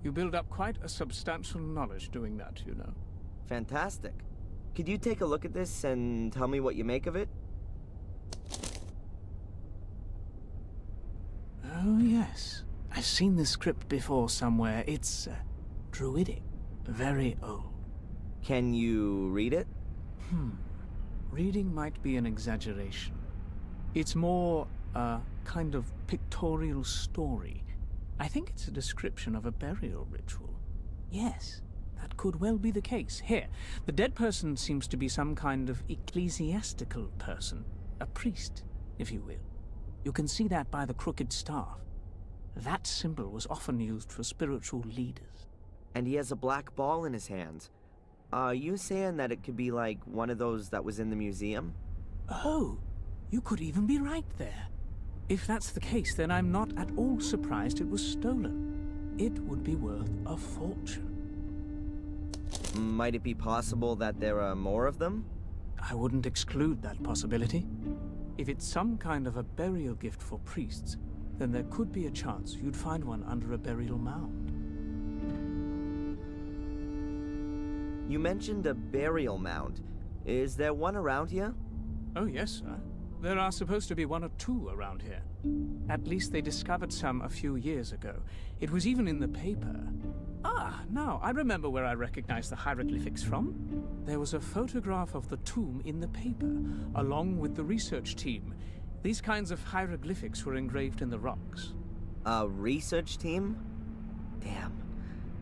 You build up quite a substantial knowledge doing that, you know. Fantastic. Could you take a look at this and tell me what you make of it? Oh, yes. I've seen this script before somewhere. It's druidic. Very old. Can you read it? Reading might be an exaggeration. It's more a kind of pictorial story. I think it's a description of a burial ritual. Yes, that could well be the case. Here, the dead person seems to be some kind of ecclesiastical person. A priest, if you will. You can see that by the crooked staff. That symbol was often used for spiritual leaders. And he has a black ball in his hand. Are you saying that it could be like one of those that was in the museum? Oh, you could even be right there. If that's the case, then I'm not at all surprised it was stolen. It would be worth a fortune. Might it be possible that there are more of them? I wouldn't exclude that possibility. If it's some kind of a burial gift for priests, then there could be a chance you'd find one under a burial mound. You mentioned a burial mound. Is there one around here? Oh, yes, sir. There are supposed to be one or two around here. At least they discovered some a few years ago. It was even in the paper. Ah, now I remember where I recognized the hieroglyphics from. There was a photograph of the tomb in the paper, along with the research team. These kinds of hieroglyphics were engraved in the rocks. A research team? Damn.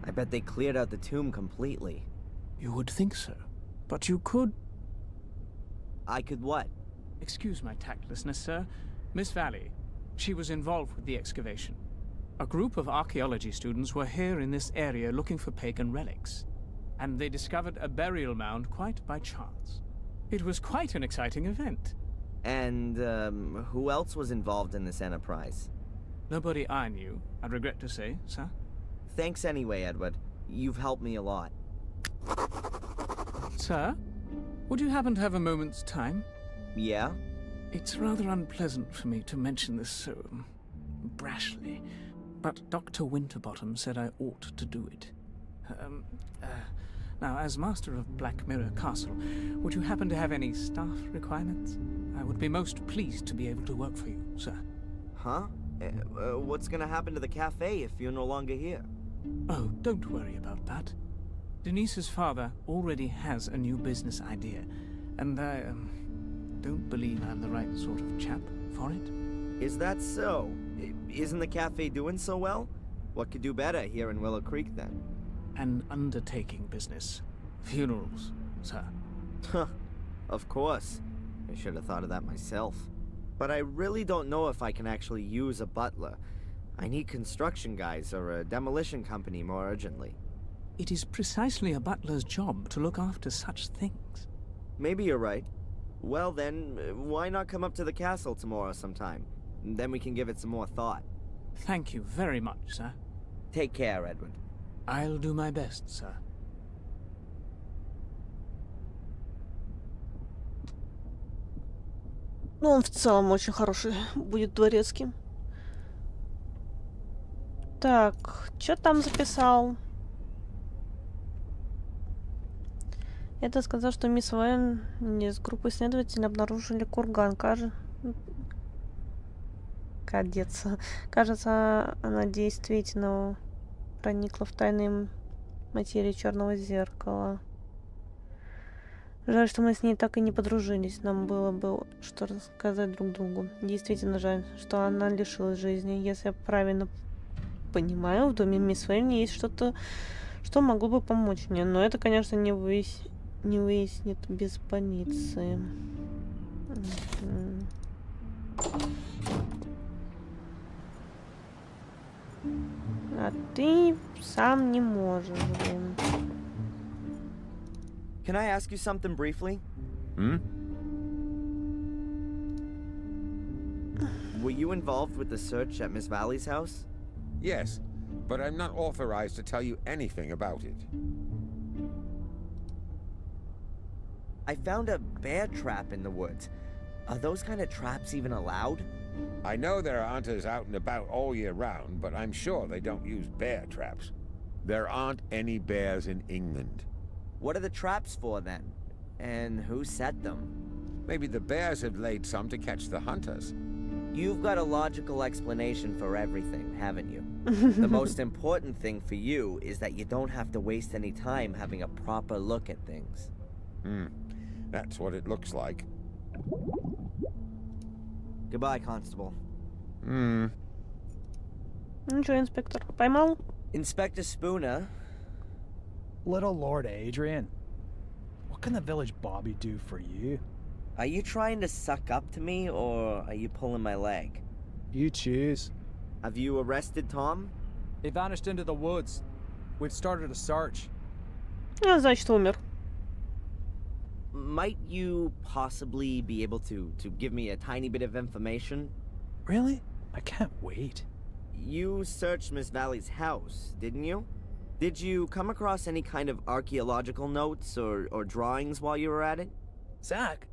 I bet they cleared out the tomb completely. You would think so. But you could... I could what? Excuse my tactlessness, sir. Miss Valley. She was involved with the excavation. A group of archaeology students were here in this area looking for pagan relics. And they discovered a burial mound quite by chance. It was quite an exciting event. And, who else was involved in this enterprise? Nobody I knew, I regret to say, sir. Thanks anyway, Edward. You've helped me a lot. Sir? Would you happen to have a moment's time? Yeah? It's rather unpleasant for me to mention this so brashly, but Dr. Winterbottom said I ought to do it. Now, as master of Black Mirror Castle, would you happen to have any staff requirements? I would be most pleased to be able to work for you, sir. Huh? What's gonna happen to the cafe if you're no longer here? Oh, don't worry about that. Denise's father already has a new business idea, and I don't believe I'm the right sort of chap for it. Is that so? Isn't the cafe doing so well? What could do better here in Willow Creek then? An undertaking business. Funerals, sir. Huh. Of course. I should have thought of that myself. But I really don't know if I can actually use a butler. I need construction guys or a demolition company more urgently. It is precisely a butler's job to look after such things. Maybe you're right. Well then, why not come up to the castle tomorrow sometime? Then we can give it some more thought. Thank you very much, sir. Take care, Edward. I'll do my best, sir. Ну, он в целом очень хороший будет дворецким. Так, что там записал? Это сказал, что мисс Уэн с группой следователей обнаружили курган. Кажется, она действительно проникла в тайные материи черного зеркала. Жаль, что мы с ней так и не подружились. Нам было бы что рассказать друг другу. Действительно жаль, что она лишилась жизни. Если я правильно понимаю, в доме мисс Уэйн есть что-то, что могло бы помочь мне. Но это, конечно, не выяснит без полиции. А ты сам не можешь, блин. Can I ask you something briefly? Hmm? Were you involved with the search at Miss Valley's house? Yes, but I'm not authorized to tell you anything about it. I found a bear trap in the woods. Are those kind of traps even allowed? I know there are hunters out and about all year round, but I'm sure they don't use bear traps. There aren't any bears in England. What are the traps for then? And who set them? Maybe the bears have laid some to catch the hunters. You've got a logical explanation for everything, haven't you? The most important thing for you is that you don't have to waste any time having a proper look at things. That's what it looks like. Goodbye, Constable. Ну что, инспектор, поймал? Inspector Spooner. Little Lord Adrian, what can the village Bobby do for you? Are you trying to suck up to me, or are you pulling my leg? You choose. Have you arrested Tom? He vanished into the woods. We've started a search. Значит, умер. Might you possibly be able to give me a tiny bit of information? Really? I can't wait. You searched Miss Valley's house, didn't you? Did you come across any kind of archaeological notes or drawings while you were at it? Zach?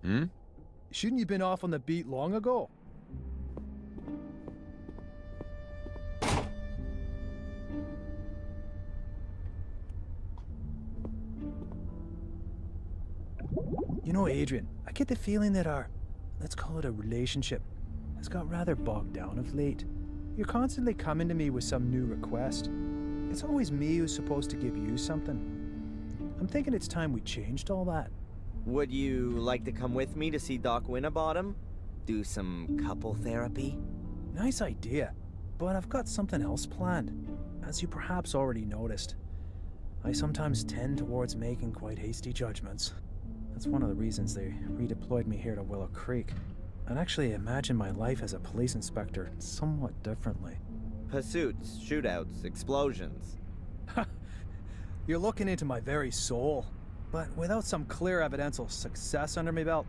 Hmm? Shouldn't you have been off on the beat long ago? You know, Adrian, I get the feeling that our, let's call it a relationship, has got rather bogged down of late. You're constantly coming to me with some new request. It's always me who's supposed to give you something. I'm thinking it's time we changed all that. Would you like to come with me to see Doc Winterbottom? Do some couple therapy? Nice idea, but I've got something else planned. As you perhaps already noticed, I sometimes tend towards making quite hasty judgments. That's one of the reasons they redeployed me here to Willow Creek. I'd actually imagine my life as a police inspector somewhat differently. Pursuits, shootouts, explosions. You're looking into my very soul. But without some clear evidential success under my belt,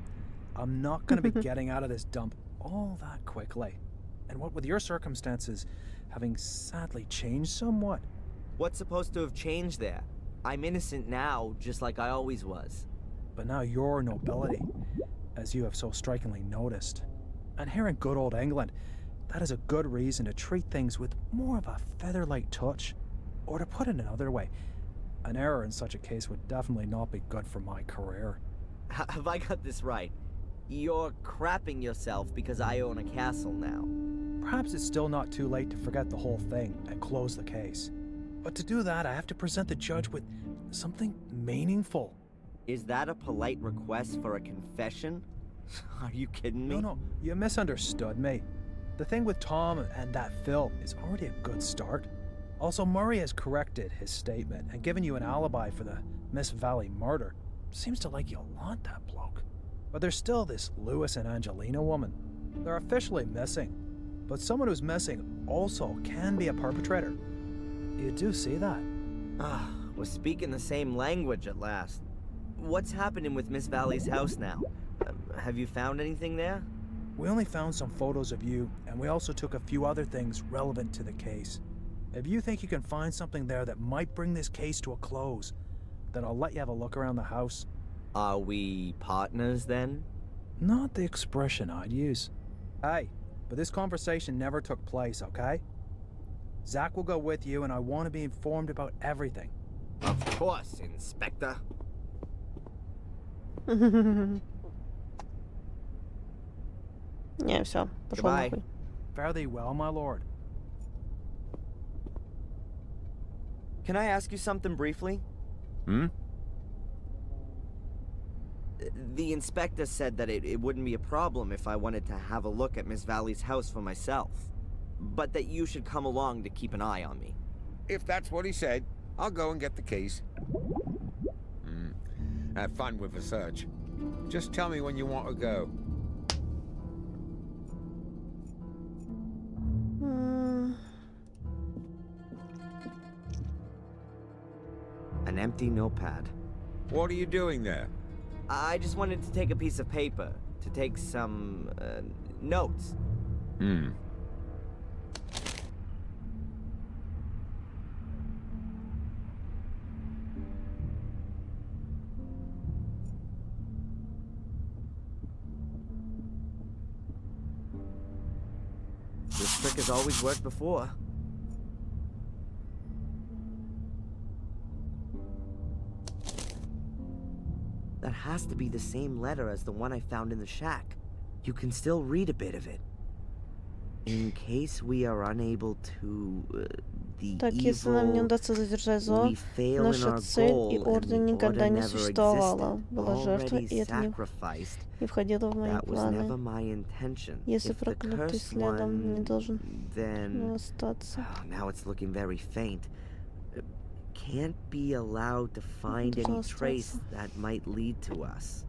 I'm not going to be getting out of this dump all that quickly. And what with your circumstances having sadly changed somewhat. What's supposed to have changed there? I'm innocent now, just like I always was. But now you're nobility, as you have so strikingly noticed. And here in good old England, that is a good reason to treat things with more of a feather-light touch. Or to put it another way, an error in such a case would definitely not be good for my career. Have I got this right? You're crapping yourself because I own a castle now. Perhaps it's still not too late to forget the whole thing and close the case. But to do that, I have to present the judge with something meaningful. Is that a polite request for a confession? Are you kidding me? No, you misunderstood me. The thing with Tom and that Phil is already a good start. Also, Murray has corrected his statement and given you an alibi for the Miss Valley murder. Seems to like you a lot, that bloke. But there's still this Lewis and Angelina woman. They're officially missing. But someone who's missing also can be a perpetrator. You do see that? Ah, we're speaking the same language at last. What's happening with Miss Valley's house now? Have you found anything there? We only found some photos of you, and we also took a few other things relevant to the case. If you think you can find something there that might bring this case to a close, then I'll let you have a look around the house. Are we partners then? Not the expression I'd use. Hey, but this conversation never took place, okay? Zach will go with you, and I want to be informed about everything. Of course, Inspector. Не, все, пошел Goodbye. нахуй. Fare thee well, my lord. Can I ask you something briefly? Hmm? The inspector said that it wouldn't be a problem if I wanted to have a look at Miss Valley's house for myself. But that you should come along to keep an eye on me. If that's what he said, I'll go and get the keys. Have fun with the search. Just tell me when you want to go. An empty notepad. What are you doing there? I just wanted to take a piece of paper to take some notes. This trick has always worked before. That has to be the same letter as the one I found in the shack. You can still read a bit of it. In case we are unable to... Так, если нам не удастся задержать зло, наша цель и орден никогда не существовала. Была жертва, и это не входило в мои планы. Если проклятый следом не должен остаться. Now it's looking very faint. Can't be allowed to find any trace that might lead to us.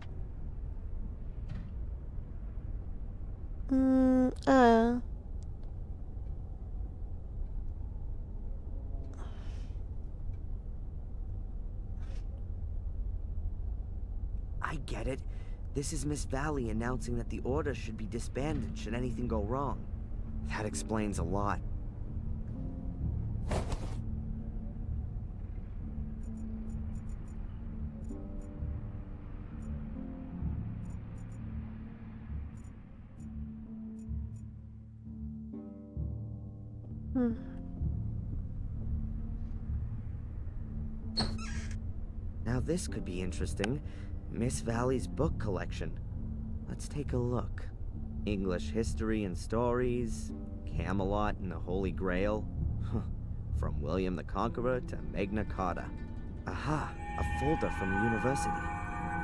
I get it. This is Miss Valley announcing that the order should be disbanded should anything go wrong. That explains a lot. Now this could be interesting. Miss Valley's book collection. Let's take a look. English history and stories, Camelot and the Holy Grail. From William the Conqueror to Magna Carta. Aha, a folder from the university.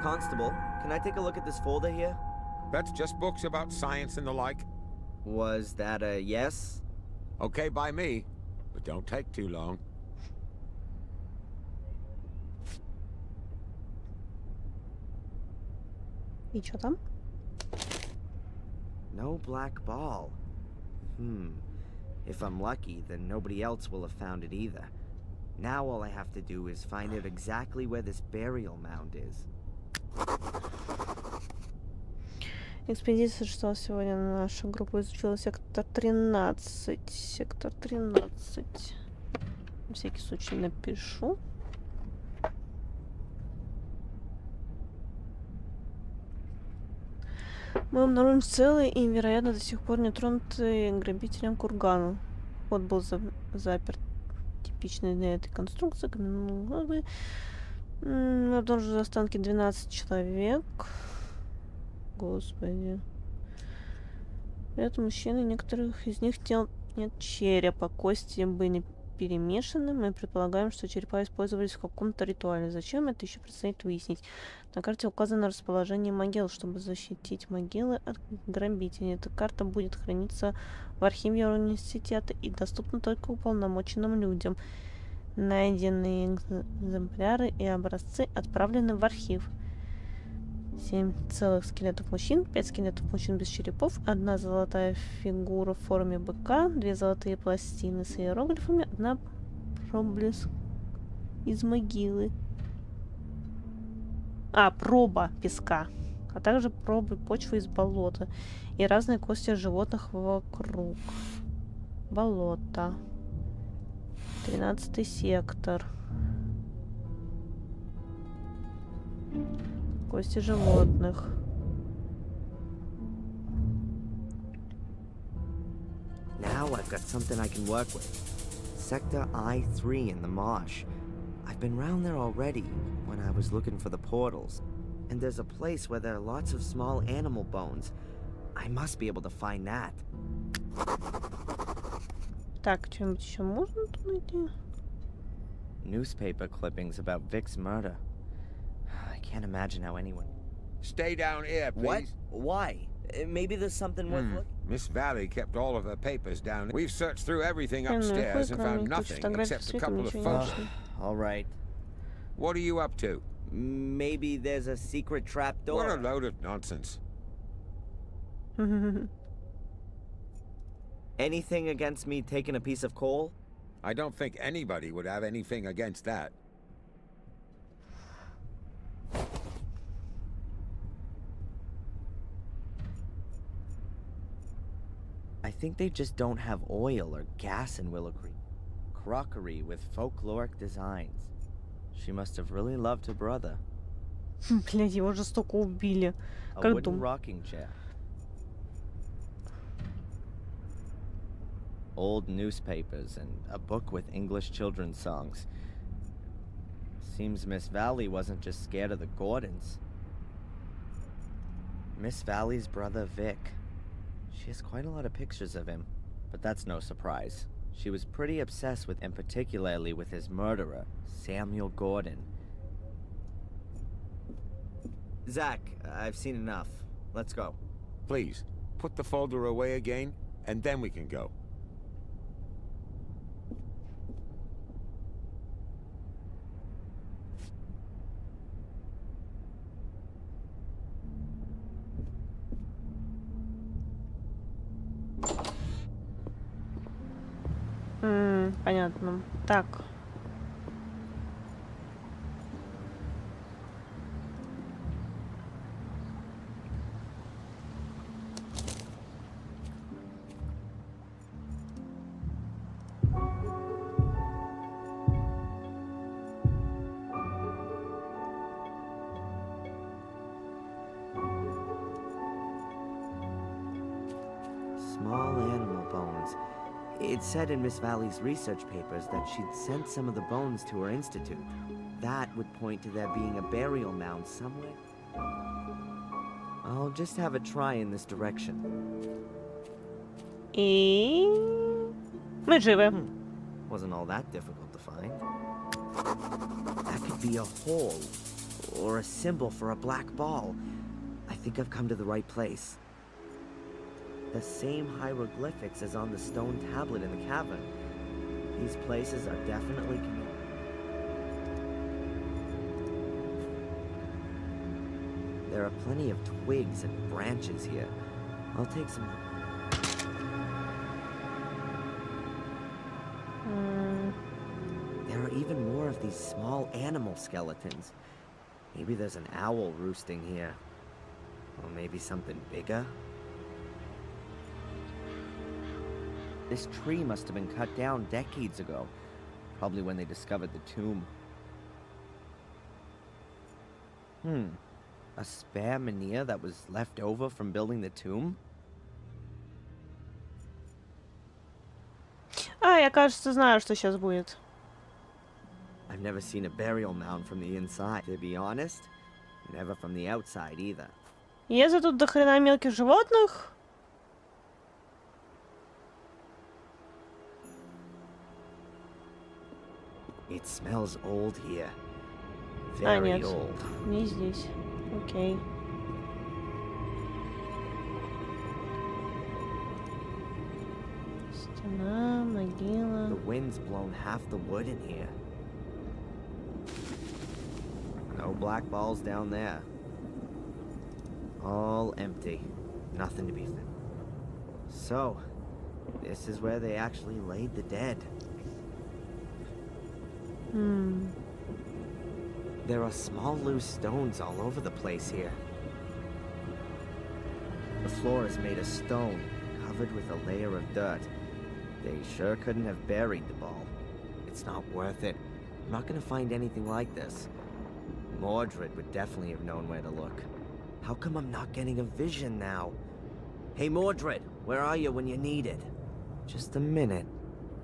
Constable, can I take a look at this folder here? That's just books about science and the like. Was that a yes? Okay by me, but don't take too long. И чё там? No black ball. If I'm lucky, then nobody else will have found it either. Now all I have to do is find out exactly where this burial mound is. Экспедиция, что сегодня наша группа изучила сектор 13. Сектор 13. На всякий случай напишу. Мы обнаружим целый и, вероятно, до сих пор не тронутый грабителем курган. Вход был заперт. Типичные для этой конструкции. Каменные глыбы. Обнаружили останки 12 человек. Господи. При этом мужчины, некоторых из них тел нет черепа. Кости были перемешаны. Мы предполагаем, что черепа использовались в каком-то ритуале. Зачем, это еще предстоит выяснить. На карте указано расположение могил, чтобы защитить могилы от грабителей. Эта карта будет храниться в архиве университета и доступна только уполномоченным людям. Найденные экземпляры и образцы отправлены в архив. 7 целых скелетов мужчин, 5 скелетов мужчин без черепов, 1 золотая фигура в форме быка, 2 золотые пластины с иероглифами, 1 проблеск из могилы. Проба песка, а также пробы почвы из болота и разные кости животных вокруг. Болото. 13-й сектор. Кости животных. Now I've got something I can work with. Sector I-3 in the marsh. I've been round there already when I was looking for the portals. And there's a place where there are lots of small animal bones. I must be able to find that. Так, что-нибудь еще можно тут найти? Newspaper clippings about Vic's murder. I can't imagine how anyone... Stay down here, please. What? Why? Maybe there's something worth looking... Miss Valley kept all of her papers down. We've searched through everything upstairs and found nothing except a couple of photos. All right. What are you up to? Maybe there's a secret trap door. What a load of nonsense. Anything against me taking a piece of coal? I don't think anybody would have anything against that. I think they just don't have oil or gas in Willow Creek. Crockery with folkloric designs. She must have really loved her brother. Блядь, его жестоко убили. A wooden rocking chair. Old newspapers and a book with English children's songs. Seems Miss Valley wasn't just scared of the Gordons. Miss Valley's brother Vic. She has quite a lot of pictures of him, but that's no surprise. She was pretty obsessed with him, particularly with his murderer, Samuel Gordon. Zach, I've seen enough. Let's go. Please, put the folder away again, and then we can go. Понятно. Так. Small animal bones. It said in Miss Valley's research papers that she'd sent some of the bones to her institute. That would point to there being a burial mound somewhere. I'll just have a try in this direction. И мы живы. Wasn't all that difficult to find. That could be a hole or a symbol for a black ball. I think I've come to the right place. The same hieroglyphics as on the stone tablet in the cavern. These places are definitely connected. There are plenty of twigs and branches here. I'll take some. There are even more of these small animal skeletons. Maybe there's an owl roosting here. Or maybe something bigger. This tree must have been cut down decades ago. Probably when they discovered the tomb. A spare menhir that was left over from building the tomb? Я, кажется, знаю, что сейчас будет. I've never seen a burial mound from the inside. To be honest, never from the outside either. Если тут до хрена мелких животных. It smells old here. А, Very нет, old. не здесь. Окей. Стена, могила. The wind's blown half the wood in here. No black balls down there. All empty. Nothing to be found. So, this is where they actually laid the dead. There are small loose stones all over the place here. The floor is made of stone, covered with a layer of dirt. They sure couldn't have buried the ball. It's not worth it. I'm not gonna find anything like this. Mordred would definitely have known where to look. How come I'm not getting a vision now? Hey Mordred, where are you when you need it? Just a minute.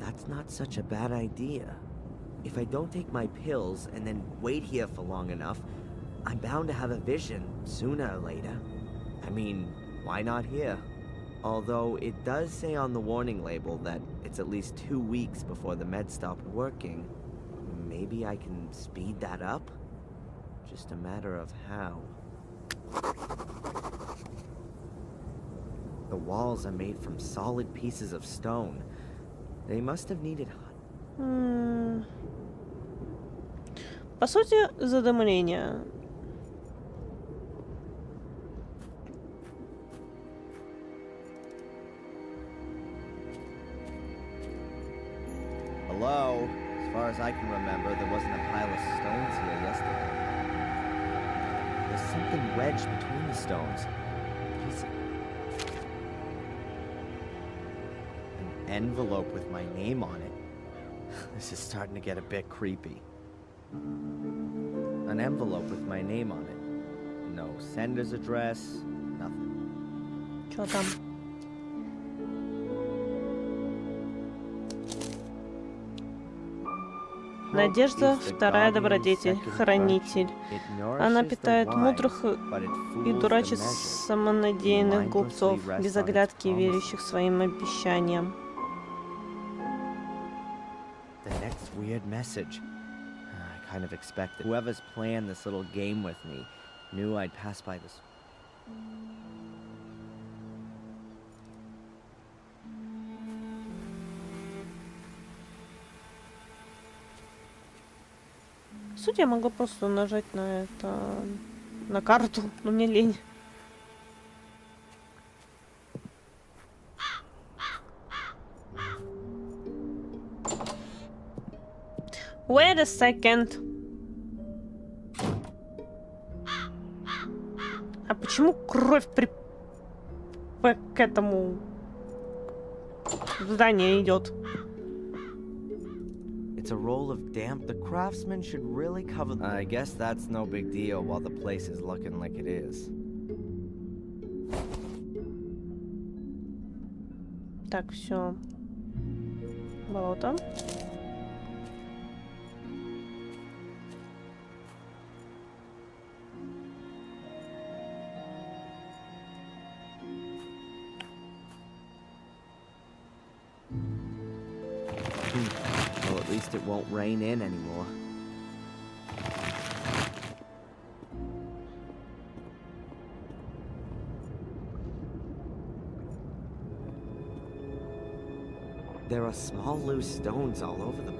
That's not such a bad idea. If I don't take my pills and then wait here for long enough, I'm bound to have a vision sooner or later. I mean, why not here? Although it does say on the warning label that it's at least 2 weeks before the med stopped working. Maybe I can speed that up? Just a matter of how. The walls are made from solid pieces of stone. They must have needed... По сути, задымление. Hello? As far as I can remember, there wasn't a pile of stones here yesterday. There's something wedged between the stones. An envelope with my name on it. This is starting to get a bit creepy. An envelope with my name on it. No sender's address, nothing. Чё там? Надежда — вторая добродетель, хранитель. Она питает мудрых и дурачит самонадеянных глупцов, без оглядки верящих своим обещаниям. The next weird message. I kind of expected. Whoever's playing this little game with me knew I'd pass by this. В сути, я могу просто нажать на это, на карту, но мне лень. Wait a second. А почему кровь к этому зданию идет? It's a roll of damp. The craftsman should really cover. I guess that's no big deal while the place is looking like it is. Так, все. Болото. Well, at least it won't rain in anymore. There are small loose stones all over them.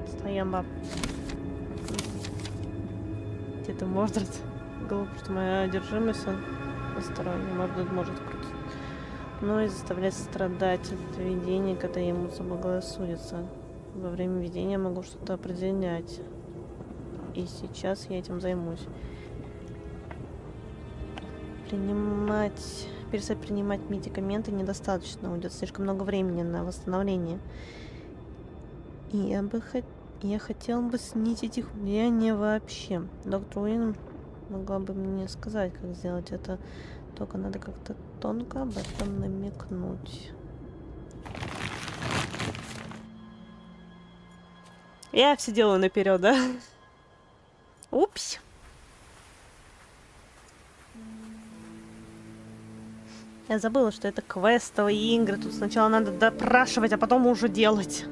Стоям, баб. Где-то Мордред. Глупо, что моя одержимость посторонняя. Мордред может крутить. Но и заставлять страдать от видения, когда ему заблагорассудится. Во время видения могу что-то определять. И сейчас я этим займусь. Перестать принимать медикаменты недостаточно. Уйдет слишком много времени на восстановление. И я хотел бы снизить их влияние вообще. Доктор Уин могла бы мне сказать, как сделать это. Только надо как-то тонко об этом намекнуть. Я все делаю наперед, да? Упс. Я забыла, что это квестовые игры. Тут сначала надо допрашивать, а потом уже делать.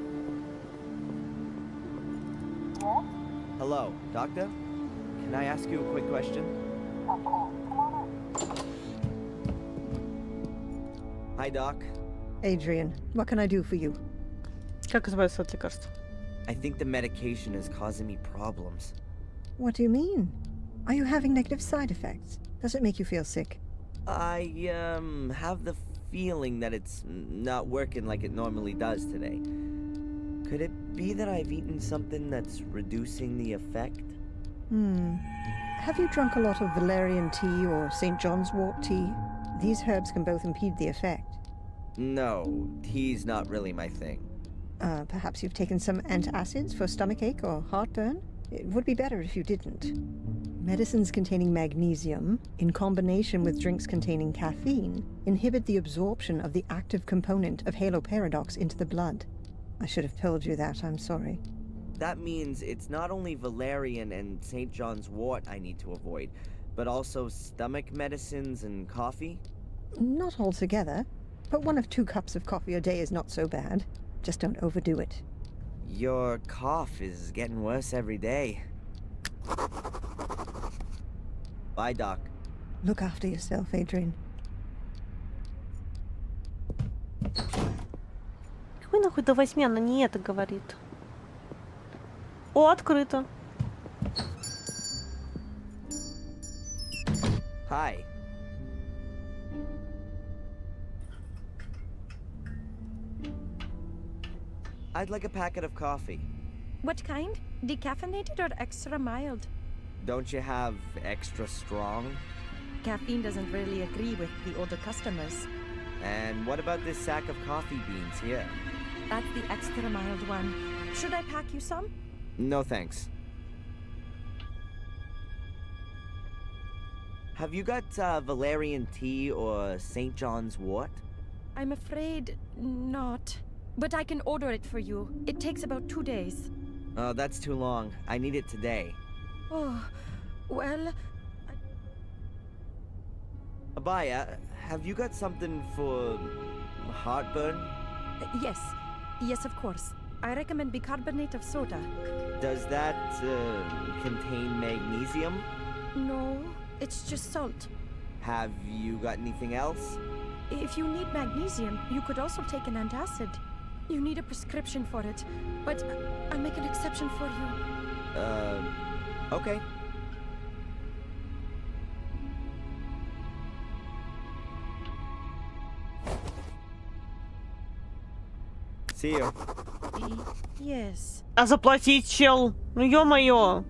Hello, Doctor? Can I ask you a quick question? Of course. Come on in. Hi, Doc. Adrian, what can I do for you? Как избавиться от лекарств? I think the medication is causing me problems. What do you mean? Are you having negative side effects? Does it make you feel sick? I, have the feeling that it's not working like it normally does today. Could it be that I've eaten something that's reducing the effect? Have you drunk a lot of valerian tea or St. John's wort tea? These herbs can both impede the effect. No, tea's not really my thing. Perhaps you've taken some antacids for stomachache or heartburn? It would be better if you didn't. Medicines containing magnesium, in combination with drinks containing caffeine, inhibit the absorption of the active component of haloparadox into the blood. I should have told you that, I'm sorry. That means it's not only valerian and St. John's wort I need to avoid, but also stomach medicines and coffee? Not altogether, but 1 of 2 cups of coffee a day is not so bad. Just don't overdo it. Your cough is getting worse every day. Bye, Doc. Look after yourself, Adrian. Какой нахуй до 8 она не это говорит? О, открыто. Hi. I'd like a packet of coffee. What kind? Decaffeinated or extra mild? Don't you have extra strong? Caffeine doesn't really agree with the older customers. And what about this sack of coffee beans here? That's the extra mild one. Should I pack you some? No thanks. Have you got valerian tea or St. John's wort? I'm afraid not. But I can order it for you. It takes about 2 days. Oh, that's too long. I need it today. Oh, well... Abaya, have you got something for heartburn? Yes. Yes, of course. I recommend bicarbonate of soda. Does that contain magnesium? No, it's just salt. Have you got anything else? If you need magnesium, you could also take an antacid. You need a prescription for it, but I'll make an exception for you. Okay. See you. Yes. А заплатить, чел? Ну ё-моё.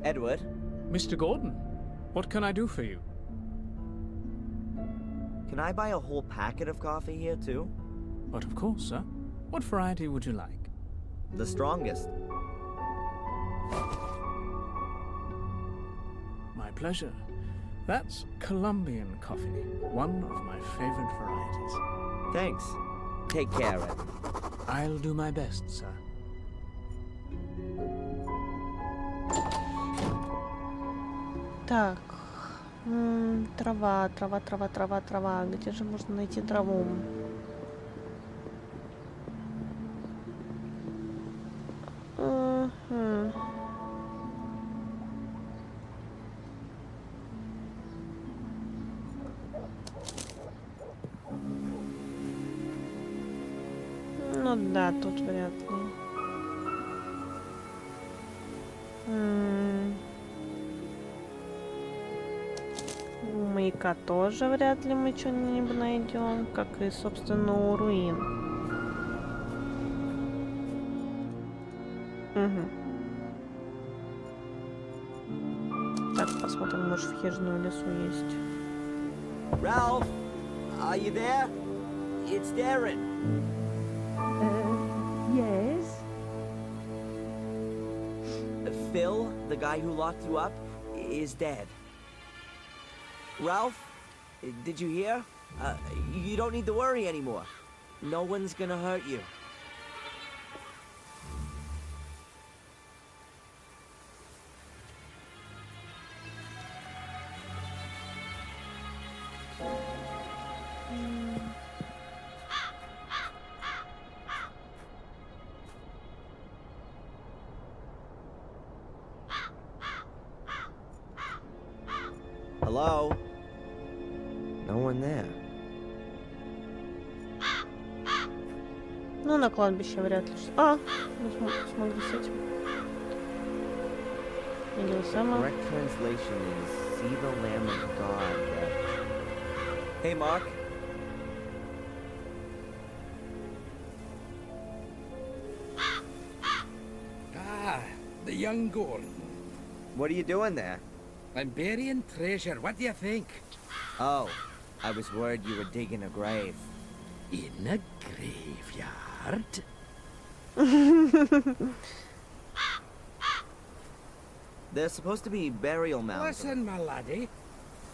Edward? Mr. Gordon, what can I do for you? Can I buy a whole packet of coffee here too? But of course, sir. What variety would you like? The strongest. My pleasure. That's Colombian coffee, one of my favorite varieties. Thanks. Take care, Ed. I'll do my best, sir. Так. Трава, трава, трава, трава, трава. Где же можно найти траву? Ну да, тут вряд ли. У маяка тоже вряд ли мы что-нибудь найдем, как и, собственно, у руин. Угу. Так, посмотрим, может, в хижину лесу есть. Ralph, are you there? It's Darren. Yes? Phil, the guy who locked you up, is dead. Ralph, did you hear? You don't need to worry anymore. No one's gonna hurt you. Hello? No one there. Ну, на кладбище вряд ли. А, смогли с этим. Correct translation is see the Lamb of God. Hey, Mark. Ah, the young Gordon. What are you doing there? I'm burying treasure. What do you think? Oh, I was worried you were digging a grave. In a graveyard? There's supposed to be burial mounds. Listen, my laddie.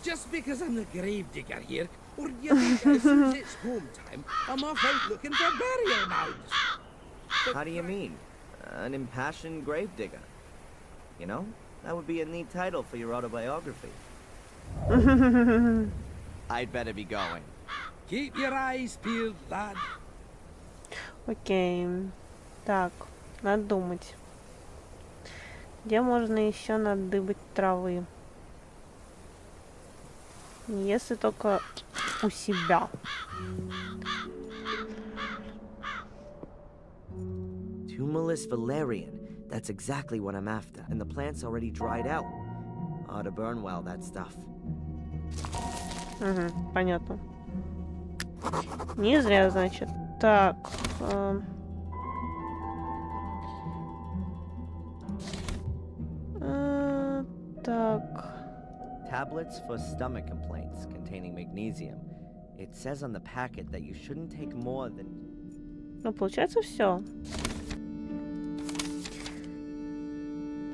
Just because I'm the gravedigger here, or do you think as soon as it's home time, I'm off out looking for burial mounds? How do you mean? An impassioned gravedigger? You know, that would be a neat title for your autobiography. I'd better be going. Keep your eyes peeled, lad. Окей. Так, надо думать. Где можно еще надыбать травы? Если только у себя. Tumulus valerian. That's exactly what I'm after. And the plant's already dried out. Ought to burn well, that stuff. Угу, понятно. Не зря, значит. Так. Так. Tablets for stomach complaints containing magnesium. It says on the packet that you shouldn't take more than... Ну, получается, все.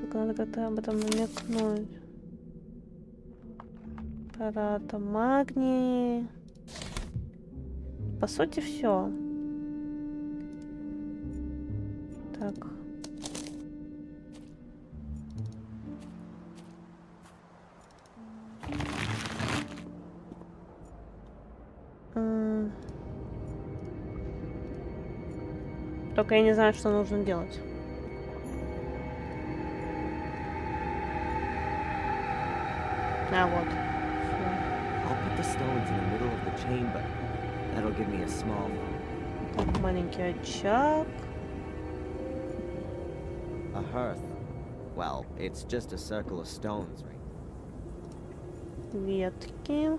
Только надо как-то об этом намекнуть. Парата, магний. По сути, все. Так. Только я не знаю, что нужно делать. А вот. I'll put the stones in the middle of the chamber. That'll give me a small... Так, маленький очаг. A hearth. Well, it's just a circle of stones, right? Ветки.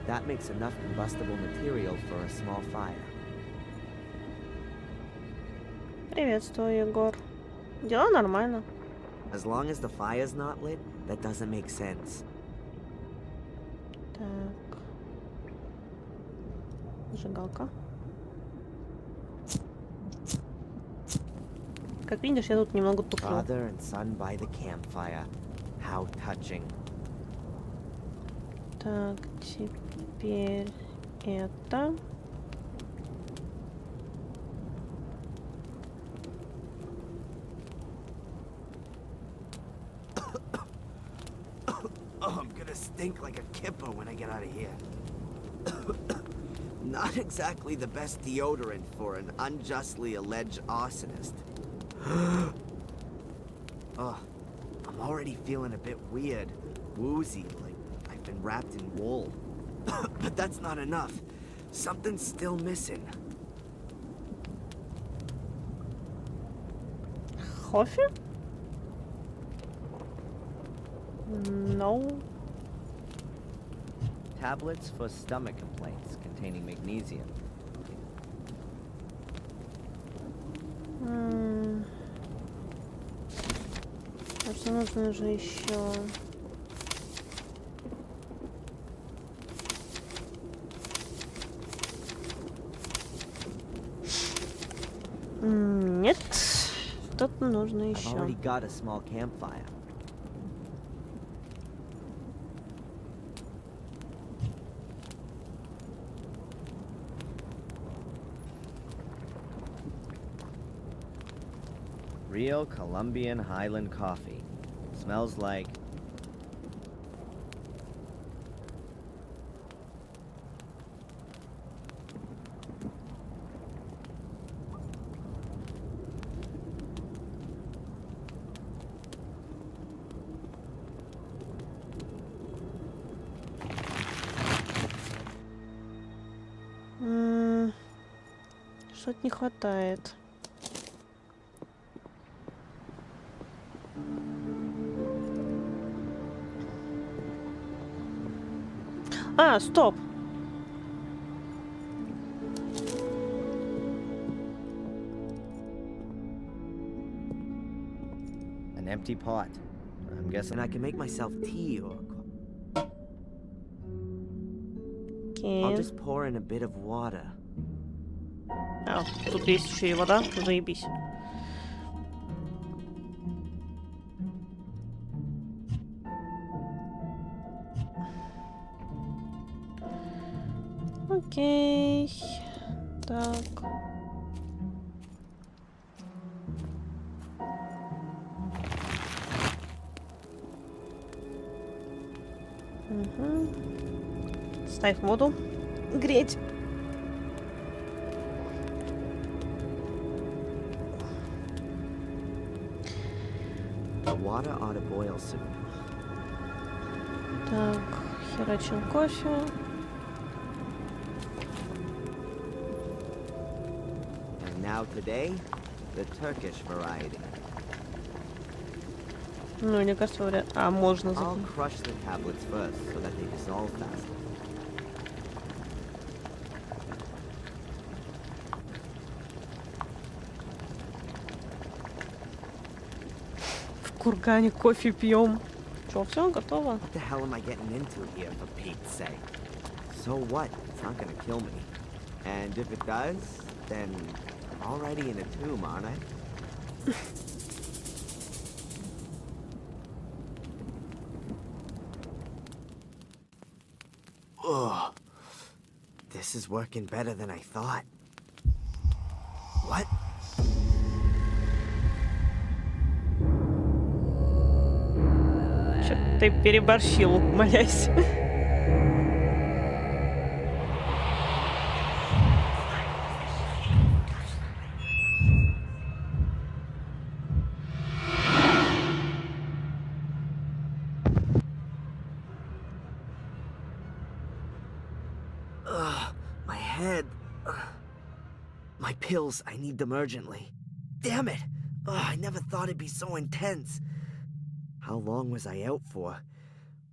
That makes enough combustible material for a small fire. Приветствую, Егор. Дела нормально. As long as the fire's not lit, that doesn't make sense. Так. Зажигалка. Как видишь, я тут немного туплю. Father and son by the campfire. How touching. Так, теперь это. Oh, I'm gonna stink like a kipper when I get out of here. Not exactly the best deodorant for an unjustly alleged arsonist. Oh, I'm already feeling a bit weird, woozy, like I've been wrapped in wool. But that's not enough. Something's still missing. Coffee? No. Tablets for stomach complaints containing magnesium. А что нужно же еще? Что-то нужно I've еще. already got a small campfire. Real Colombian Highland coffee. Smells like... Что-то не хватает. А, стоп. An empty pot. I'm guessing I can make myself tea or... I'll just pour in a bit of water. А, тут есть еще и вода. Заебись. Окей. Так. Угу. Ставь воду. Греть. The water ought to boil soon. Так, херачим кофе. And now today, the Turkish variety. Ну, мне кажется, вряд... А, можно I'll закинуть. crush the tablets first so that they dissolve faster. В кургане кофе пьем. Че, все, готово? What the hell am I getting into here, for Pete's sake? So what? It's not gonna kill me. And if it does, then I'm already in a tomb, aren't I? Ugh. This is working better than I thought. What? Чё-то ты переборщил, молясь. My head. My pills, I need them urgently. Damn it! I never thought it'd be so intense. How long was I out for?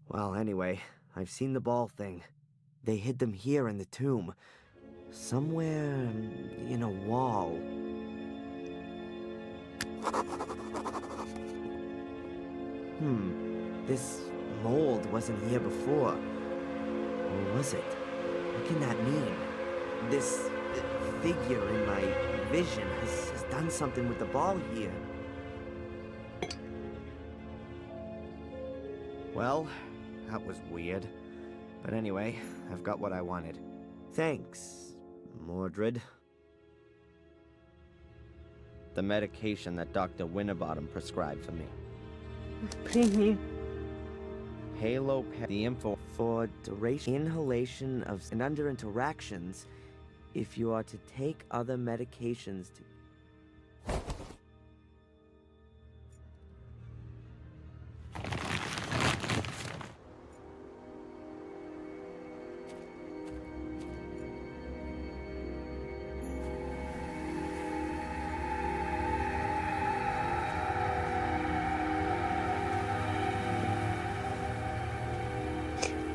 Well, anyway, I've seen the ball thing. They hid them here in the tomb. Somewhere in a wall. This mold wasn't here before. Or was it? What can that mean? This figure in my vision has done something with the ball here. Well, that was weird. But anyway, I've got what I wanted. Thanks, Mordred. The medication that Dr. Winterbottom prescribed for me. Прими. Halo, the info for duration, inhalation of, and under interactions, if you are to take other medications to...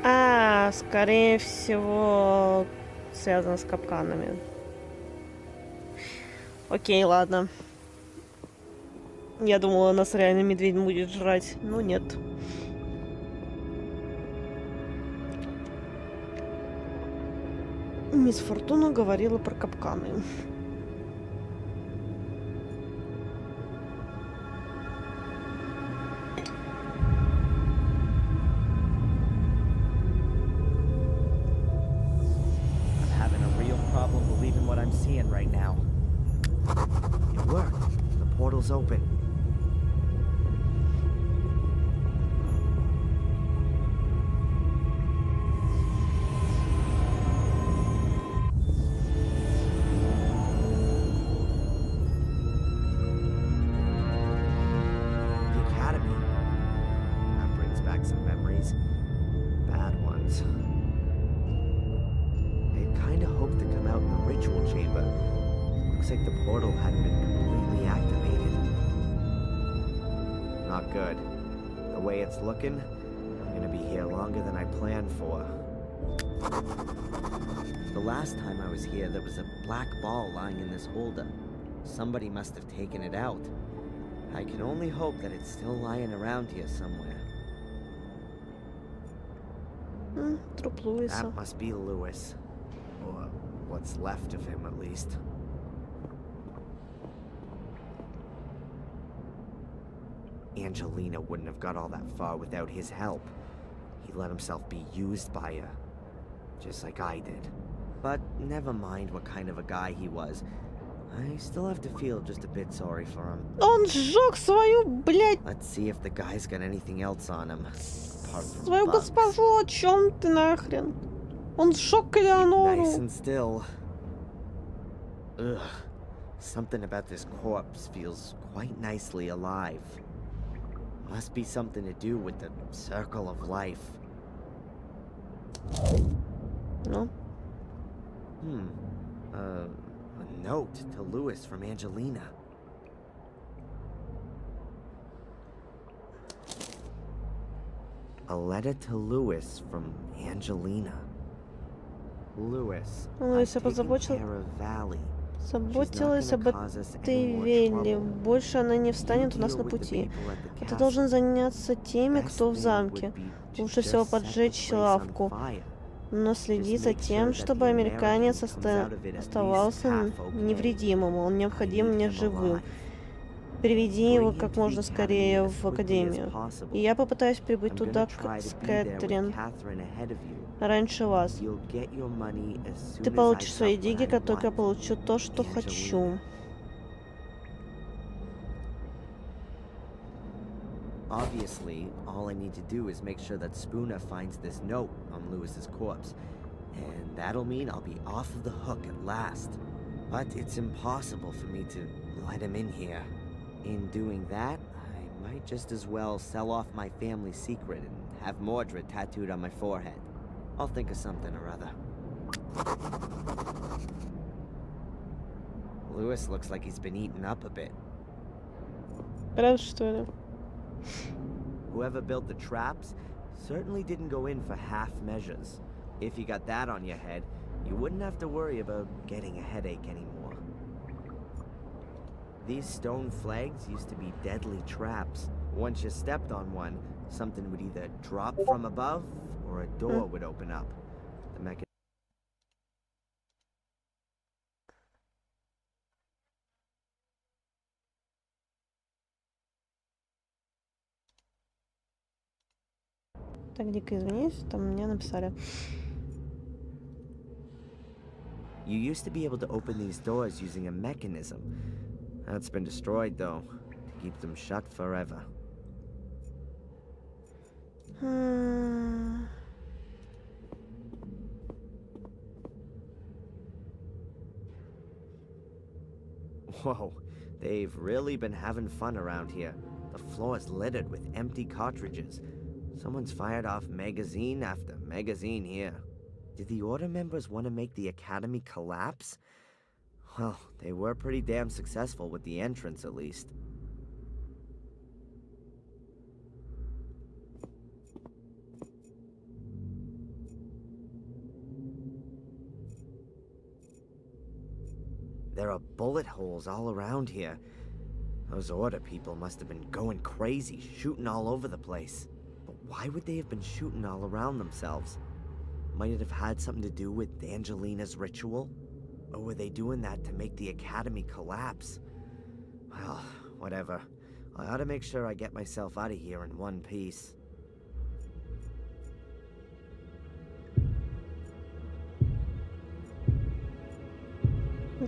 А, скорее всего, связано с капканами. Окей, ладно. Я думала, нас реально медведь будет жрать, но нет. Мисс Фортуна говорила про капканы. portal's open. Like the portal hadn't been completely activated. Not good. The way it's looking, I'm gonna be here longer than I planned for. The last time I was here, there was a black ball lying in this holder. Somebody must have taken it out. I can only hope that it's still lying around here somewhere. Труп Луиса. That must be Lewis. Or what's left of him, at least. Angelina wouldn't have got all that far without his help. He let himself be used by her, just like I did. But never mind what kind of a guy he was. I still have to feel just a bit sorry for him. Он сжег свою, блядь, Let's see if the guy's got anything else on him. Apart from свою bugs. госпожу, о чем ты нахрен? Он сжег Элеонору. Nice and still. Ugh. Something about this corpse feels quite nicely alive. Must be something to do with the circle of life. No. A note to Lewis from Angelina. A letter to Lewis from Angelina. Lewis, Луис, я I've taken позаботился. care of Valley. Заботилась об этой Велли. Больше она не встанет у нас на пути. А ты должен заняться теми, кто в замке. Лучше всего поджечь лавку. Но следи за тем, чтобы американец оставался невредимым. Он необходим мне живым. Переведи его как можно скорее в академию. И я попытаюсь прибыть туда с Кэтрин раньше вас. Ты получишь свои деньги, как только я получу то, что хочу. Obviously, all I need to do is make sure that Spooner finds this note on Lewis's corpse. And that'll mean I'll be off of the hook at last. But it's impossible for me to let him in here. In doing that, I might just as well sell off my family secret and have Mordred tattooed on my forehead. I'll think of something or other. Lewis looks like he's been eaten up a bit. Правда, что ли? Whoever built the traps certainly didn't go in for half measures. If you got that on your head, you wouldn't have to worry about getting a headache anymore. These stone flags used to be deadly traps. Once you stepped on one, something would either drop from above or a door would open up. The mechanism. Так, дико извиняюсь, там мне написали. You used to be able to open these doors using a mechanism. That's been destroyed, though, to keep them shut forever. Whoa, they've really been having fun around here. The floor is littered with empty cartridges. Someone's fired off magazine after magazine here. Did the Order members want to make the Academy collapse? Well, they were pretty damn successful with the entrance, at least. There are bullet holes all around here. Those Order people must have been going crazy, shooting all over the place. But why would they have been shooting all around themselves? Might it have had something to do with Angelina's ritual? Or were they doing that to make the Academy collapse? Well, whatever. I ought to make sure I get myself out of here in one piece.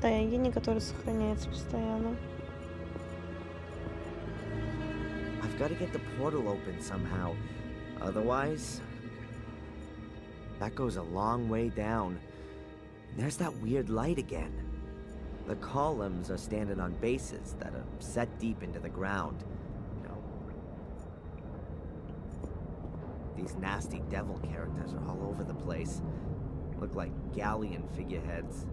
Да, я гений, который сохраняется постоянно. I've got to get the portal open somehow. Otherwise... That goes a long way down. There's that weird light again. The columns are standing on bases that are set deep into the ground. You know, these nasty devil characters are all over the place. Look like galleon figureheads.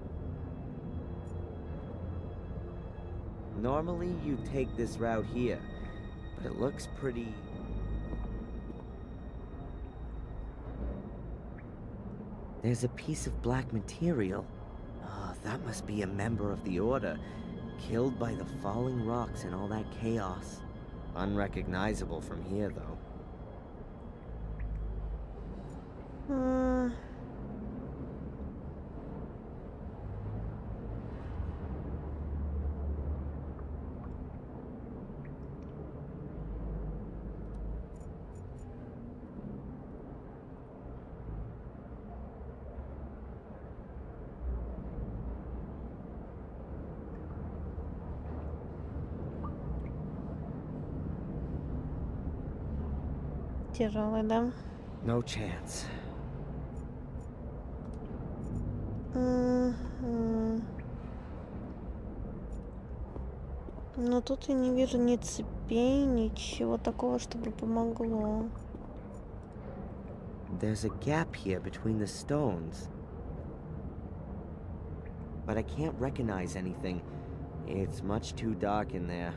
Normally you'd take this route here, but it looks pretty... There's a piece of black material. Oh, that must be a member of the Order, killed by the falling rocks and all that chaos. Unrecognizable from here, though. Тяжелый, да? No chance. Но тут я не вижу ни цепей, ничего такого, чтобы помогло. There's a gap here between the stones. But I can't recognize anything. It's much too dark in there.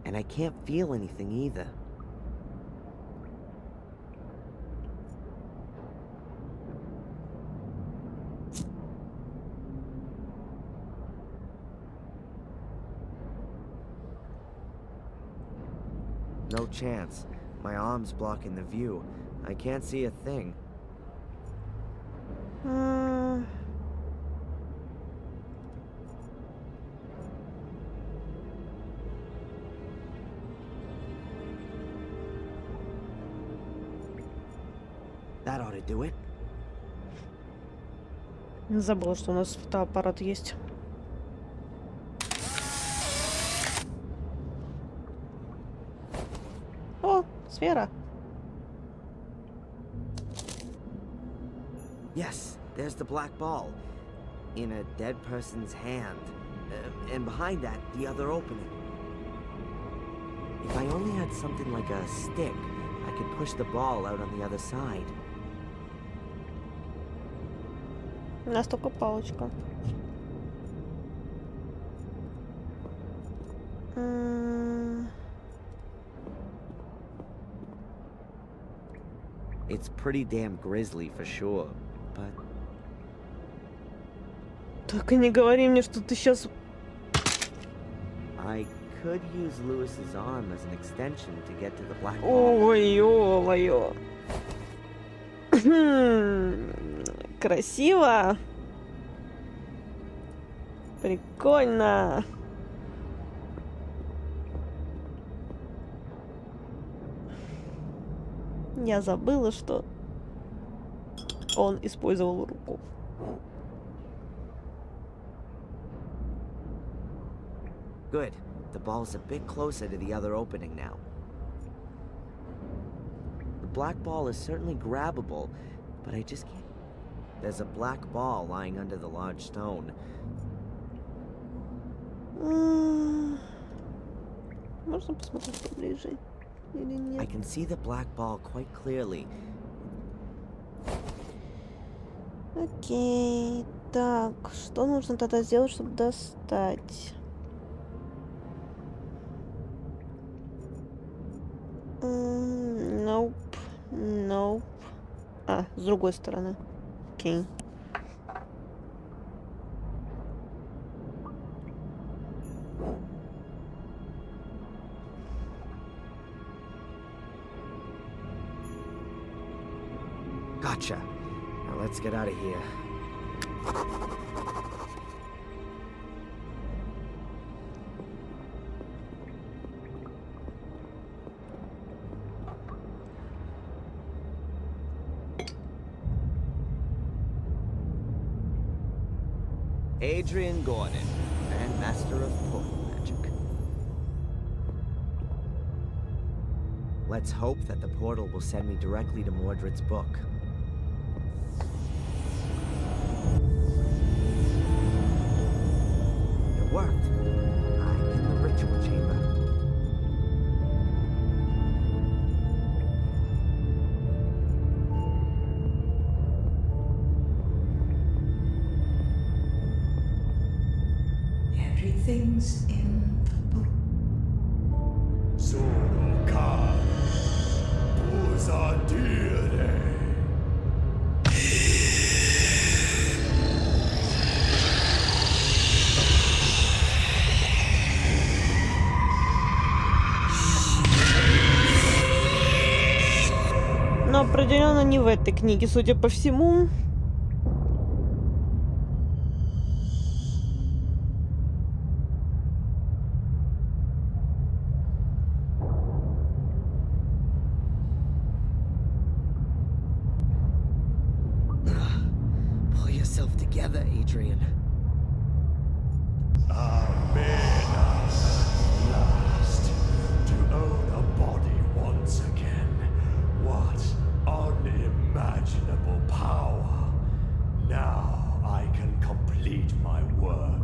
And I can't feel anything either. No chance. My arm's blocking the view. I can't see a thing. That ought to do it. Забыла, что у нас фотоаппарат есть. О, сфера. Yes, there's the black ball. In a dead person's hand. And behind that, the other opening. If I only had something like a stick, I could push the ball out on the other side. У нас только палочка. It's pretty damn grisly for sure, but... Только не говори мне, что ты сейчас... I could use Lewis's arm as an extension to get to the black ball. Ой, ё-моё. Красиво. Прикольно. Я забыла, что он использовал руку. Good. The ball's a bit closer to the other opening now. The black ball is certainly grabbable, but I just can't... There's a black ball lying under the large stone. Можно посмотреть поближе или нет? I can see the black ball quite clearly. Окей. Так, что нужно тогда сделать, чтобы достать? Nope. Nope. А, с другой стороны. Окей. Gotcha. Now let's get out of here. Adrian Gordon, and master of portal magic. Let's hope that the portal will send me directly to Mordred's book. It worked. I'm in the ritual chamber. Everything's in the book. Но определенно не в этой книге, судя по всему. Pull yourself together, Adrian. Last to own a body once again. What unimaginable power. Now I can complete my work.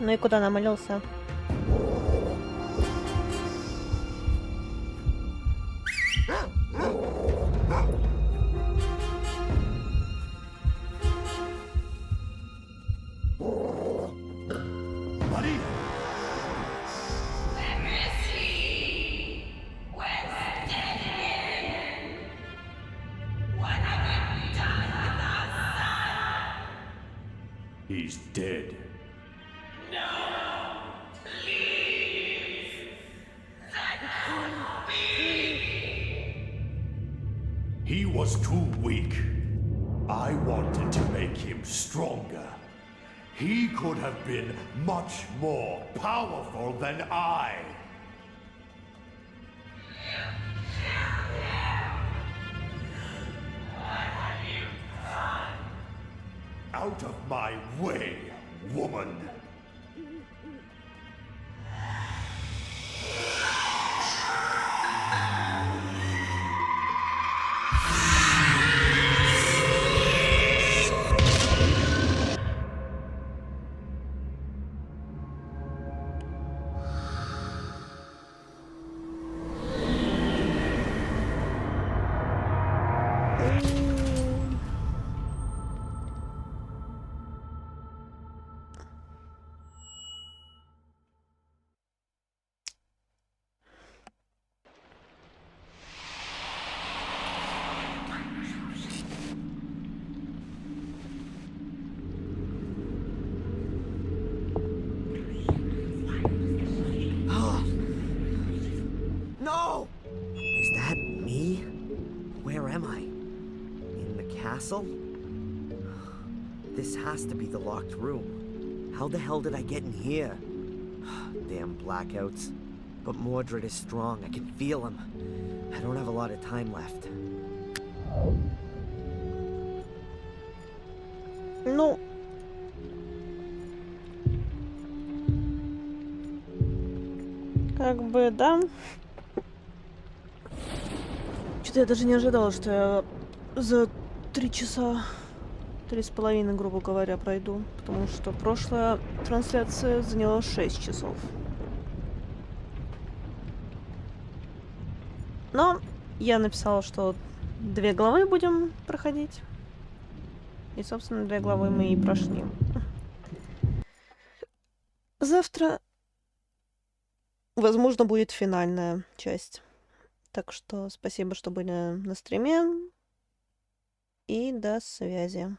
Ну и куда намылился? He's dead. He was too weak. I wanted to make him stronger. He could have been much more powerful than I. Out of my way, woman! No! Is that me? Where am I? In the castle? This has to be the locked room. How the hell did I get in here? Damn blackouts. But Mordred is strong. I can feel him. I don't have a lot of time left. Ну... Как бы, да. Что-то я даже не ожидала, что я за 3 часа, 3,5, грубо говоря, пройду. Потому что прошлая трансляция заняла 6 часов. Но я написала, что 2 главы будем проходить. И, собственно, 2 главы мы и прошли. Завтра, возможно, будет финальная часть. Так что спасибо, что были на стриме. И до связи.